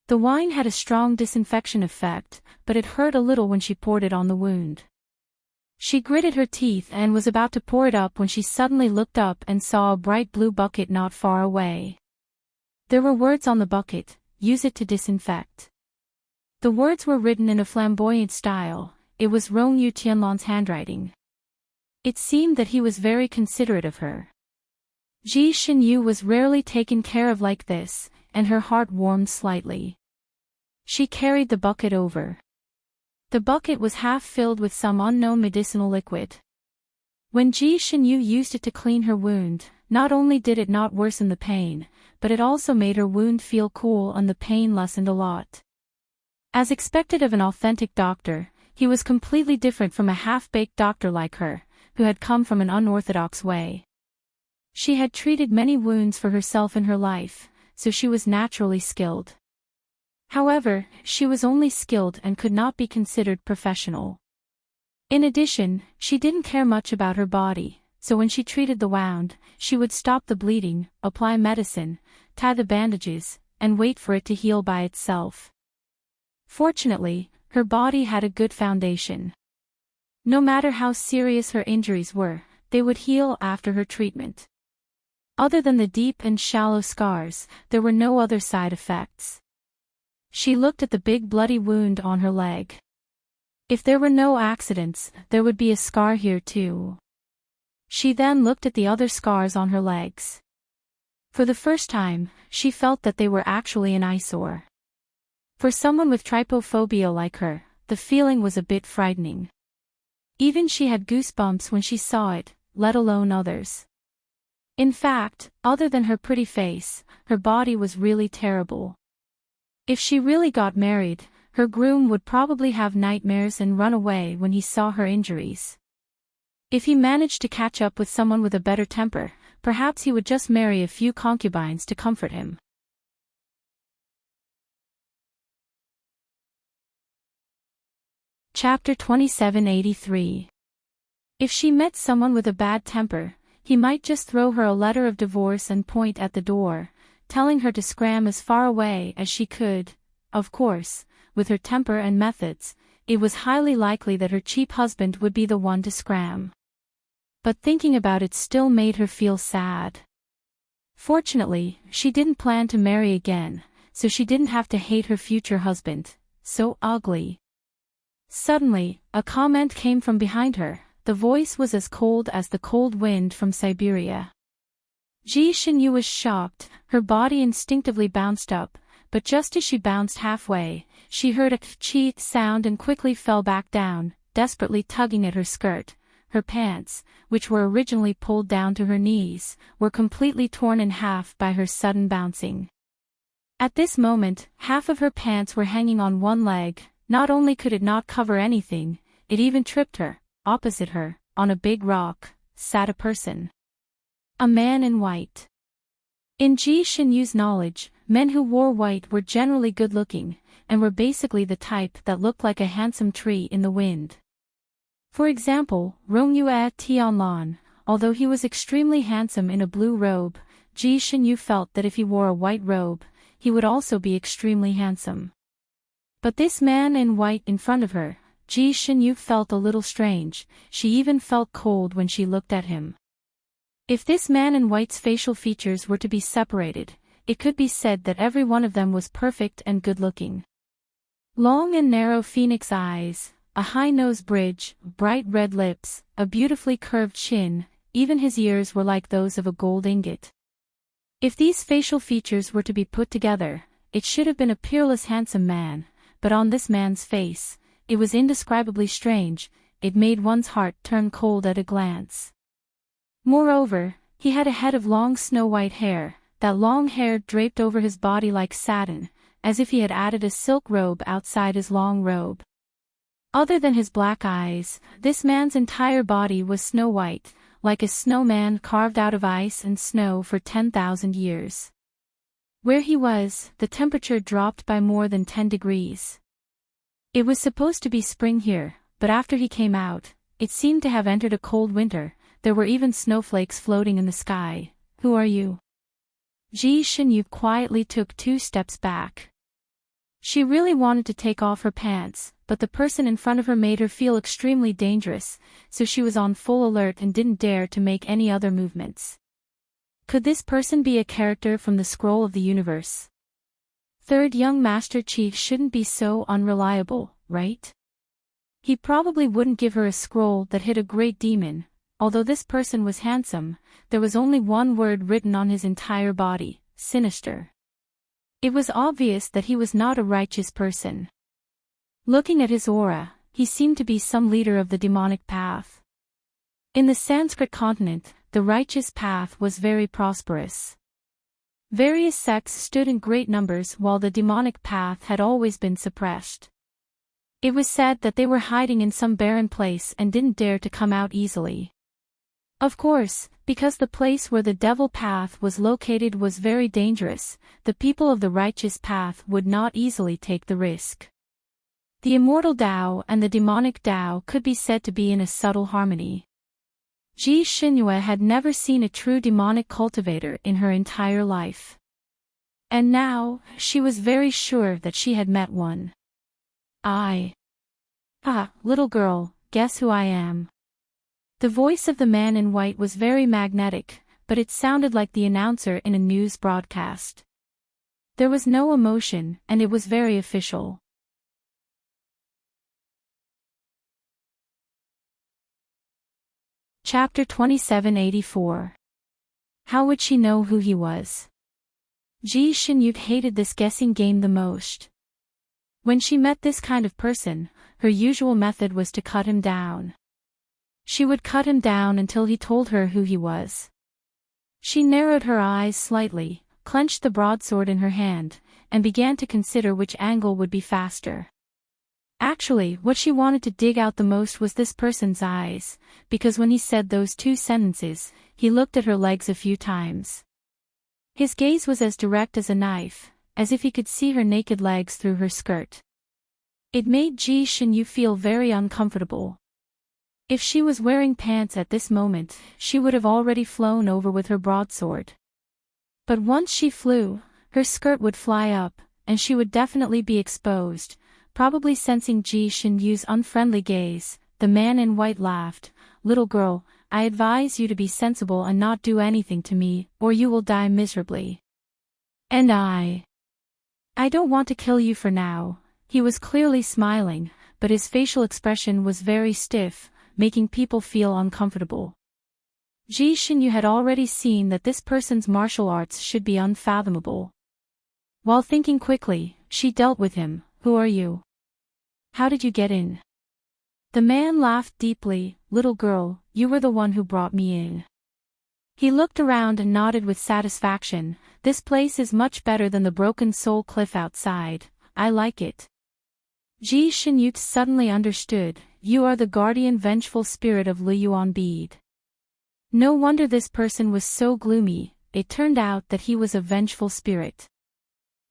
The wine had a strong disinfection effect, but it hurt a little when she poured it on the wound. She gritted her teeth and was about to pour it up when she suddenly looked up and saw a bright blue bucket not far away. There were words on the bucket, "Use it to disinfect." The words were written in a flamboyant style. It was Rong Yu Tianlan's handwriting. It seemed that he was very considerate of her. Ji Xinyu was rarely taken care of like this, and her heart warmed slightly. She carried the bucket over. The bucket was half filled with some unknown medicinal liquid. When Ji Xinyu used it to clean her wound, not only did it not worsen the pain, but it also made her wound feel cool and the pain lessened a lot. As expected of an authentic doctor, he was completely different from a half-baked doctor like her, who had come from an unorthodox way. She had treated many wounds for herself in her life, so she was naturally skilled. However, she was only skilled and could not be considered professional. In addition, she didn't care much about her body, so when she treated the wound, she would stop the bleeding, apply medicine, tie the bandages, and wait for it to heal by itself. Fortunately, her body had a good foundation. No matter how serious her injuries were, they would heal after her treatment. Other than the deep and shallow scars, there were no other side effects. She looked at the big bloody wound on her leg. If there were no accidents, there would be a scar here too. She then looked at the other scars on her legs. For the first time, she felt that they were actually an eyesore. For someone with trypophobia like her, the feeling was a bit frightening. Even she had goosebumps when she saw it, let alone others. In fact, other than her pretty face, her body was really terrible. If she really got married, her groom would probably have nightmares and run away when he saw her injuries. If he managed to catch up with someone with a better temper, perhaps he would just marry a few concubines to comfort him. Chapter 2783. If she met someone with a bad temper, he might just throw her a letter of divorce and point at the door, telling her to scram as far away as she could. Of course, with her temper and methods, it was highly likely that her cheap husband would be the one to scram. But thinking about it still made her feel sad. Fortunately, she didn't plan to marry again, so she didn't have to hate her future husband, so ugly. Suddenly, a comment came from behind her. The voice was as cold as the cold wind from Siberia. Ji Xinyu was shocked, her body instinctively bounced up, but just as she bounced halfway, she heard a k'chi sound and quickly fell back down, desperately tugging at her skirt. Her pants, which were originally pulled down to her knees, were completely torn in half by her sudden bouncing. At this moment, half of her pants were hanging on one leg. Not only could it not cover anything, it even tripped her. Opposite her, on a big rock, sat a person. A man in white. In Ji Xinyu's knowledge, men who wore white were generally good-looking, and were basically the type that looked like a handsome tree in the wind. For example, Rongyue Tianlan, although he was extremely handsome in a blue robe, Ji Xinyu felt that if he wore a white robe, he would also be extremely handsome. But this man in white in front of her, Ji Xinyu felt a little strange. She even felt cold when she looked at him. If this man in white's facial features were to be separated, it could be said that every one of them was perfect and good-looking. Long and narrow phoenix eyes, a high nose bridge, bright red lips, a beautifully curved chin, even his ears were like those of a gold ingot. If these facial features were to be put together, it should have been a peerless handsome man, but on this man's face, it was indescribably strange. It made one's heart turn cold at a glance. Moreover, he had a head of long snow-white hair, that long hair draped over his body like satin, as if he had added a silk robe outside his long robe. Other than his black eyes, this man's entire body was snow-white, like a snowman carved out of ice and snow for 10,000 years. Where he was, the temperature dropped by more than 10 degrees. It was supposed to be spring here, but after he came out, it seemed to have entered a cold winter. There were even snowflakes floating in the sky. Who are you? Ji Xinyu quietly took 2 steps back. She really wanted to take off her pants, but the person in front of her made her feel extremely dangerous, so she was on full alert and didn't dare to make any other movements. Could this person be a character from the Scroll of the Universe? Third young Master Chief shouldn't be so unreliable, right? He probably wouldn't give her a scroll that hid a great demon. Although this person was handsome, there was only one word written on his entire body: sinister. It was obvious that he was not a righteous person. Looking at his aura, he seemed to be some leader of the demonic path. In the Sanskrit continent, the righteous path was very prosperous. Various sects stood in great numbers while the demonic path had always been suppressed. It was said that they were hiding in some barren place and didn't dare to come out easily. Of course, because the place where the devil path was located was very dangerous, the people of the righteous path would not easily take the risk. The immortal Tao and the demonic Tao could be said to be in a subtle harmony. Ji Xinyu had never seen a true demonic cultivator in her entire life. And now, she was very sure that she had met one. Little girl, guess who I am? The voice of the man in white was very magnetic, but it sounded like the announcer in a news broadcast. There was no emotion, and it was very official. Chapter 2784. How would she know who he was? Ji Xinyut hated this guessing game the most. When she met this kind of person, her usual method was to cut him down. She would cut him down until he told her who he was. She narrowed her eyes slightly, clenched the broadsword in her hand, and began to consider which angle would be faster. Actually, what she wanted to dig out the most was this person's eyes, because when he said those two sentences, he looked at her legs a few times. His gaze was as direct as a knife, as if he could see her naked legs through her skirt. It made Ji Xinyut feel very uncomfortable. If she was wearing pants at this moment, she would have already flown over with her broadsword. But once she flew, her skirt would fly up, and she would definitely be exposed. Probably sensing Ji Xinyut's unfriendly gaze, the man in white laughed. "Little girl, I advise you to be sensible and not do anything to me, or you will die miserably. And I don't want to kill you for now." He was clearly smiling, but his facial expression was very stiff, making people feel uncomfortable. Ji Xinyut had already seen that this person's martial arts should be unfathomable. While thinking quickly, she dealt with him. "Who are you? How did you get in?" The man laughed deeply. "Little girl, you were the one who brought me in." He looked around and nodded with satisfaction. "This place is much better than the Broken Soul Cliff outside. I like it." Ji Xinyut suddenly understood. "You are the guardian vengeful spirit of Liyuan Bead." No wonder this person was so gloomy. It turned out that he was a vengeful spirit.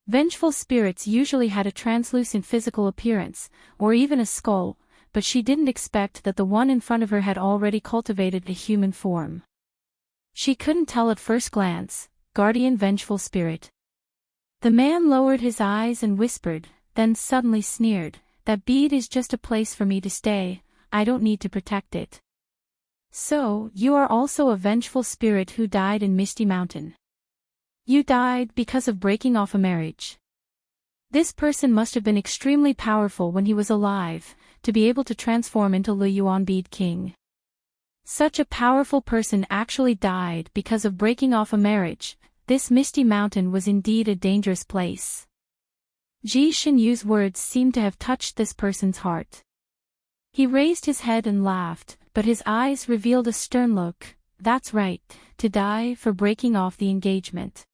Vengeful spirits usually had a translucent physical appearance, or even a skull, but she didn't expect that the one in front of her had already cultivated a human form. She couldn't tell at first glance. Guardian vengeful spirit. The man lowered his eyes and whispered, then suddenly sneered, "That bead is just a place for me to stay. I don't need to protect it." "So, you are also a vengeful spirit who died in Misty Mountain. You died because of breaking off a marriage." This person must have been extremely powerful when he was alive, to be able to transform into Liyuan Bead King. Such a powerful person actually died because of breaking off a marriage. This Misty Mountain was indeed a dangerous place. Ji Xinyut's words seemed to have touched this person's heart. He raised his head and laughed, but his eyes revealed a stern look. "That's right, to die for breaking off the engagement.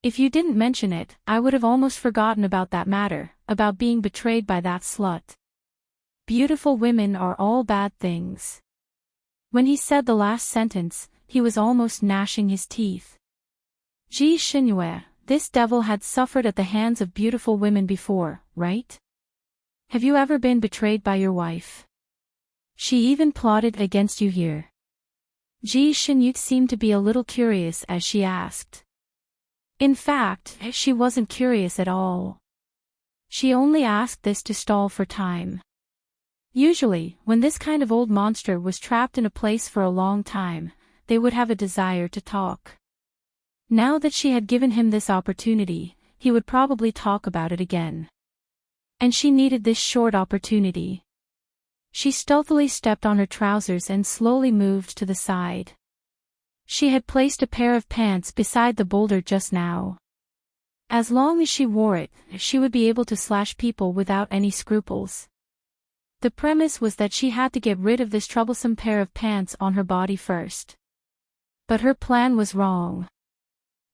If you didn't mention it, I would have almost forgotten about that matter, about being betrayed by that slut. Beautiful women are all bad things." When he said the last sentence, he was almost gnashing his teeth. Ji Xinyut, this devil had suffered at the hands of beautiful women before, right? Have you ever been betrayed by your wife? She even plotted against you here. Ji Xinyut seemed to be a little curious as she asked. In fact, she wasn't curious at all. She only asked this to stall for time. Usually, when this kind of old monster was trapped in a place for a long time, they would have a desire to talk. Now that she had given him this opportunity, he would probably talk about it again. And she needed this short opportunity. She stealthily stepped on her trousers and slowly moved to the side. She had placed a pair of pants beside the boulder just now. As long as she wore it, she would be able to slash people without any scruples. The premise was that she had to get rid of this troublesome pair of pants on her body first. But her plan was wrong.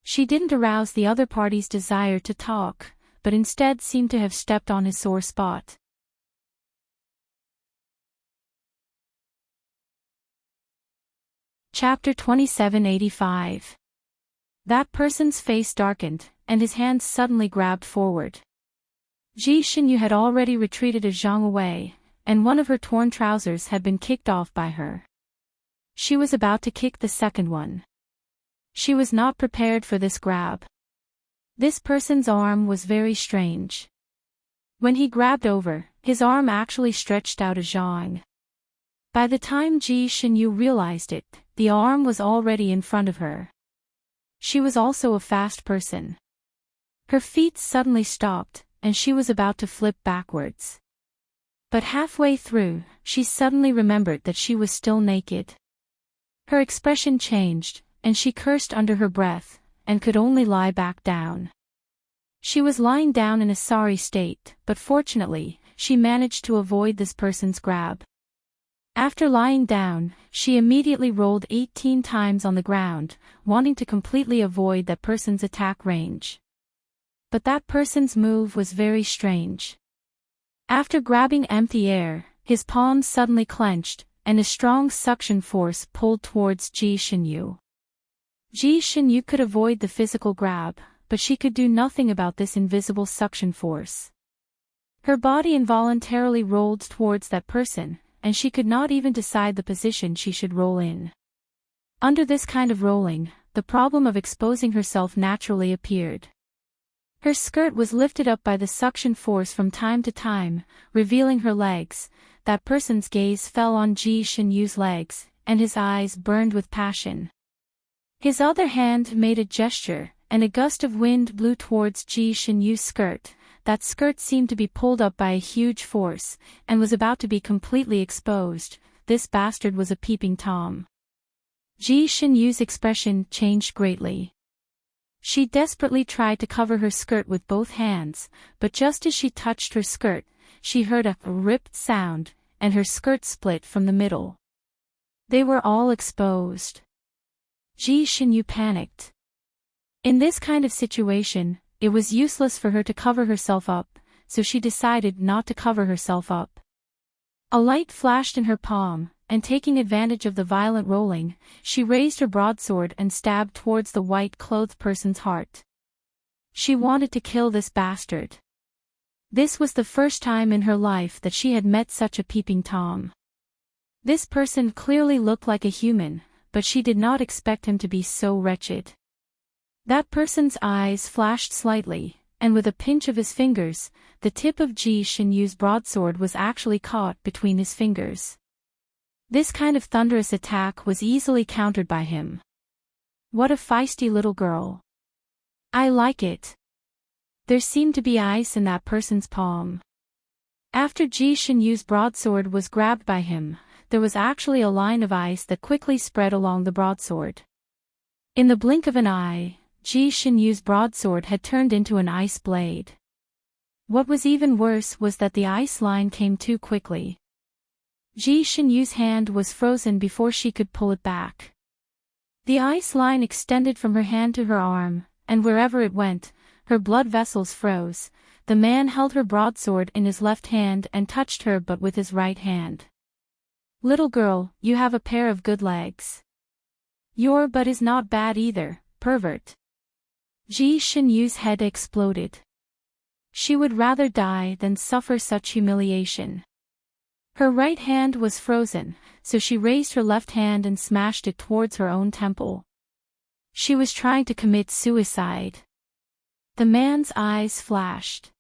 She didn't arouse the other party's desire to talk, but instead seemed to have stepped on his sore spot. Chapter 2785. That person's face darkened, and his hands suddenly grabbed forward. Ji Xinyut had already retreated a zhang away, and one of her torn trousers had been kicked off by her. She was about to kick the second one. She was not prepared for this grab. This person's arm was very strange. When he grabbed over, his arm actually stretched out a zhang. By the time Ji Shinyu realized it, the arm was already in front of her. She was also a fast person. Her feet suddenly stopped, and she was about to flip backwards. But halfway through, she suddenly remembered that she was still naked. Her expression changed, and she cursed under her breath, and could only lie back down. She was lying down in a sorry state, but fortunately, she managed to avoid this person's grab. After lying down, she immediately rolled 18 times on the ground, wanting to completely avoid that person's attack range. But that person's move was very strange. After grabbing empty air, his palms suddenly clenched, and a strong suction force pulled towards Ji Shinyu. Ji Shinyu could avoid the physical grab, but she could do nothing about this invisible suction force. Her body involuntarily rolled towards that person, and she could not even decide the position she should roll in. Under this kind of rolling, the problem of exposing herself naturally appeared. Her skirt was lifted up by the suction force from time to time, revealing her legs. That person's gaze fell on Ji Shinyu's legs, and his eyes burned with passion. His other hand made a gesture, and a gust of wind blew towards Ji Shinyu's skirt. That skirt seemed to be pulled up by a huge force, and was about to be completely exposed. This bastard was a peeping Tom. Ji Shinyu's expression changed greatly. She desperately tried to cover her skirt with both hands, but just as she touched her skirt, she heard a ripped sound, and her skirt split from the middle. They were all exposed. Ji Shinyu panicked. In this kind of situation, it was useless for her to cover herself up, so she decided not to cover herself up. A light flashed in her palm, and taking advantage of the violent rolling, she raised her broadsword and stabbed towards the white-clothed person's heart. She wanted to kill this bastard. This was the first time in her life that she had met such a peeping Tom. This person clearly looked like a human, but she did not expect him to be so wretched. That person's eyes flashed slightly, and with a pinch of his fingers, the tip of Ji Shinyu's broadsword was actually caught between his fingers. This kind of thunderous attack was easily countered by him. What a feisty little girl. I like it. There seemed to be ice in that person's palm. After Ji Shinyu's broadsword was grabbed by him, there was actually a line of ice that quickly spread along the broadsword. In the blink of an eye, Ji Shinyu's broadsword had turned into an ice blade. What was even worse was that the ice line came too quickly. Ji Shinyu's hand was frozen before she could pull it back. The ice line extended from her hand to her arm, and wherever it went, her blood vessels froze. The man held her broadsword in his left hand and touched her but with his right hand. Little girl, you have a pair of good legs. Your butt is not bad either, pervert. Ji Shinyu's head exploded. She would rather die than suffer such humiliation. Her right hand was frozen, so she raised her left hand and smashed it towards her own temple. She was trying to commit suicide. The man's eyes flashed.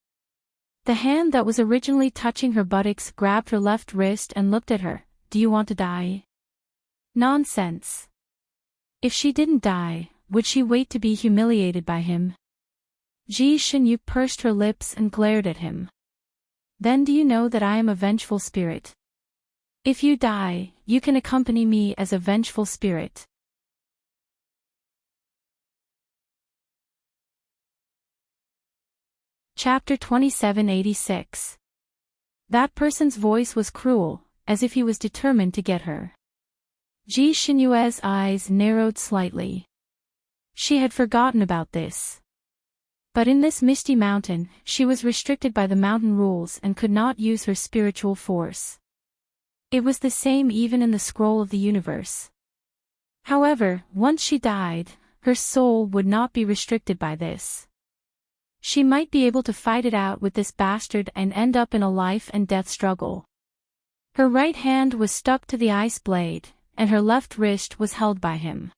The hand that was originally touching her buttocks grabbed her left wrist and looked at her. Do you want to die? Nonsense. If she didn't die, would she wait to be humiliated by him? Ji Shinyu pursed her lips and glared at him. Then do you know that I am a vengeful spirit? If you die, you can accompany me as a vengeful spirit. Chapter 2786. That person's voice was cruel, as if he was determined to get her. Ji Shinyu's eyes narrowed slightly. She had forgotten about this. But in this misty mountain, she was restricted by the mountain rules and could not use her spiritual force. It was the same even in the scroll of the universe. However, once she died, her soul would not be restricted by this. She might be able to fight it out with this bastard and end up in a life and death struggle. Her right hand was stuck to the ice blade, and her left wrist was held by him.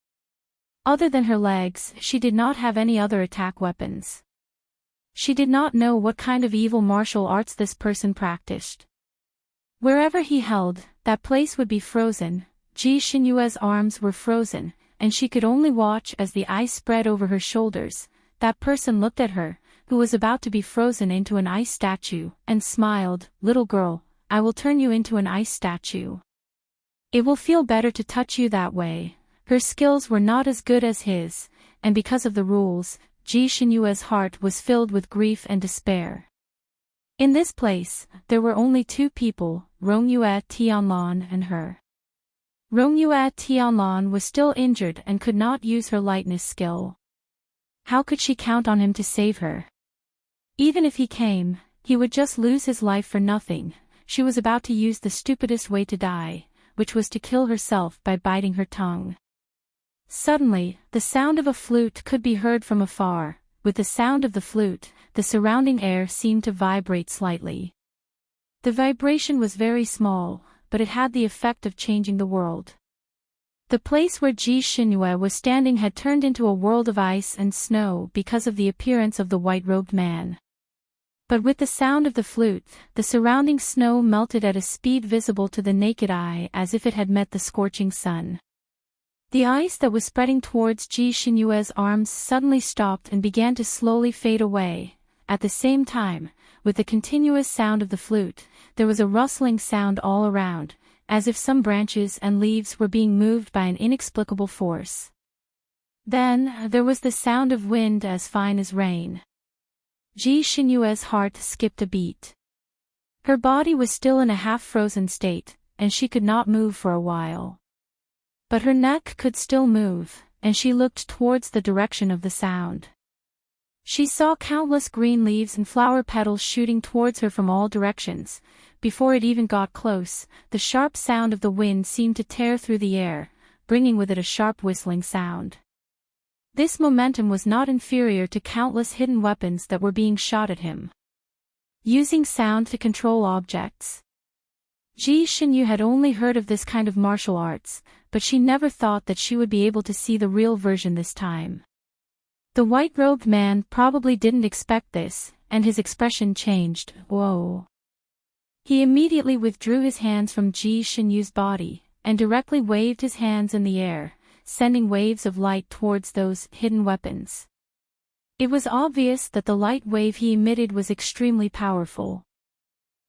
Other than her legs, she did not have any other attack weapons. She did not know what kind of evil martial arts this person practiced. Wherever he held, that place would be frozen. Ji Xinyue's arms were frozen, and she could only watch as the ice spread over her shoulders. That person looked at her, who was about to be frozen into an ice statue, and smiled. "Little girl, I will turn you into an ice statue. It will feel better to touch you that way." Her skills were not as good as his, and because of the rules, Ji Xinyue's heart was filled with grief and despair. In this place, there were only two people, Rongyue Tianlan and her. Rongyue Tianlan was still injured and could not use her lightness skill. How could she count on him to save her? Even if he came, he would just lose his life for nothing. She was about to use the stupidest way to die, which was to kill herself by biting her tongue. Suddenly, the sound of a flute could be heard from afar. With the sound of the flute, the surrounding air seemed to vibrate slightly. The vibration was very small, but it had the effect of changing the world. The place where Ji Xinyue was standing had turned into a world of ice and snow because of the appearance of the white-robed man. But with the sound of the flute, the surrounding snow melted at a speed visible to the naked eye as if it had met the scorching sun. The ice that was spreading towards Ji Xinyue's arms suddenly stopped and began to slowly fade away. At the same time, with the continuous sound of the flute, there was a rustling sound all around, as if some branches and leaves were being moved by an inexplicable force. Then, there was the sound of wind as fine as rain. Ji Xinyue's heart skipped a beat. Her body was still in a half-frozen state, and she could not move for a while. But her neck could still move, and she looked towards the direction of the sound. She saw countless green leaves and flower petals shooting towards her from all directions. Before it even got close, the sharp sound of the wind seemed to tear through the air, bringing with it a sharp whistling sound. This momentum was not inferior to countless hidden weapons that were being shot at him. Using sound to control objects. Ji Xinyue had only heard of this kind of martial arts, but she never thought that she would be able to see the real version this time. The white-robed man probably didn't expect this, and his expression changed. Whoa! He immediately withdrew his hands from Ji Xinyue's body, and directly waved his hands in the air, sending waves of light towards those hidden weapons. It was obvious that the light wave he emitted was extremely powerful.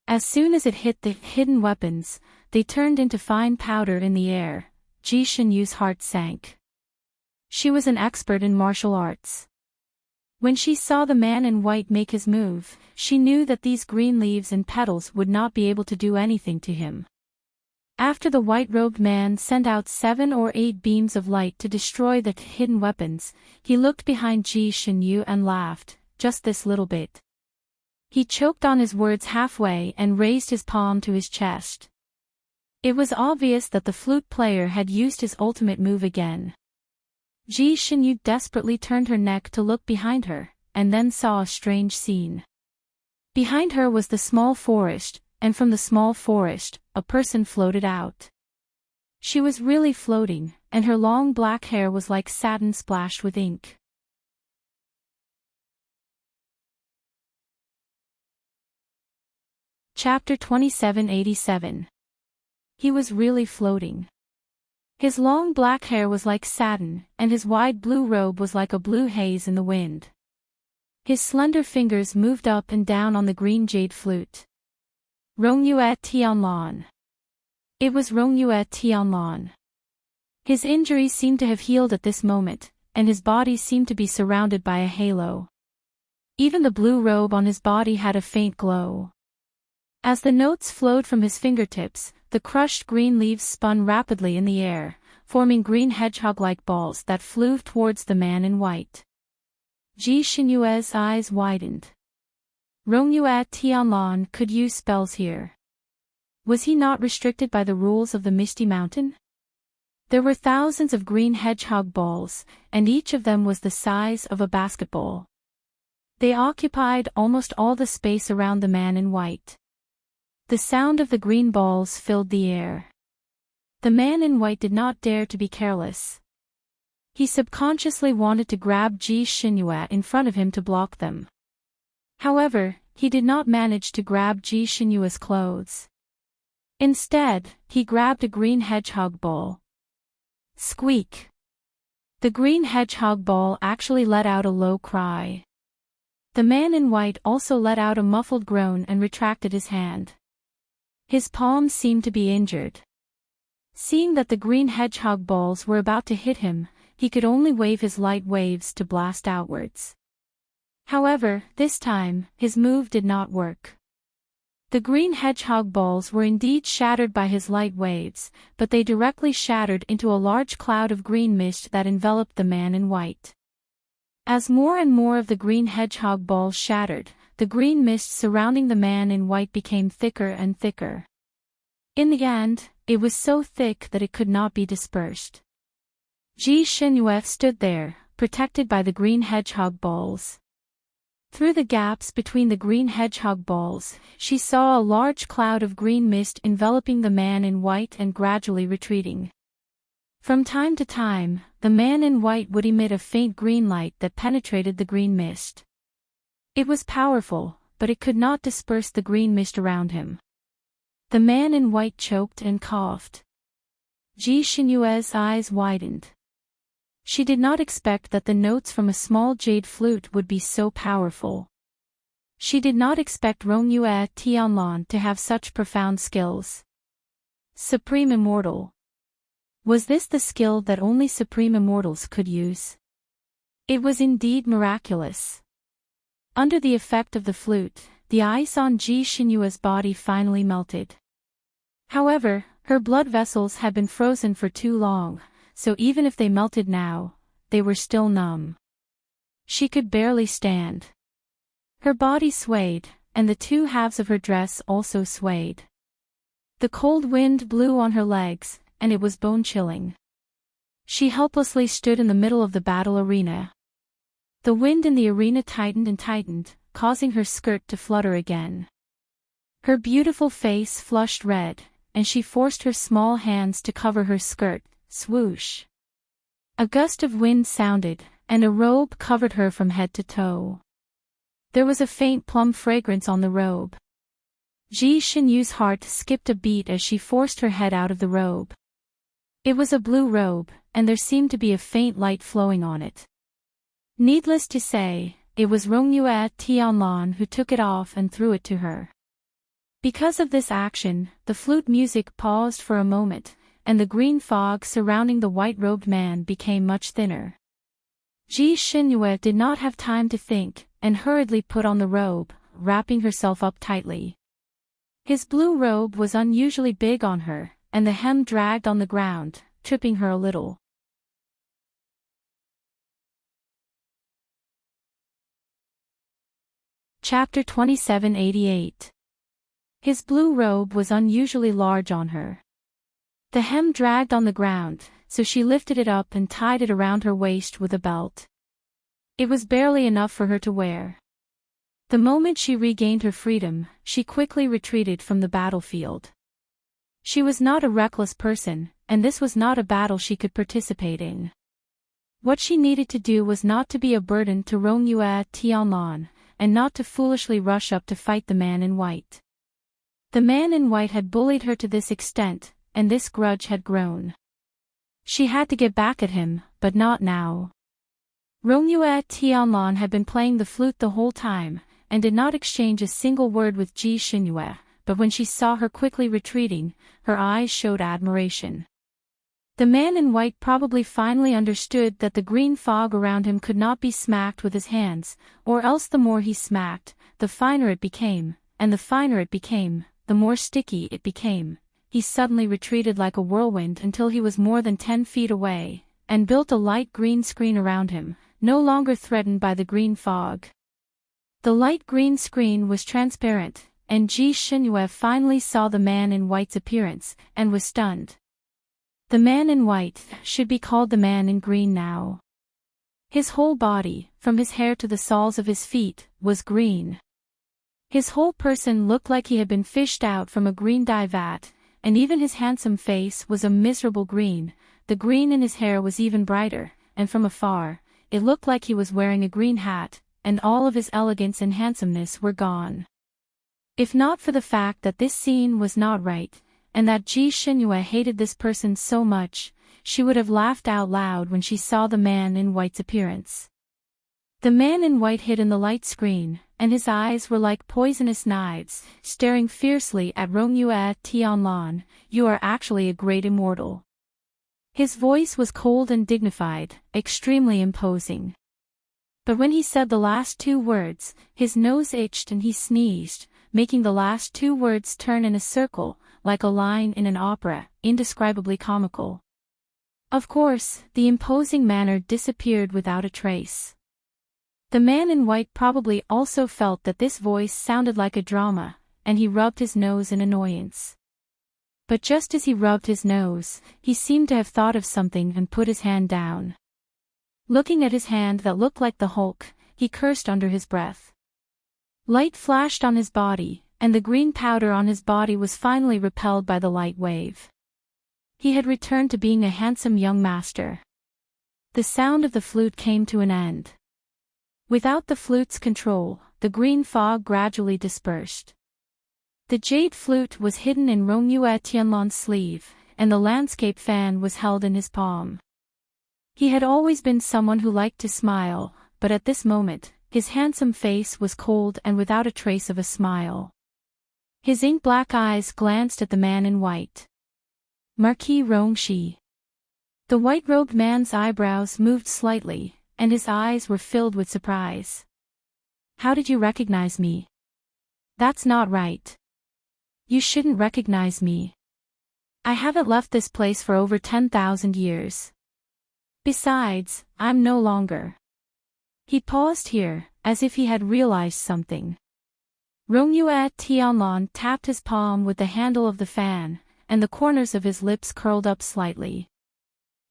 As soon as it hit the hidden weapons, they turned into fine powder in the air. Ji Xinyue's heart sank. She was an expert in martial arts. When she saw the man in white make his move, she knew that these green leaves and petals would not be able to do anything to him. After the white-robed man sent out 7 or 8 beams of light to destroy the hidden weapons, he looked behind Ji Xinyue and laughed, just this little bit. He choked on his words halfway and raised his palm to his chest. It was obvious that the flute player had used his ultimate move again. Ji Xinyue desperately turned her neck to look behind her, and then saw a strange scene. Behind her was the small forest, and from the small forest, a person floated out. She was really floating, and her long black hair was like satin splashed with ink. Chapter 2787. He was really floating. His long black hair was like satin, and his wide blue robe was like a blue haze in the wind. His slender fingers moved up and down on the green jade flute. Rongyue Tianlan. It was Rongyue Tianlan. His injuries seemed to have healed at this moment, and his body seemed to be surrounded by a halo. Even the blue robe on his body had a faint glow. As the notes flowed from his fingertips, the crushed green leaves spun rapidly in the air, forming green hedgehog-like balls that flew towards the man in white. Ji Xinyue's eyes widened. Rongyue Tianlan could use spells here. Was he not restricted by the rules of the Misty Mountain? There were thousands of green hedgehog balls, and each of them was the size of a basketball. They occupied almost all the space around the man in white. The sound of the green balls filled the air. The man in white did not dare to be careless. He subconsciously wanted to grab Ji Xinyue in front of him to block them. However, he did not manage to grab Ji Xinyue's clothes. Instead, he grabbed a green hedgehog ball. Squeak! The green hedgehog ball actually let out a low cry. The man in white also let out a muffled groan and retracted his hand. His palms seemed to be injured. Seeing that the green hedgehog balls were about to hit him, he could only wave his light waves to blast outwards. However, this time, his move did not work. The green hedgehog balls were indeed shattered by his light waves, but they directly shattered into a large cloud of green mist that enveloped the man in white. As more and more of the green hedgehog balls shattered, the green mist surrounding the man in white became thicker and thicker. In the end, it was so thick that it could not be dispersed. Ji Xinyue stood there, protected by the green hedgehog balls. Through the gaps between the green hedgehog balls, she saw a large cloud of green mist enveloping the man in white and gradually retreating. From time to time, the man in white would emit a faint green light that penetrated the green mist. It was powerful, but it could not disperse the green mist around him. The man in white choked and coughed. Ji Xinyue's eyes widened. She did not expect that the notes from a small jade flute would be so powerful. She did not expect Rongyue Tianlan to have such profound skills. Supreme Immortal. Was this the skill that only Supreme Immortals could use? It was indeed miraculous. Under the effect of the flute, the ice on Ji Xinyue's body finally melted. However, her blood vessels had been frozen for too long, so even if they melted now, they were still numb. She could barely stand. Her body swayed, and the two halves of her dress also swayed. The cold wind blew on her legs, and it was bone-chilling. She helplessly stood in the middle of the battle arena. The wind in the arena tightened and tightened, causing her skirt to flutter again. Her beautiful face flushed red, and she forced her small hands to cover her skirt. Swoosh! A gust of wind sounded, and a robe covered her from head to toe. There was a faint plum fragrance on the robe. Ji Xinyue's heart skipped a beat as she forced her head out of the robe. It was a blue robe, and there seemed to be a faint light flowing on it. Needless to say, it was Rongyue Tianlan who took it off and threw it to her. Because of this action, the flute music paused for a moment, and the green fog surrounding the white-robed man became much thinner. Ji Xinyue did not have time to think, and hurriedly put on the robe, wrapping herself up tightly. His blue robe was unusually big on her, and the hem dragged on the ground, tripping her a little. Chapter 2788. His blue robe was unusually large on her. The hem dragged on the ground, so she lifted it up and tied it around her waist with a belt. It was barely enough for her to wear. The moment she regained her freedom, she quickly retreated from the battlefield. She was not a reckless person, and this was not a battle she could participate in. What she needed to do was not to be a burden to Rongyue Tianlan, and not to foolishly rush up to fight the man in white. The man in white had bullied her to this extent, and this grudge had grown. She had to get back at him, but not now. Rongyue Tianlan had been playing the flute the whole time, and did not exchange a single word with Ji Xinyue, but when she saw her quickly retreating, her eyes showed admiration. The man in white probably finally understood that the green fog around him could not be smacked with his hands, or else the more he smacked, the finer it became, and the finer it became, the more sticky it became. He suddenly retreated like a whirlwind until he was more than 10 feet away, and built a light green screen around him, no longer threatened by the green fog. The light green screen was transparent, and Ji Xinyue finally saw the man in white's appearance, and was stunned. The man in white should be called the man in green now. His whole body, from his hair to the soles of his feet, was green. His whole person looked like he had been fished out from a green dye vat, and even his handsome face was a miserable green. The green in his hair was even brighter, and from afar, it looked like he was wearing a green hat, and all of his elegance and handsomeness were gone. If not for the fact that this scene was not right, and that Ji Shinhua hated this person so much, she would have laughed out loud when she saw the man in white's appearance. The man in white hid in the light screen, and his eyes were like poisonous knives, staring fiercely at Rongyue Tianlan. You are actually a great immortal. His voice was cold and dignified, extremely imposing. But when he said the last two words, his nose itched and he sneezed, making the last two words turn in a circle, like a line in an opera, indescribably comical. Of course, the imposing manner disappeared without a trace. The man in white probably also felt that this voice sounded like a drama, and he rubbed his nose in annoyance. But just as he rubbed his nose, he seemed to have thought of something and put his hand down. Looking at his hand that looked like the Hulk, he cursed under his breath. Light flashed on his body, and the green powder on his body was finally repelled by the light wave. He had returned to being a handsome young master. The sound of the flute came to an end. Without the flute's control, the green fog gradually dispersed. The jade flute was hidden in Rongyue Tianlan's sleeve, and the landscape fan was held in his palm. He had always been someone who liked to smile, but at this moment, his handsome face was cold and without a trace of a smile. His ink-black eyes glanced at the man in white. Marquis Rongshi. The white-robed man's eyebrows moved slightly, and his eyes were filled with surprise. How did you recognize me? That's not right. You shouldn't recognize me. I haven't left this place for over 10,000 years. Besides, I'm no longer. He paused here, as if he had realized something. Rongyue Tianlan tapped his palm with the handle of the fan, and the corners of his lips curled up slightly.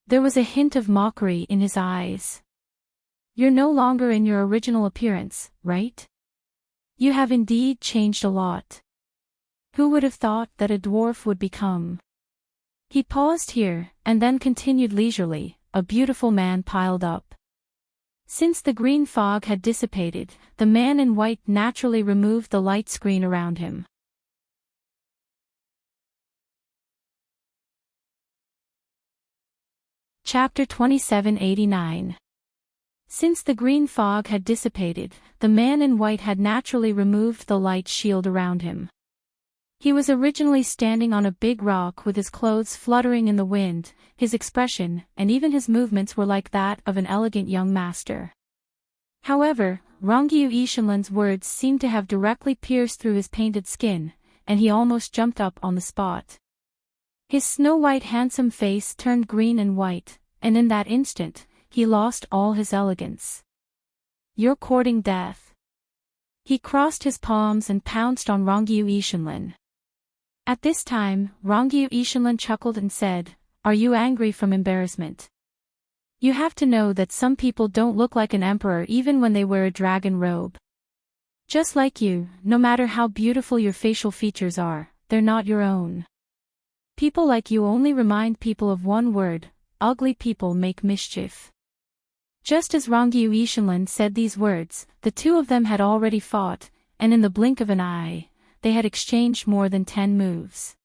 There was a hint of mockery in his eyes. You're no longer in your original appearance, right? You have indeed changed a lot. Who would have thought that a dwarf would become? He paused here, and then continued leisurely, a beautiful man piled up. Since the green fog had dissipated, the man in white naturally removed the light screen around him. Chapter 2789. Since the green fog had dissipated, the man in white had naturally removed the light shield around him. He was originally standing on a big rock with his clothes fluttering in the wind, his expression, and even his movements were like that of an elegant young master. However, Rongyue Ishanlan's words seemed to have directly pierced through his painted skin, and he almost jumped up on the spot. His snow-white handsome face turned green and white, and in that instant, he lost all his elegance. You're courting death. He crossed his palms and pounced on Rongyue Ishanlan. At this time, Rongyue Ishanlan chuckled and said, "Are you angry from embarrassment? You have to know that some people don't look like an emperor even when they wear a dragon robe. Just like you, no matter how beautiful your facial features are, they're not your own. People like you only remind people of one word: ugly people make mischief." Just as Rongyue Ishanlan said these words, the two of them had already fought, and in the blink of an eye, they had exchanged more than 10 moves.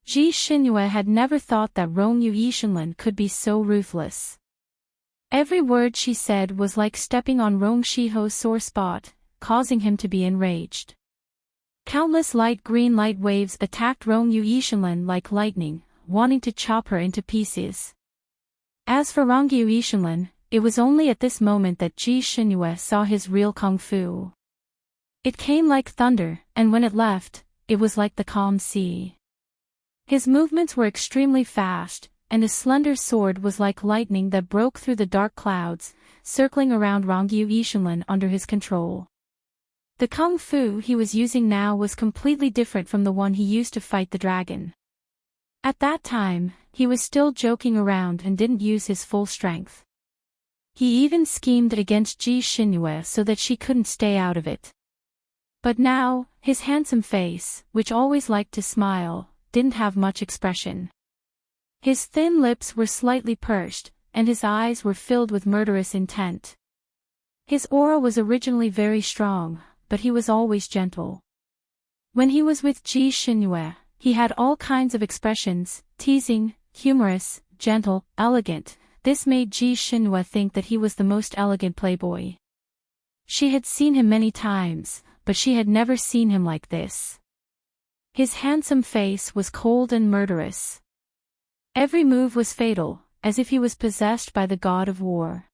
Ji Shinhua had never thought that Rongyue Ishanlan could be so ruthless. Every word she said was like stepping on Rong Shiho's sore spot, causing him to be enraged. Countless light green light waves attacked Rongyue Ishanlan like lightning, wanting to chop her into pieces. As for Rongyue Ishanlan, it was only at this moment that Ji Shinhua saw his real kung fu. It came like thunder, and when it left, it was like the calm sea. His movements were extremely fast, and his slender sword was like lightning that broke through the dark clouds, circling around Rongyue Ishanlan under his control. The kung fu he was using now was completely different from the one he used to fight the dragon. At that time, he was still joking around and didn't use his full strength. He even schemed against Ji Shinhua so that she couldn't stay out of it. But now, his handsome face, which always liked to smile, didn't have much expression. His thin lips were slightly pursed, and his eyes were filled with murderous intent. His aura was originally very strong, but he was always gentle. When he was with Ji Xinhue, he had all kinds of expressions, teasing, humorous, gentle, elegant. This made Ji Xinhue think that he was the most elegant playboy. She had seen him many times, but she had never seen him like this. His handsome face was cold and murderous. Every move was fatal, as if he was possessed by the god of war.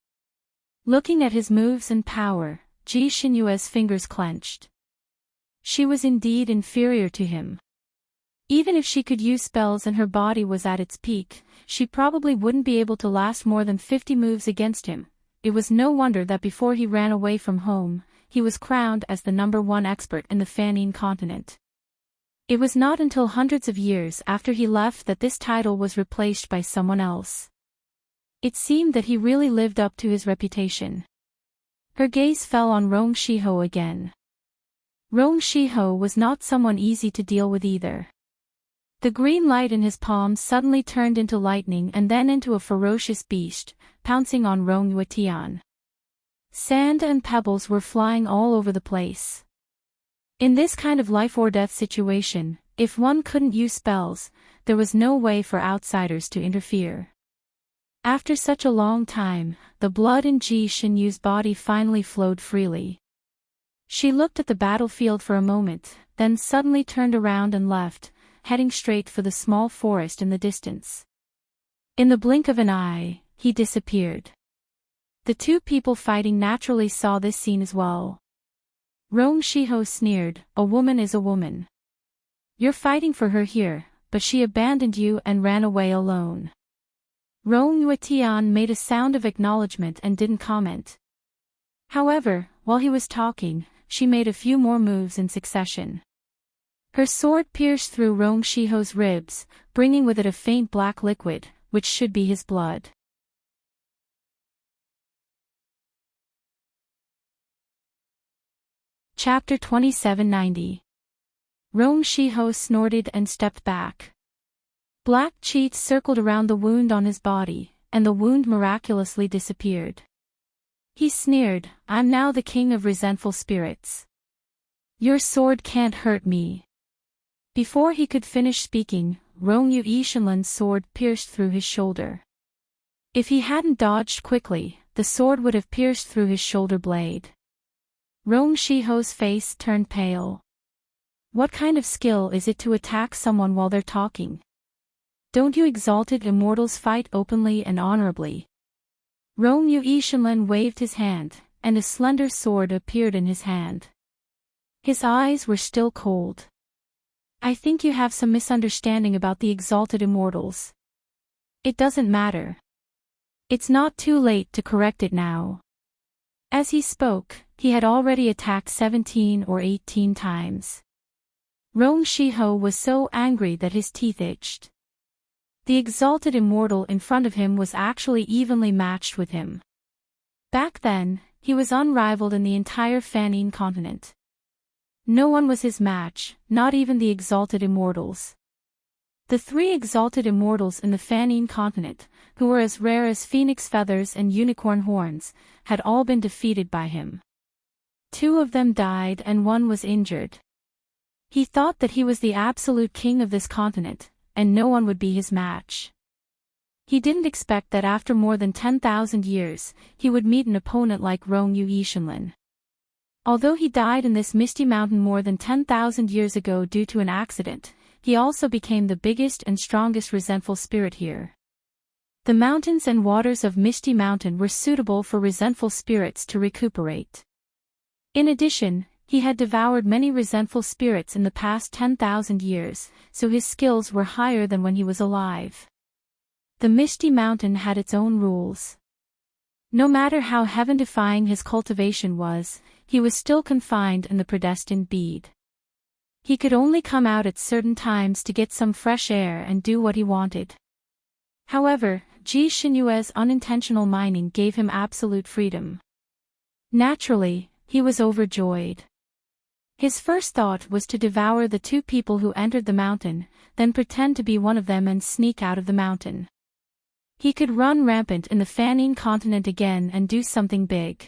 Looking at his moves and power, Ji Xinyue's fingers clenched. She was indeed inferior to him. Even if she could use spells and her body was at its peak, she probably wouldn't be able to last more than 50 moves against him. It was no wonder that before he ran away from home, he was crowned as the #1 expert in the Fanine continent. It was not until hundreds of years after he left that this title was replaced by someone else. It seemed that he really lived up to his reputation. Her gaze fell on Rong Shiho again. Rong Shiho was not someone easy to deal with either. The green light in his palms suddenly turned into lightning and then into a ferocious beast, pouncing on Rong Yuetian. Sand and pebbles were flying all over the place. In this kind of life-or-death situation, if one couldn't use spells, there was no way for outsiders to interfere. After such a long time, the blood in Ji Xinyu's body finally flowed freely. She looked at the battlefield for a moment, then suddenly turned around and left, heading straight for the small forest in the distance. In the blink of an eye, he disappeared. The two people fighting naturally saw this scene as well. Rong Shiho sneered, "A woman is a woman. You're fighting for her here, but she abandoned you and ran away alone." Rong Yuetian made a sound of acknowledgement and didn't comment. However, while he was talking, she made a few more moves in succession. Her sword pierced through Rong Shiho's ribs, bringing with it a faint black liquid, which should be his blood. Chapter 2790. Rong Shiho snorted and stepped back. Black cheats circled around the wound on his body, and the wound miraculously disappeared. He sneered, "I'm now the king of resentful spirits. Your sword can't hurt me." Before he could finish speaking, Rong Yuishanlin's sword pierced through his shoulder. If he hadn't dodged quickly, the sword would have pierced through his shoulder blade. Rong Shiho's face turned pale. What kind of skill is it to attack someone while they're talking? Don't you exalted immortals fight openly and honorably? Rong Yuishanlin waved his hand, and a slender sword appeared in his hand. His eyes were still cold. "I think you have some misunderstanding about the exalted immortals. It doesn't matter. It's not too late to correct it now." As he spoke, he had already attacked 17 or 18 times. Rong Shiho was so angry that his teeth itched. The exalted immortal in front of him was actually evenly matched with him. Back then, he was unrivaled in the entire Fanine continent. No one was his match, not even the exalted immortals. The 3 exalted immortals in the Fanine continent, who were as rare as phoenix feathers and unicorn horns, had all been defeated by him. 2 of them died and 1 was injured. He thought that he was the absolute king of this continent, and no one would be his match. He didn't expect that after more than 10,000 years, he would meet an opponent like Rong Yuishanlin. Although he died in this misty mountain more than 10,000 years ago due to an accident, he also became the biggest and strongest resentful spirit here. The mountains and waters of Misty Mountain were suitable for resentful spirits to recuperate. In addition, he had devoured many resentful spirits in the past 10,000 years, so his skills were higher than when he was alive. The Misty Mountain had its own rules. No matter how heaven-defying his cultivation was, he was still confined in the predestined bead. He could only come out at certain times to get some fresh air and do what he wanted. However, Ji Xinyue's unintentional mining gave him absolute freedom. Naturally, he was overjoyed. His first thought was to devour the 2 people who entered the mountain, then pretend to be one of them and sneak out of the mountain. He could run rampant in the Fanine continent again and do something big.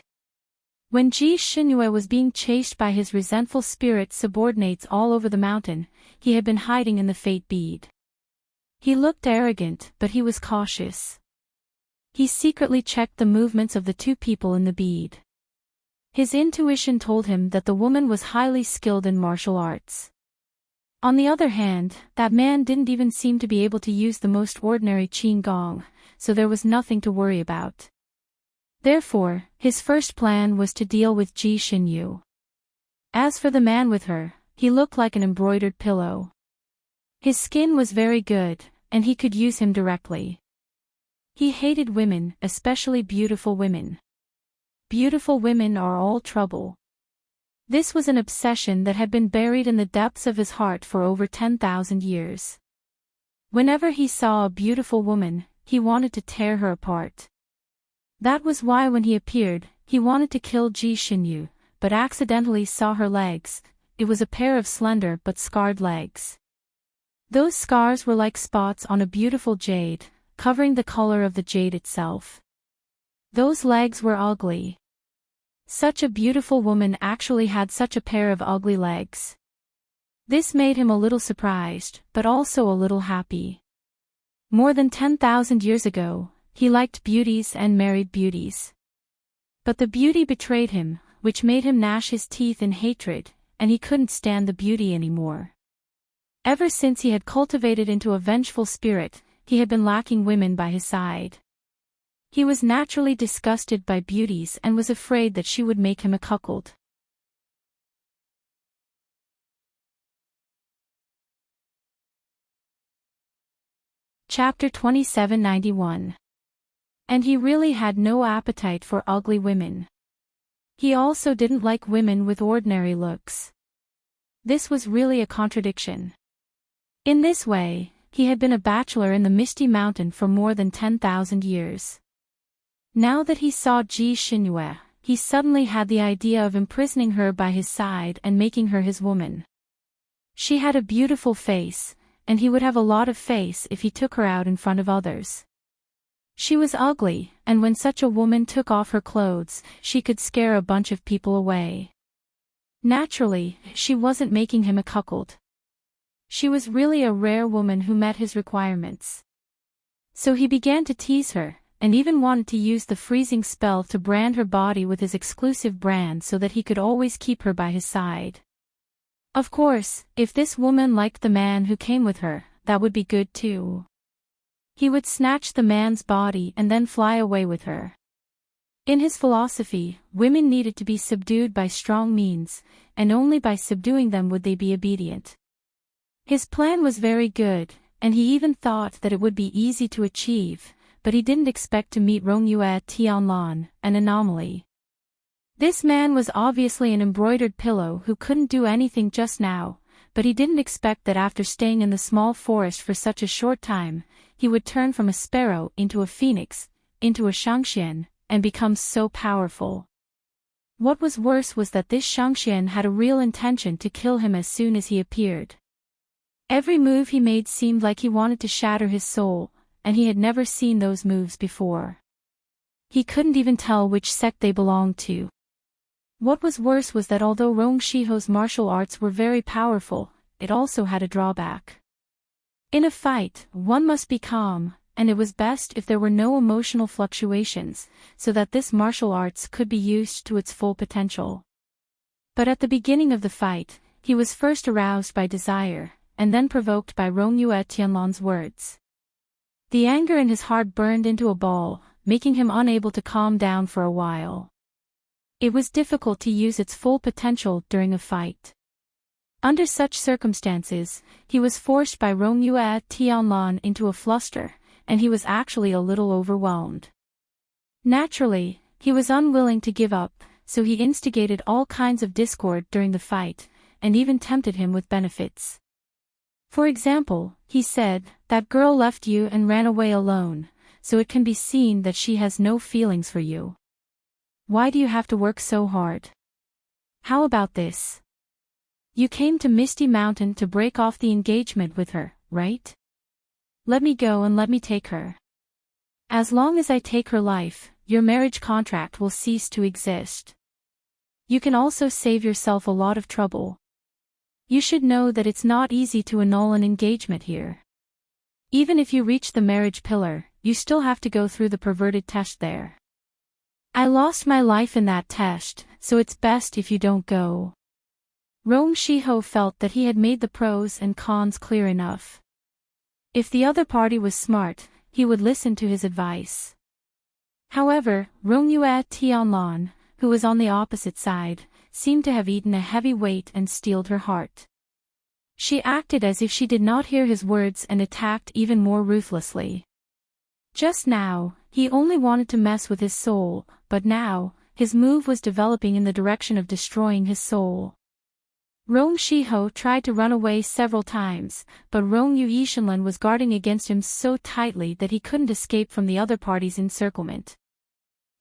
When Ji Shinue was being chased by his resentful spirit subordinates all over the mountain, he had been hiding in the fate bead. He looked arrogant, but he was cautious. He secretly checked the movements of the two people in the bead. His intuition told him that the woman was highly skilled in martial arts. On the other hand, that man didn't even seem to be able to use the most ordinary qigong, so there was nothing to worry about. Therefore, his first plan was to deal with Ji Xinyu. As for the man with her, he looked like an embroidered pillow. His skin was very good, and he could use him directly. He hated women, especially beautiful women. Beautiful women are all trouble. This was an obsession that had been buried in the depths of his heart for over 10,000 years. Whenever he saw a beautiful woman, he wanted to tear her apart. That was why when he appeared, he wanted to kill Ji Xinyu, but accidentally saw her legs. It was a pair of slender but scarred legs. Those scars were like spots on a beautiful jade, covering the color of the jade itself. Those legs were ugly. Such a beautiful woman actually had such a pair of ugly legs. This made him a little surprised, but also a little happy. More than 10,000 years ago, he liked beauties and married beauties. But the beauty betrayed him, which made him gnash his teeth in hatred, and he couldn't stand the beauty anymore. Ever since he had cultivated into a vengeful spirit, he had been lacking women by his side. He was naturally disgusted by beauties and was afraid that she would make him a cuckold. Chapter 2791. And he really had no appetite for ugly women. He also didn't like women with ordinary looks. This was really a contradiction. In this way, he had been a bachelor in the Misty Mountain for more than 10,000 years. Now that he saw Ji Xinyu, he suddenly had the idea of imprisoning her by his side and making her his woman. She had a beautiful face, and he would have a lot of face if he took her out in front of others. She was ugly, and when such a woman took off her clothes, she could scare a bunch of people away. Naturally, she wasn't making him a cuckold. She was really a rare woman who met his requirements. So he began to tease her, and even wanted to use the freezing spell to brand her body with his exclusive brand so that he could always keep her by his side. Of course, if this woman liked the man who came with her, that would be good too. He would snatch the man's body and then fly away with her. In his philosophy, women needed to be subdued by strong means, and only by subduing them would they be obedient. His plan was very good, and he even thought that it would be easy to achieve, but he didn't expect to meet Rongyue Tianlan, an anomaly. This man was obviously an embroidered pillow who couldn't do anything just now, but he didn't expect that after staying in the small forest for such a short time, he would turn from a sparrow into a phoenix, into a Shangxian, and become so powerful. What was worse was that this Shangxian had a real intention to kill him as soon as he appeared. Every move he made seemed like he wanted to shatter his soul, and he had never seen those moves before. He couldn't even tell which sect they belonged to. What was worse was that although Rong Shiho's martial arts were very powerful, it also had a drawback. In a fight, one must be calm, and it was best if there were no emotional fluctuations, so that this martial arts could be used to its full potential. But at the beginning of the fight, he was first aroused by desire, and then provoked by Rongyue Tianlan's words. The anger in his heart burned into a ball, making him unable to calm down for a while. It was difficult to use its full potential during a fight. Under such circumstances, he was forced by Rongyue Tianlan into a fluster, and he was actually a little overwhelmed. Naturally, he was unwilling to give up, so he instigated all kinds of discord during the fight, and even tempted him with benefits. For example, he said, "That girl left you and ran away alone, so it can be seen that she has no feelings for you. Why do you have to work so hard? How about this? You came to Misty Mountain to break off the engagement with her, right? Let me go and let me take her. As long as I take her life, your marriage contract will cease to exist." You can also save yourself a lot of trouble. You should know that it's not easy to annul an engagement here. Even if you reach the marriage pillar, you still have to go through the perverted test there. I lost my life in that test, so it's best if you don't go. Rong Shiho felt that he had made the pros and cons clear enough. If the other party was smart, he would listen to his advice. However, Rong Yue Tianlan, who was on the opposite side, seemed to have eaten a heavy weight and steeled her heart. She acted as if she did not hear his words and attacked even more ruthlessly. Just now, he only wanted to mess with his soul, but now, his move was developing in the direction of destroying his soul. Rong Shiho tried to run away several times, but Rong Yuishenlan was guarding against him so tightly that he couldn't escape from the other party's encirclement.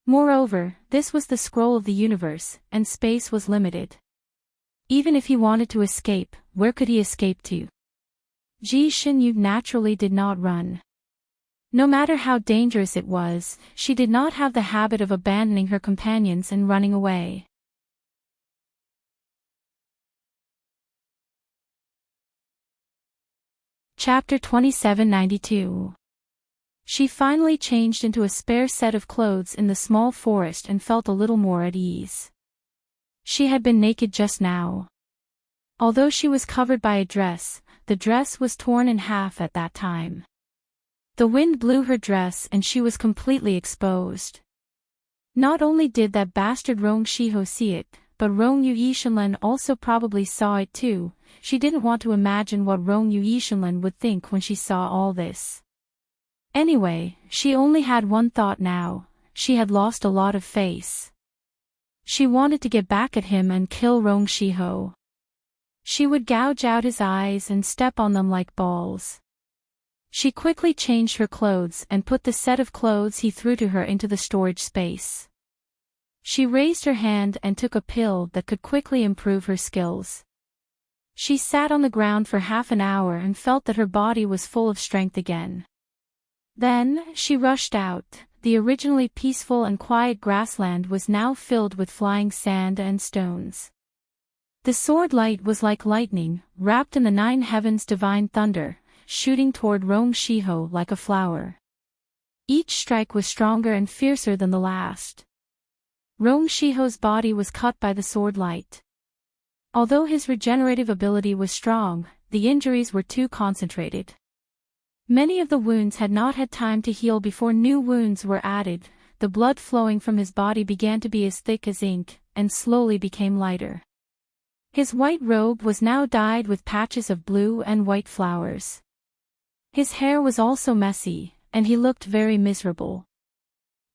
Moreover, this was the scroll of the universe, and space was limited. Even if he wanted to escape, where could he escape to? Ji Xinyu naturally did not run. No matter how dangerous it was, she did not have the habit of abandoning her companions and running away. Chapter 2792. She finally changed into a spare set of clothes in the small forest and felt a little more at ease. She had been naked just now. Although she was covered by a dress, the dress was torn in half at that time. The wind blew her dress and she was completely exposed. Not only did that bastard Rong Shiho see it, but Rong Yuishenlan also probably saw it too. She didn't want to imagine what Rong Yuishenlan would think when she saw all this. Anyway, she only had one thought now: she had lost a lot of face. She wanted to get back at him and kill Rong Shiho. She would gouge out his eyes and step on them like balls. She quickly changed her clothes and put the set of clothes he threw to her into the storage space. She raised her hand and took a pill that could quickly improve her skills. She sat on the ground for half an hour and felt that her body was full of strength again. Then, she rushed out. The originally peaceful and quiet grassland was now filled with flying sand and stones. The sword light was like lightning, wrapped in the nine heavens' divine thunder, shooting toward Rong Shiho like a flower. Each strike was stronger and fiercer than the last. Rong Shiho's body was cut by the sword light. Although his regenerative ability was strong, the injuries were too concentrated. Many of the wounds had not had time to heal before new wounds were added. The blood flowing from his body began to be as thick as ink, and slowly became lighter. His white robe was now dyed with patches of blue and white flowers. His hair was also messy, and he looked very miserable.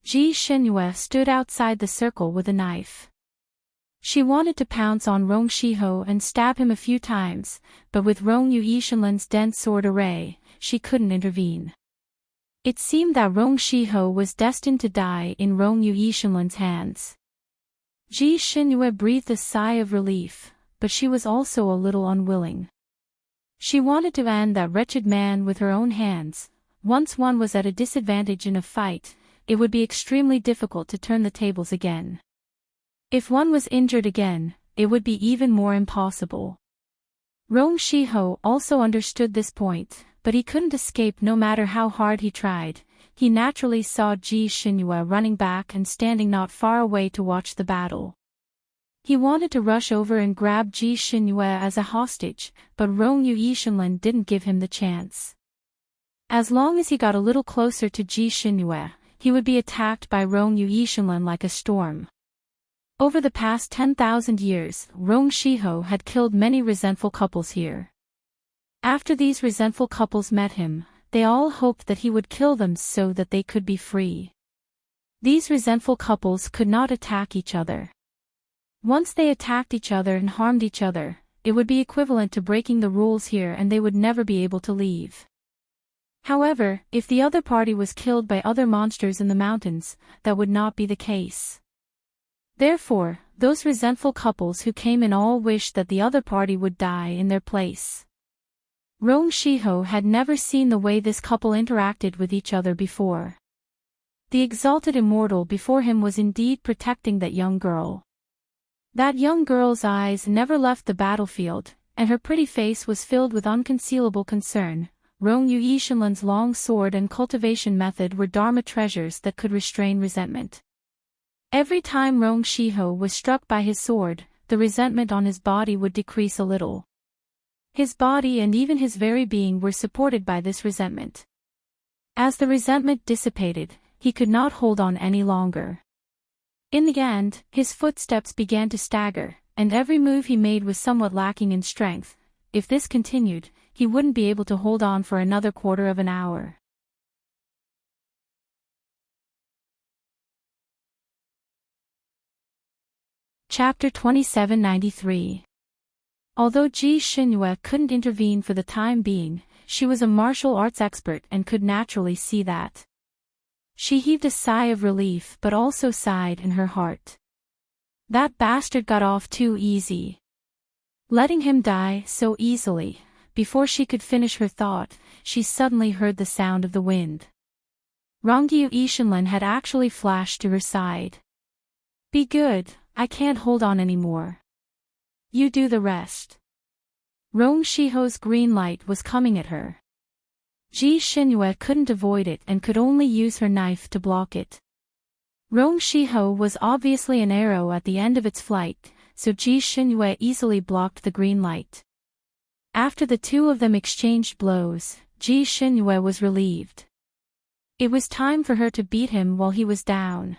Ji Xinyue stood outside the circle with a knife. She wanted to pounce on Rong Shiho and stab him a few times, but with Rong Yuishenlan's dense sword array, she couldn't intervene. It seemed that Rong Shiho was destined to die in Rong Yuishenlan's hands. Ji Xinyue breathed a sigh of relief, but she was also a little unwilling. She wanted to end that wretched man with her own hands. Once one was at a disadvantage in a fight, it would be extremely difficult to turn the tables again. If one was injured again, it would be even more impossible. Rong Shiho also understood this point, but he couldn't escape no matter how hard he tried. He naturally saw Ji Xinyue running back and standing not far away to watch the battle. He wanted to rush over and grab Ji Xinyue as a hostage, but Rong Yuishenlan didn't give him the chance. As long as he got a little closer to Ji Xinyue, he would be attacked by Rong Yuishenlan like a storm. Over the past 10,000 years, Rong Shiho had killed many resentful couples here. After these resentful couples met him, they all hoped that he would kill them so that they could be free. These resentful couples could not attack each other. Once they attacked each other and harmed each other, it would be equivalent to breaking the rules here and they would never be able to leave. However, if the other party was killed by other monsters in the mountains, that would not be the case. Therefore, those resentful couples who came in all wished that the other party would die in their place. Rong Shiho had never seen the way this couple interacted with each other before. The exalted immortal before him was indeed protecting that young girl. That young girl's eyes never left the battlefield, and her pretty face was filled with unconcealable concern. Rong Yuishanlan's long sword and cultivation method were Dharma treasures that could restrain resentment. Every time Rong Shiho was struck by his sword, the resentment on his body would decrease a little. His body and even his very being were supported by this resentment. As the resentment dissipated, he could not hold on any longer. In the end, his footsteps began to stagger, and every move he made was somewhat lacking in strength. If this continued, he wouldn't be able to hold on for another quarter of an hour. Chapter 2793. Although Ji Xinyue couldn't intervene for the time being, she was a martial arts expert and could naturally see that. She heaved a sigh of relief but also sighed in her heart. That bastard got off too easy. Letting him die so easily. Before she could finish her thought, she suddenly heard the sound of the wind. Rongyu Ishanlan had actually flashed to her side. Be good, I can't hold on anymore. You do the rest. Rong Shiho's green light was coming at her. Ji Xinyue couldn't avoid it and could only use her knife to block it. Rong Shiho was obviously an arrow at the end of its flight, so Ji Xinyue easily blocked the green light. After the two of them exchanged blows, Ji Xinyue was relieved. It was time for her to beat him while he was down.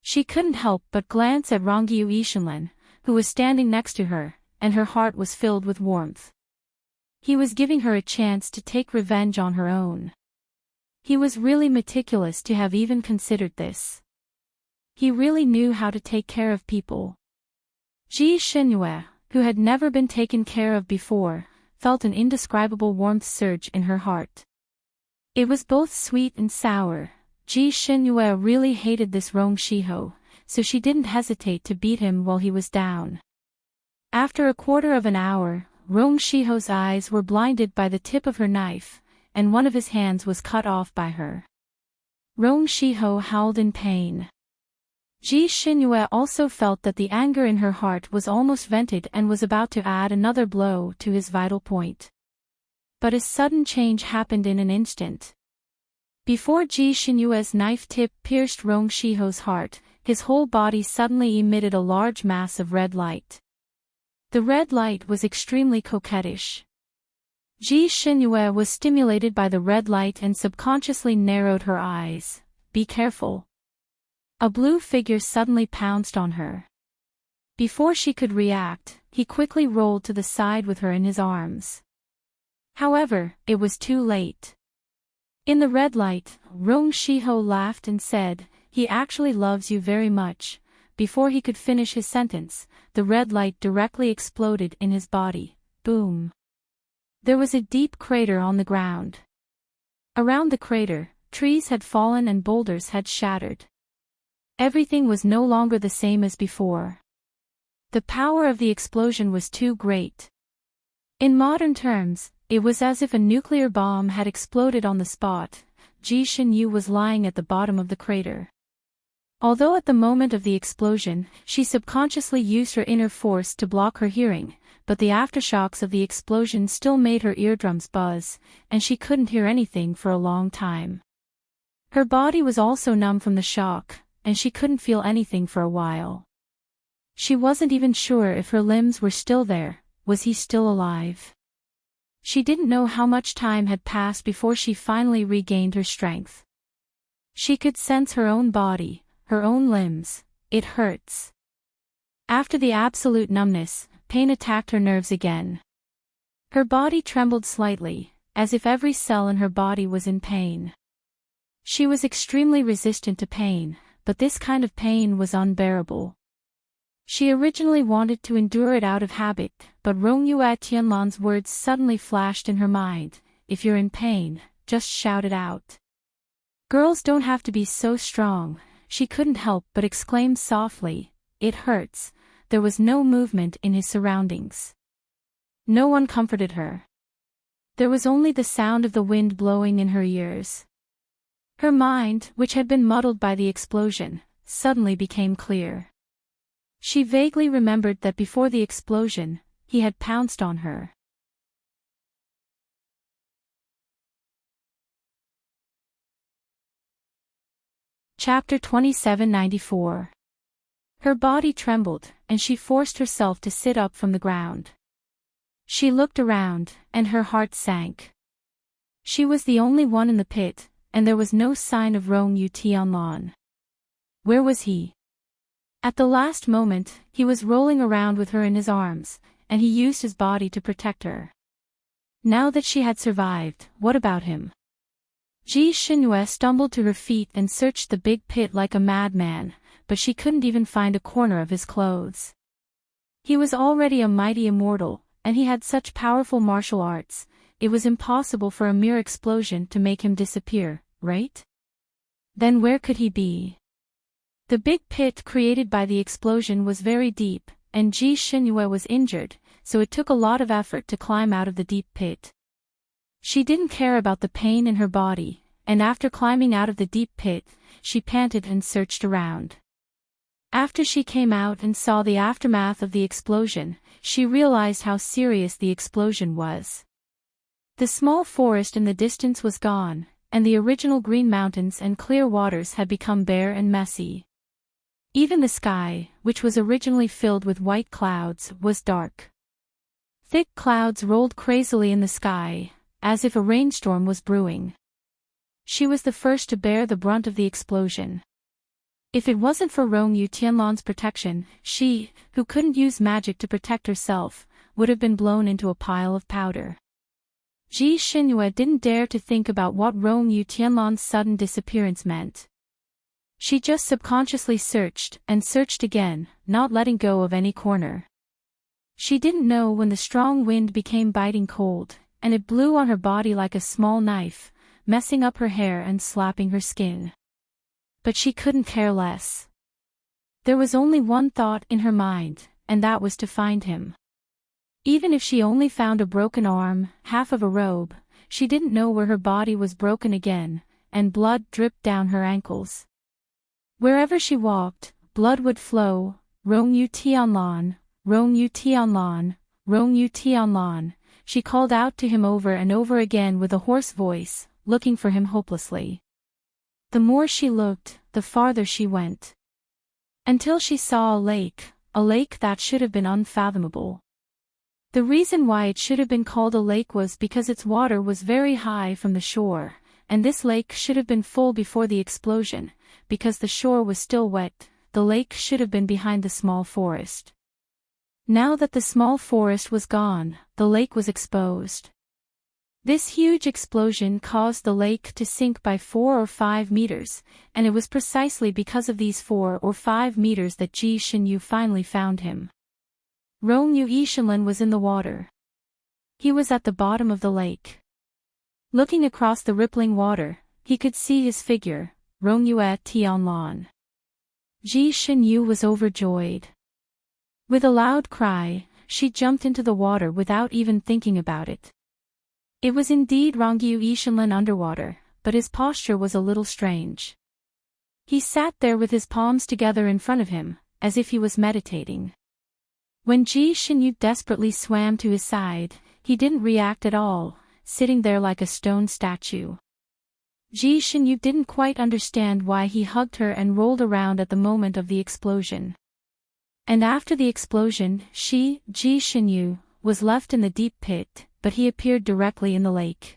She couldn't help but glance at Rongyu Ishanlan, who was standing next to her, and her heart was filled with warmth. He was giving her a chance to take revenge on her own. He was really meticulous to have even considered this. He really knew how to take care of people. Ji Xinyue, who had never been taken care of before, felt an indescribable warmth surge in her heart. It was both sweet and sour. Ji Xinyue really hated this Rong Shiho, so she didn't hesitate to beat him while he was down. After a quarter of an hour, Rong Shiho's eyes were blinded by the tip of her knife, and one of his hands was cut off by her. Rong Shiho howled in pain. Ji Xinyue also felt that the anger in her heart was almost vented and was about to add another blow to his vital point. But a sudden change happened in an instant. Before Ji Xinyue's knife tip pierced Rong Shiho's heart, his whole body suddenly emitted a large mass of red light. The red light was extremely coquettish. Ji Xinyue was stimulated by the red light and subconsciously narrowed her eyes. Be careful. A blue figure suddenly pounced on her. Before she could react, he quickly rolled to the side with her in his arms. However, it was too late. In the red light, Rong Shiho laughed and said, "He actually loves you very much." Before he could finish his sentence, the red light directly exploded in his body. Boom. There was a deep crater on the ground. Around the crater, trees had fallen and boulders had shattered. Everything was no longer the same as before. The power of the explosion was too great. In modern terms, it was as if a nuclear bomb had exploded on the spot. Ji Xinyue was lying at the bottom of the crater. Although at the moment of the explosion, she subconsciously used her inner force to block her hearing, but the aftershocks of the explosion still made her eardrums buzz, and she couldn't hear anything for a long time. Her body was also numb from the shock, and she couldn't feel anything for a while. She wasn't even sure if her limbs were still there. Was he still alive? She didn't know how much time had passed before she finally regained her strength. She could sense her own body, her own limbs. It hurts. After the absolute numbness, pain attacked her nerves again. Her body trembled slightly, as if every cell in her body was in pain. She was extremely resistant to pain, but this kind of pain was unbearable. She originally wanted to endure it out of habit, but Rongyue Tianlan's words suddenly flashed in her mind. If you're in pain, just shout it out. Girls don't have to be so strong. She couldn't help but exclaim softly, "It hurts." There was no movement in his surroundings. No one comforted her. There was only the sound of the wind blowing in her ears. Her mind, which had been muddled by the explosion, suddenly became clear. She vaguely remembered that before the explosion, he had pounced on her. Chapter 2794. Her body trembled, and she forced herself to sit up from the ground. She looked around, and her heart sank. She was the only one in the pit, and there was no sign of Rollercoasters. Where was he? At the last moment, he was rolling around with her in his arms, and he used his body to protect her. Now that she had survived, what about him? Fictional stumbled to her feet and searched the big pit like a madman, but she couldn't even find a corner of his clothes. He was already a mighty immortal, and he had such powerful martial arts, it was impossible for a mere explosion to make him disappear, right? Then where could he be? The big pit created by the explosion was very deep, and Fictional was injured, so it took a lot of effort to climb out of the deep pit. She didn't care about the pain in her body, and after climbing out of the deep pit, she panted and searched around. After she came out and saw the aftermath of the explosion, she realized how serious the explosion was. The small forest in the distance was gone, and the original green mountains and clear waters had become bare and messy. Even the sky, which was originally filled with white clouds, was dark. Thick clouds rolled crazily in the sky, as if a rainstorm was brewing. She was the first to bear the brunt of the explosion. If it wasn't for Rollercoasters' protection, she, who couldn't use magic to protect herself, would have been blown into a pile of powder. Fictional didn't dare to think about what Rollercoasters' sudden disappearance meant. She just subconsciously searched and searched again, not letting go of any corner. She didn't know when the strong wind became biting cold, and it blew on her body like a small knife, messing up her hair and slapping her skin. But she couldn't care less. There was only one thought in her mind, and that was to find him. Even if she only found a broken arm, half of a robe, she didn't know where her body was broken again, and blood dripped down her ankles. Wherever she walked, blood would flow. Rollercoasters, Rollercoasters, Rollercoasters. She called out to him over and over again with a hoarse voice, looking for him hopelessly. The more she looked, the farther she went. Until she saw a lake that should have been unfathomable. The reason why it should have been called a lake was because its water was very high from the shore, and this lake should have been full before the explosion, because the shore was still wet. The lake should have been behind the small forest. Now that the small forest was gone, the lake was exposed. This huge explosion caused the lake to sink by 4 or 5 meters, and it was precisely because of these 4 or 5 meters that Fictional finally found him. Rollercoasters was in the water. He was at the bottom of the lake. Looking across the rippling water, he could see his figure, Rollercoasters. Fictional was overjoyed. With a loud cry, she jumped into the water without even thinking about it. It was indeed Rollercoasters underwater, but his posture was a little strange. He sat there with his palms together in front of him, as if he was meditating. When Fictional desperately swam to his side, he didn't react at all, sitting there like a stone statue. Fictional didn't quite understand why he hugged her and rolled around at the moment of the explosion. And after the explosion, Fictional, was left in the deep pit, but he appeared directly in the lake.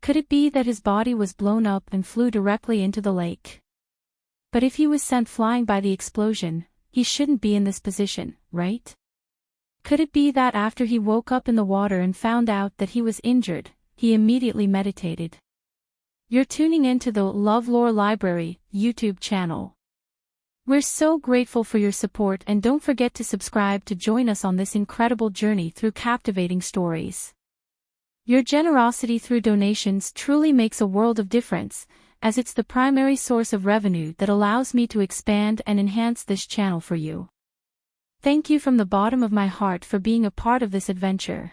Could it be that his body was blown up and flew directly into the lake? But if he was sent flying by the explosion, he shouldn't be in this position, right? Could it be that after he woke up in the water and found out that he was injured, he immediately meditated? You're tuning into the LoveLore Library YouTube channel. We're so grateful for your support, and don't forget to subscribe to join us on this incredible journey through captivating stories. Your generosity through donations truly makes a world of difference, as it's the primary source of revenue that allows me to expand and enhance this channel for you. Thank you from the bottom of my heart for being a part of this adventure.